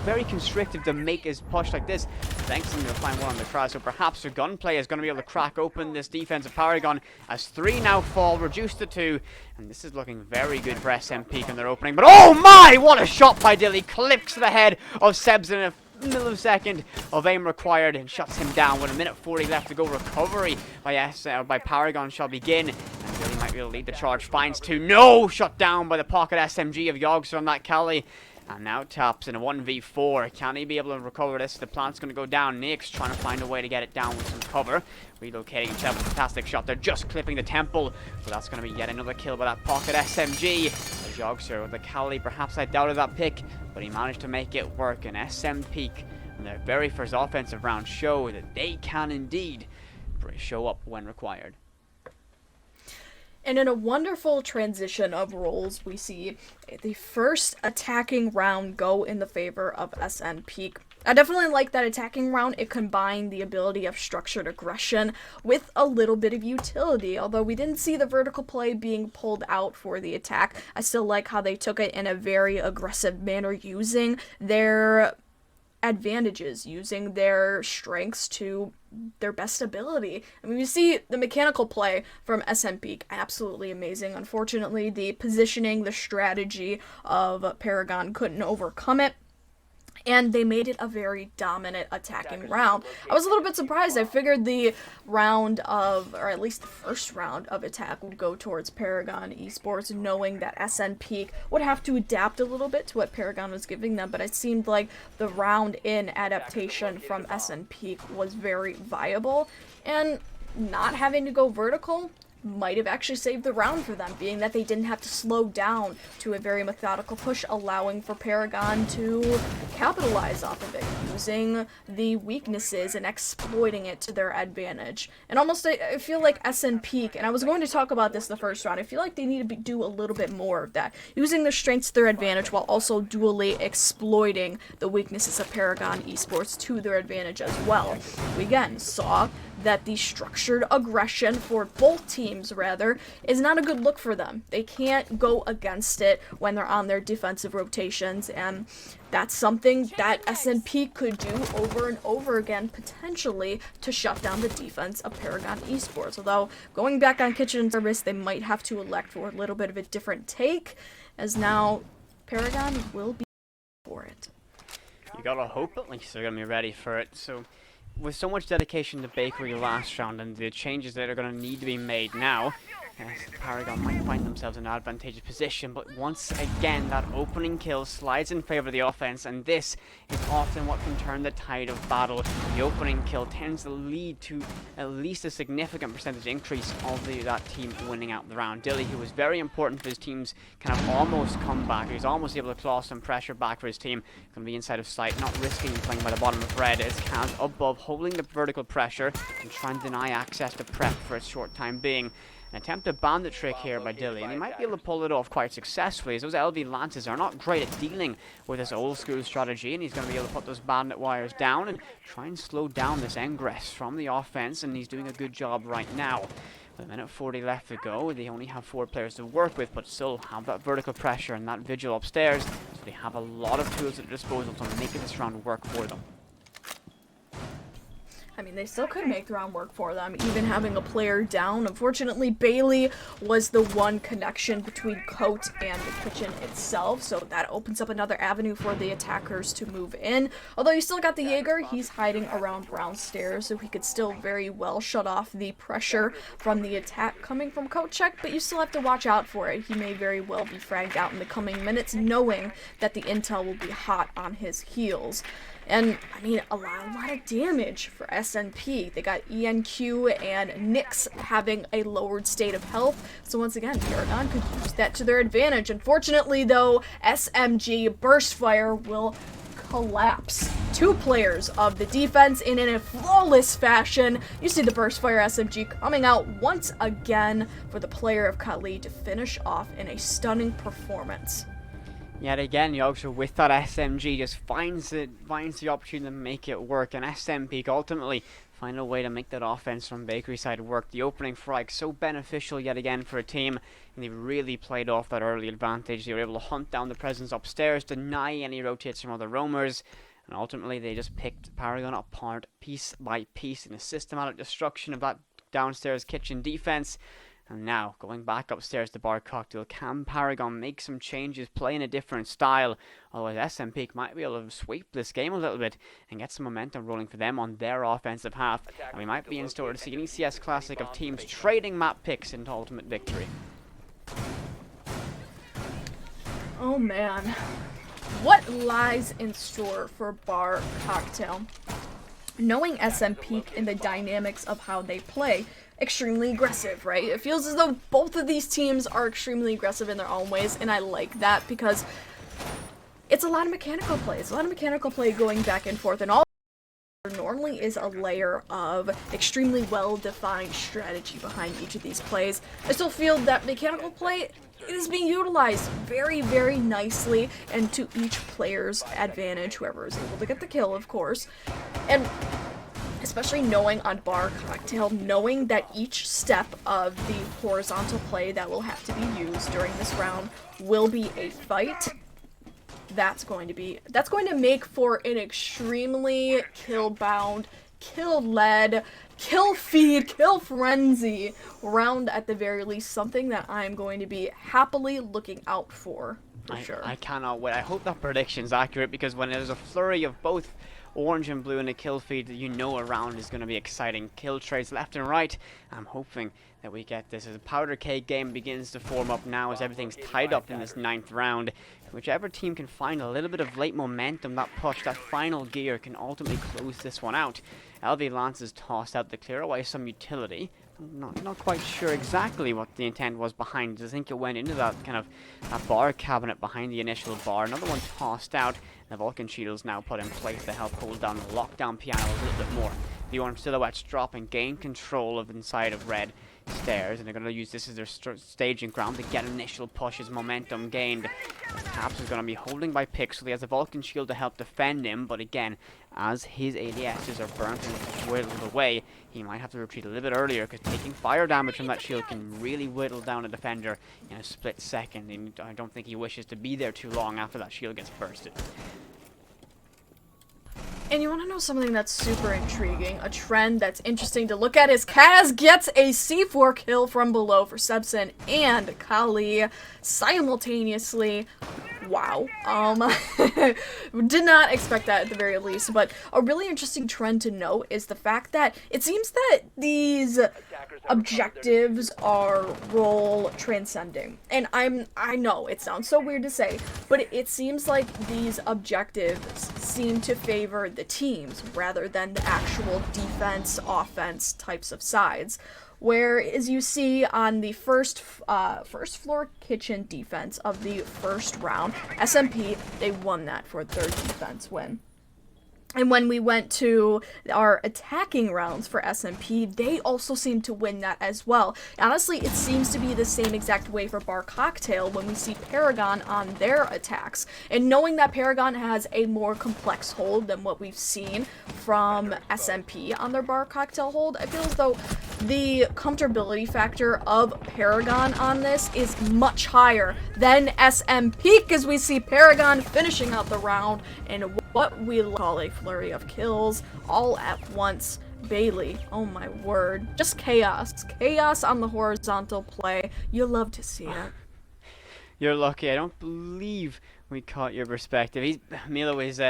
very constrictive to make his push like this. Thankfully, they'll find one on the crowd, so perhaps their gunplay is going to be able to crack open this defensive Paragon as 3 now fall, reduced to 2, and this is looking very good for SNPEEK in their opening. But oh my, what a shot by Dilly! Clips the head of Sebs in a millisecond of aim required and shuts him down with a minute 40 left to go. Recovery by Paragon shall begin, and Billy might be able to lead the charge. Finds 2, no! Shut down by the pocket SMG of Yoggster on that Kali. And now Taps in a 1v4. Can he be able to recover this? The plant's going to go down. Nick's trying to find a way to get it down with some cover. Relocating himself. A fantastic shot there. Just clipping the temple. So that's going to be yet another kill by that pocket SMG. The Yoggster with the Kali. Perhaps I doubted that pick, but he managed to make it work. And SNPEEK, in their very first offensive round, show that they can indeed show up when required. And in a wonderful transition of roles, we see the first attacking round go in the favor of SNPEEK. I definitely like that attacking round. It combined the ability of structured aggression with a little bit of utility. Although we didn't see the vertical play being pulled out for the attack, I still like how they took it in a very aggressive manner, using their advantages, using their strengths to their best ability. I mean, we see the mechanical play from SNPEEK, absolutely amazing. Unfortunately, the positioning, the strategy of PRGN couldn't overcome it, and they made it a very dominant attacking round. I was a little bit surprised. I figured the round of, or at least the first round of attack would go towards PRGN Esports, knowing that SNPEEK would have to adapt a little bit to what PRGN was giving them, but it seemed like the round in adaptation from SNPEEK was very viable, and not having to go vertical might have actually saved the round for them, being that they didn't have to slow down to a very methodical push, allowing for PRGN to capitalize off of it, using the weaknesses and exploiting it to their advantage. And almost, I feel like SNPEEK, and I was going to talk about this the first round, I feel like they need to do a little bit more of that, using their strengths to their advantage while also dually exploiting the weaknesses of PRGN Esports to their advantage as well. We again saw that the structured aggression for both teams, rather, is not a good look for them. They can't go against it when they're on their defensive rotations, and that's something that SNPEEK could do over and over again, potentially, to shut down the defense of PRGN Esports. Although, going back on kitchen service, they might have to elect for a little bit of a different take, as now PRGN will be for it. You gotta hope at least they're gonna be ready for it. So, with so much dedication to Bakery last round and the changes that are going to need to be made now, PRGN might find themselves in an advantageous position, but once again that opening kill slides in favor of the offense, and this is often what can turn the tide of battle. The opening kill tends to lead to at least a significant percentage increase of that team winning out the round. Dilly, who was very important for his team's kind of almost comeback, he was almost able to claw some pressure back for his team, going to be inside of sight, not risking playing by the bottom of red, as Kaz above holding the vertical pressure and trying to deny access to prep for a short time being. An attempt to bandit trick here by Dilly, and he might be able to pull it off quite successfully, as those LV Lances are not great at dealing with this old school strategy, and he's going to be able to put those bandit wires down and try and slow down this ingress from the offense, and he's doing a good job right now. With a minute 40 left to go, they only have 4 players to work with, but still have that vertical pressure and that vigil upstairs, so they have a lot of tools at their disposal to make this round work for them. I mean, they still could make the round work for them, even having a player down. Unfortunately, Bailey was the one connection between Coat and the kitchen itself, so that opens up another avenue for the attackers to move in. Although you still got the Jaeger, he's hiding around Brown stairs, so he could still very well shut off the pressure from the attack coming from Coat check, but you still have to watch out for it. He may very well be fragged out in the coming minutes, knowing that the intel will be hot on his heels. And, I mean, a lot of damage for SNP. They got ENQ and Nyx having a lowered state of health. So once again, PRGN could use that to their advantage. Unfortunately, though, SMG Burst Fire will collapse 2 players of the defense, and in a flawless fashion, you see the Burst Fire SMG coming out once again for the player of Kali to finish off in a stunning performance. Yet again, Yogsha with that SMG just finds the opportunity to make it work, and SNPEEK ultimately find a way to make that offense from Bakery side work. The opening frag so beneficial yet again for a team, and they really played off that early advantage. They were able to hunt down the presence upstairs, deny any rotates from other roamers, and ultimately they just picked PRGN apart piece by piece in a systematic destruction of that downstairs kitchen defense. And now, going back upstairs to Bar Cocktail, can PRGN make some changes, play in a different style? Otherwise, SNPEEK might be able to sweep this game a little bit and get some momentum rolling for them on their offensive half. And we might be in store to see an ECS classic of teams trading map picks into ultimate victory. Oh man. What lies in store for Bar Cocktail? Knowing SNPEEK and the dynamics of how they play, extremely aggressive, right? It feels as though both of these teams are extremely aggressive in their own ways, and I like that because it's a lot of mechanical play. It's a lot of mechanical play going back and forth, and all normally is a layer of extremely well-defined strategy behind each of these plays. I still feel that mechanical play is being utilized very, very nicely and to each player's advantage, whoever is able to get the kill, of course. And especially knowing on Bar Cocktail, knowing that each step of the horizontal play that will have to be used during this round will be a fight. That's going to make for an extremely kill-bound, kill-led, kill-feed, kill-frenzy round at the very least. Something that I'm going to be happily looking out for sure. I cannot wait. I hope that prediction's accurate, because when there's a flurry of both orange and blue in a kill feed, you know a round is going to be exciting. Kill trades left and right. I'm hoping that we get this as a powder keg game begins to form up now, as everything's tied up in this 9th round. Whichever team can find a little bit of late momentum, that push, that final gear, can ultimately close this one out. LV Lance has tossed out to clear away some utility. I'm not quite sure exactly what the intent was behind it. I think it went into that kind of that bar cabinet behind the initial bar. Another one tossed out. The Vulcan Shield's now put in place to help hold down the lockdown piano a little bit more. The orange silhouettes drop and gain control of inside of red stairs, and they're going to use this as their staging ground to get initial pushes, momentum gained. Caps is going to be holding by Pixel. He has a Vulcan Shield to help defend him, but again, as his ADSs are burnt and whittled away, he might have to retreat a little bit earlier, because taking fire damage from that shield can really whittle down a defender in a split second, and I don't think he wishes to be there too long after that shield gets bursted. And you want to know something that's super intriguing? A trend that's interesting to look at is Kaz gets a C4 kill from below for Sebson and Kali simultaneously. Wow. Did not expect that at the very least, but a really interesting trend to note is the fact that it seems that these objectives are role transcending. And I know it sounds so weird to say, but it seems like these objectives seem to favor the teams rather than the actual defense, offense types of sides. Where, as you see on the first floor kitchen defense of the first round, SMP, they won that for their defense win. And when we went to our attacking rounds for SMP, they also seem to win that as well. Honestly, it seems to be the same exact way for Bar Cocktail when we see Paragon on their attacks. And knowing that Paragon has a more complex hold than what we've seen from SMP on their Bar Cocktail hold, I feel as though the comfortability factor of Paragon on this is much higher than SNPEEK, as we see Paragon finishing out the round in what we call a flurry of kills all at once. Bailey, oh my word, just chaos on the horizontal play. You love to see it. You're lucky. I don't believe we caught your perspective. Milo is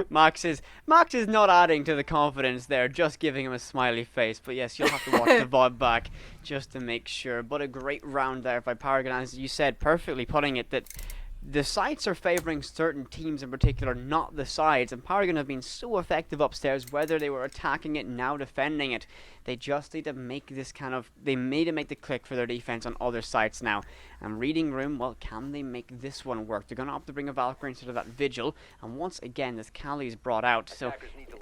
Max is not adding to the confidence there, just giving him a smiley face. But yes, you'll have to watch the VOD back just to make sure. But a great round there by Paragon, as you said, perfectly putting it, that the sides are favoring certain teams in particular, not the sides. And Paragon have been so effective upstairs, whether they were attacking it, now defending it. They just need to make this they need to make the click for their defense on other sides now. And reading room, well, can they make this one work? They're going to have to bring a Valkyrie instead of that Vigil. And once again, this Kali is brought out. So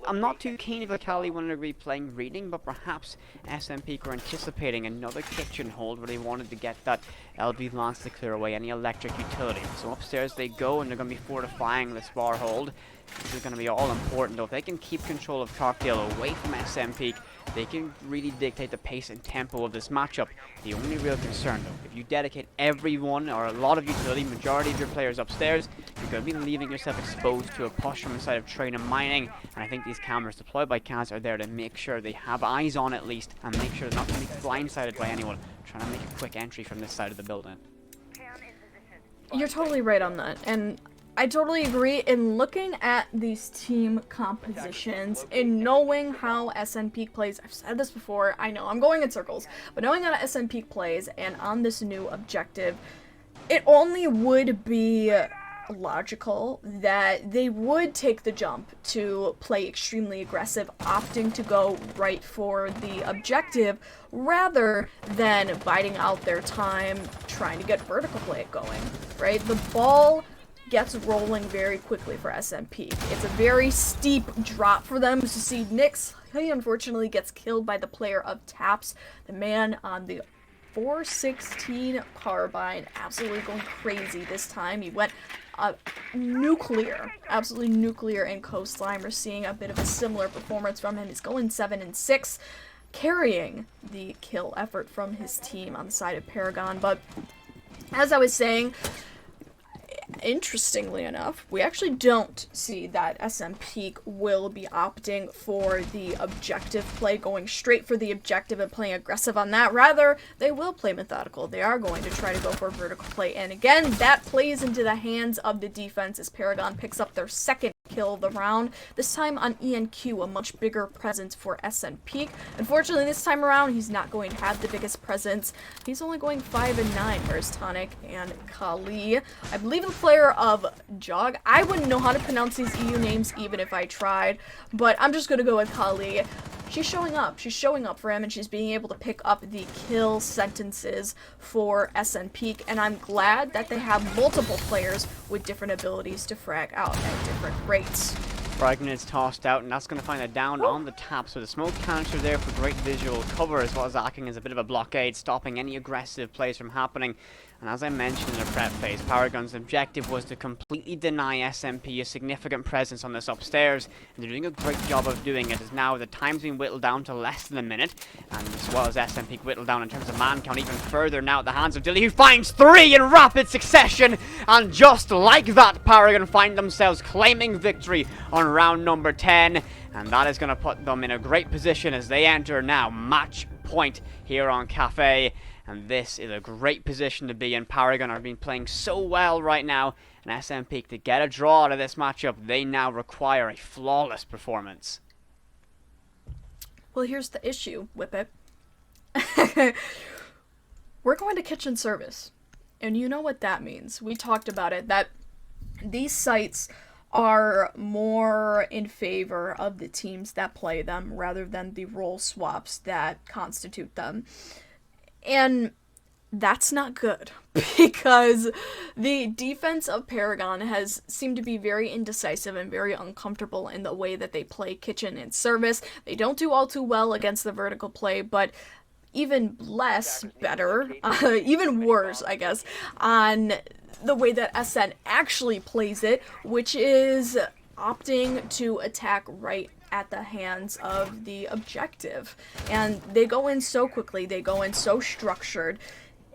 I'm not too keen if a Kali wanted to be playing reading, but perhaps SNPEEK were anticipating another kitchen hold where they wanted to get that LV Lance to clear away any electric utility. So upstairs they go, and they're going to be fortifying this bar hold. This is going to be all important, though. If they can keep control of Cocktail away from SNPEEK, they can really dictate the pace and tempo of this matchup. The only real concern, though, if you dedicate everyone or a lot of utility, majority of your players upstairs, you're going to be leaving yourself exposed to a push from inside of train and mining. And I think these cameras deployed by Kaz are there to make sure they have eyes on at least, and make sure they're not going to be blindsided by anyone trying to make a quick entry from this side of the building. You're totally right on that, and I totally agree. In looking at these team compositions, in knowing how SNPEEK plays, I've said this before, I know I'm going in circles, but knowing how SNPEEK plays and on this new objective, it only would be logical that they would take the jump to play extremely aggressive, opting to go right for the objective rather than biding out their time trying to get vertical play going, right? The ball gets rolling very quickly for SNPEEK. It's a very steep drop for them. So see, Nyx, he unfortunately gets killed by the player of Taps, the man on the 416 carbine, absolutely going crazy this time. He went nuclear, absolutely nuclear in Coastline. We're seeing a bit of a similar performance from him. He's going 7 and 6, carrying the kill effort from his team on the side of PRGN. But as I was saying, interestingly enough, we actually don't see that SNPEEK will be opting for the objective play, going straight for the objective and playing aggressive on that. Rather, they will play methodical. They are going to try to go for a vertical play. And again, that plays into the hands of the defense as PRGN picks up their second kill of the round. This time on ENQ, a much bigger presence for SNPEEK. Unfortunately, this time around, he's not going to have the biggest presence. He's only going 5 and 9, whereas Tonic and Kali, I believe the player of Jog, I wouldn't know how to pronounce these EU names even if I tried, but I'm just going to go with Kali. She's showing up. She's showing up for him, and she's being able to pick up the kill sentences for SNPEEK, and I'm glad that they have multiple players with different abilities to frag out at different rates. Fragment is tossed out, and that's going to find a down on the tap, so the smoke canister there for great visual cover, as well as acting as a bit of a blockade, stopping any aggressive plays from happening. And as I mentioned in the prep phase, PRGN's objective was to completely deny SMP a significant presence on this upstairs, and they're doing a great job of doing it, as now the time's been whittled down to less than a minute, and as well as SNPEEK whittled down in terms of man count even further now at the hands of Dilly, who finds 3 in rapid succession, and just like that, PRGN find themselves claiming victory on round number 10, and that is going to put them in a great position as they enter now match point here on Cafe. And this is a great position to be in. PRGN are been playing so well right now, and SNPEEK, to get a draw out of this matchup, they now require a flawless performance. Well, here's the issue, Whippet. We're going to kitchen service, and you know what that means. We talked about it, that these sites are more in favor of the teams that play them rather than the role swaps that constitute them. And that's not good, because the defense of PRGN has seemed to be very indecisive and very uncomfortable in the way that they play kitchen and service. They don't do all too well against the vertical play, but even less better, even worse, I guess, on the way that SN actually plays it, which is opting to attack right at the hands of the objective. And they go in so quickly, they go in so structured,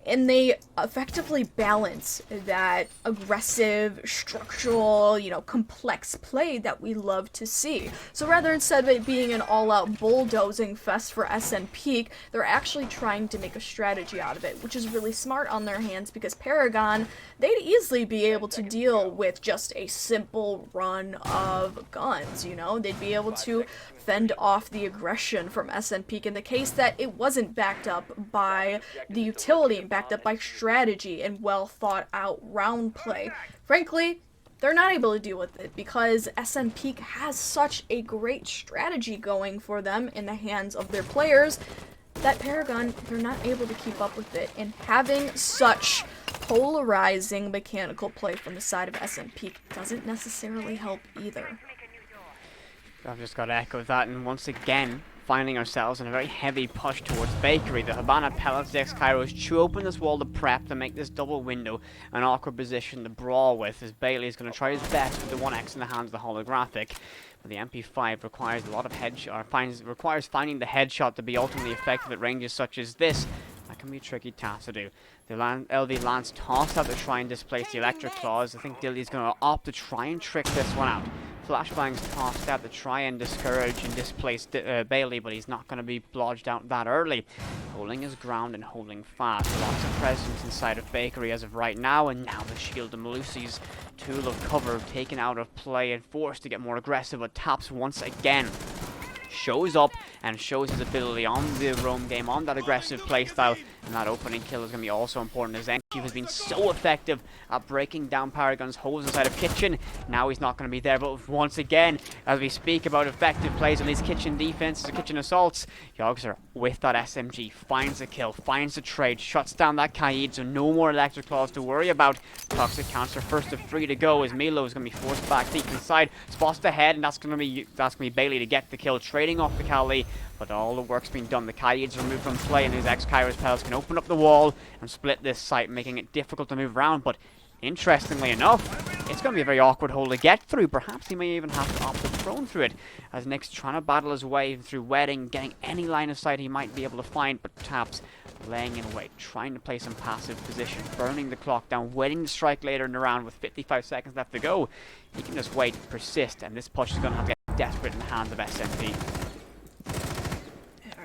and they effectively balance that aggressive, structural, complex play that we love to see. So rather, instead of it being an all-out bulldozing fest for SNPEEK, they're actually trying to make a strategy out of it, which is really smart on their hands, because PRGN, they'd easily be able to deal with just a simple run of guns, They'd be able to fend off the aggression from SNPEEK in the case that it wasn't backed up by the utility and backed up by strategy and well thought out round play. Frankly, they're not able to deal with it because SNPEEK has such a great strategy going for them in the hands of their players that PRGN, they're not able to keep up with it. And having such polarizing mechanical play from the side of SNPEEK doesn't necessarily help either. I've just got to echo that, and once again, finding ourselves in a very heavy push towards Bakery. The Habana Pellets, the ex-Kairos chew open this wall to prep to make this double window an awkward position to brawl with, as Bailey is going to try his best with the 1x in the hands of the holographic. But the MP5 requires a lot of requires finding the headshot to be ultimately effective at ranges such as this. That can be a tricky task to do. The LV Lance tossed out to try and displace the Electric Claws. I think Dilly's going to opt to try and trick this one out. Flashbang's tossed out to try and discourage and displace Bailey, but he's not going to be blodged out that early. Holding his ground and holding fast. Lots of presence inside of Bakery as of right now, and now the shield of Malusi's tool of cover taken out of play and forced to get more aggressive, but Taps once again shows up and shows his ability on the roam game, on that aggressive playstyle, and that opening kill is going to be also important as He has been so effective at breaking down Paragon's holes inside of Kitchen. Now he's not going to be there, but once again, as we speak about effective plays on these Kitchen defenses or Kitchen assaults, Yoggster with that SMG finds a kill, finds a trade, shuts down that Kaid, so no more electric claws to worry about. Toxic counter first of 3 to go as Milo is going to be forced back deep inside, spots the head, and that's going to be Bailey to get the kill, trading off the Kali. But all the work's been done. The Kaids removed from play, and these ex-Kairos pals can open up the wall and split this site, making it difficult to move around. But interestingly enough, it's going to be a very awkward hole to get through. Perhaps he may even have to opt the throne through it, as Nick's trying to battle his way through Wedding, getting any line of sight he might be able to find, but Taps laying in wait, trying to play some passive position, burning the clock down, waiting to strike later in the round with 55 seconds left to go. He can just wait, persist, and this push is going to have to get desperate in the hands of SMP.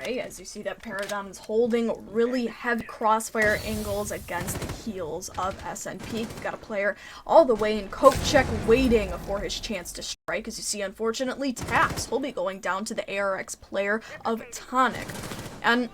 As you see that Paragon is holding really heavy crossfire angles against the heels of SNPEEK. We've got a player all the way in coat check waiting for his chance to strike. As you see, unfortunately, Taps, he'll be going down to the ARX player of Tonic. And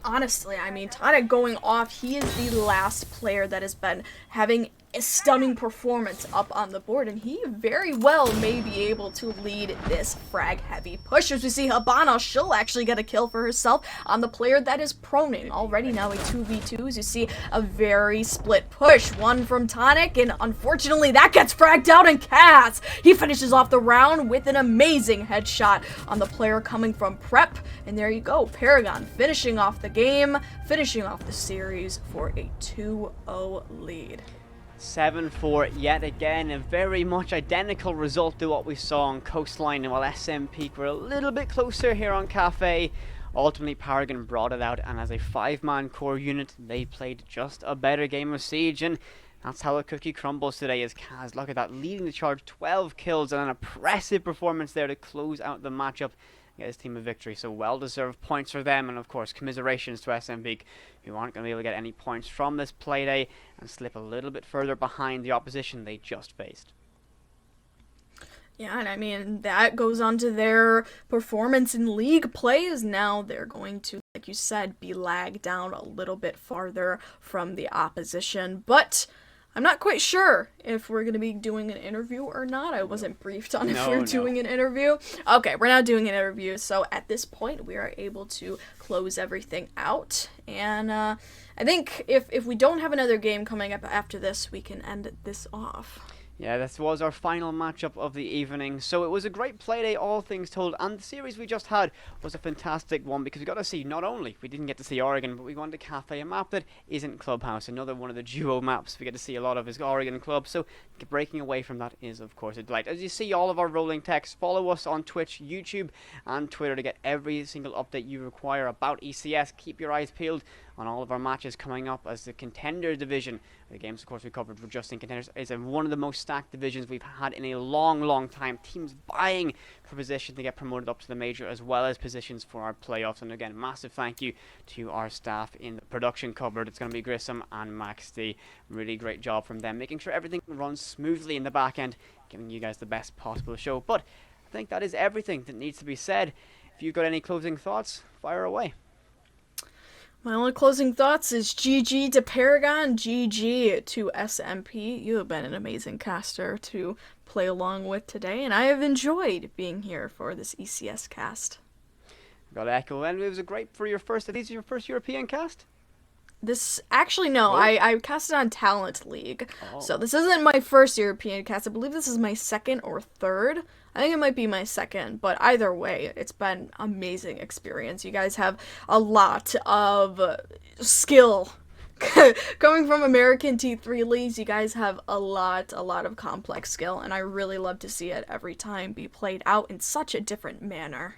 honestly, I mean, Tonic going off, he is the last player that has been having a stunning performance up on the board, and he very well may be able to lead this frag-heavy push. As we see Habana, she'll actually get a kill for herself on the player that is proning. Already now a 2v2, as you see a very split push. One from Tonic, and unfortunately that gets fragged out, and Cass, he finishes off the round with an amazing headshot on the player coming from Prep, and there you go, Paragon finishing off the game, finishing off the series for a 2-0 lead. 7-4 yet again, a very much identical result to what we saw on Coastline, and while SNPEEK were a little bit closer here on Cafe, ultimately Paragon brought it out, and as a 5-man core unit, they played just a better game of Siege, and that's how the cookie crumbles today as Kaz, look at that, leading the charge, 12 kills and an impressive performance there to close out the matchup. Get his team a victory, so well-deserved points for them, and of course commiserations to SNPEEK, who aren't going to be able to get any points from this Playday and slip a little bit further behind the opposition they just faced. Yeah, and I mean, that goes on to their performance in league plays. Now they're going to, like you said, be lagged down a little bit farther from the opposition, but I'm not quite sure if we're going to be doing an interview or not. I wasn't briefed on if we're doing an interview. Okay, we're not doing an interview, so at this point we are able to close everything out. And I think if we don't have another game coming up after this, we can end this off. Yeah, this was our final matchup of the evening, so it was a great Playday, all things told, and the series we just had was a fantastic one because we got to see, not only we didn't get to see Oregon, but we went to Cafe, a map that isn't Clubhouse, another one of the duo maps we get to see a lot of is Oregon Club, so breaking away from that is of course a delight. As you see all of our rolling text, follow us on Twitch, YouTube, and Twitter to get every single update you require about ECS. Keep your eyes peeled on all of our matches coming up as the Contender Division. The games, of course, we covered were just in Contenders. It's one of the most stacked divisions we've had in a long time. Teams vying for position to get promoted up to the major, as well as positions for our playoffs. And again, massive thank you to our staff in the production cupboard. It's going to be Grissom and Max D. Really great job from them, making sure everything runs smoothly in the back end, giving you guys the best possible show. But I think that is everything that needs to be said. If you've got any closing thoughts, fire away. My only closing thoughts is GG to Paragon, GG to SMP. You have been an amazing caster to play along with today, and I have enjoyed being here for this ECS cast. Got to echo, and it was a great for your first. Are these your first European cast? This actually no, I casted on Talent League, so this isn't my first European cast. I believe this is my second or third. I think it might be my second, but either way, it's been amazing experience. You guys have a lot of skill. Coming from American T3 leagues, you guys have a lot of complex skill, and I really love to see it every time be played out in such a different manner.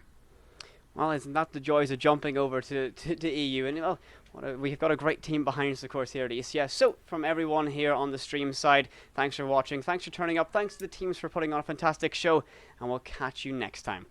Well, isn't that the joys of jumping over to EU? And well, we've got a great team behind us, of course, here at ECS. So, from everyone here on the stream side, thanks for watching, thanks for turning up, thanks to the teams for putting on a fantastic show, and we'll catch you next time.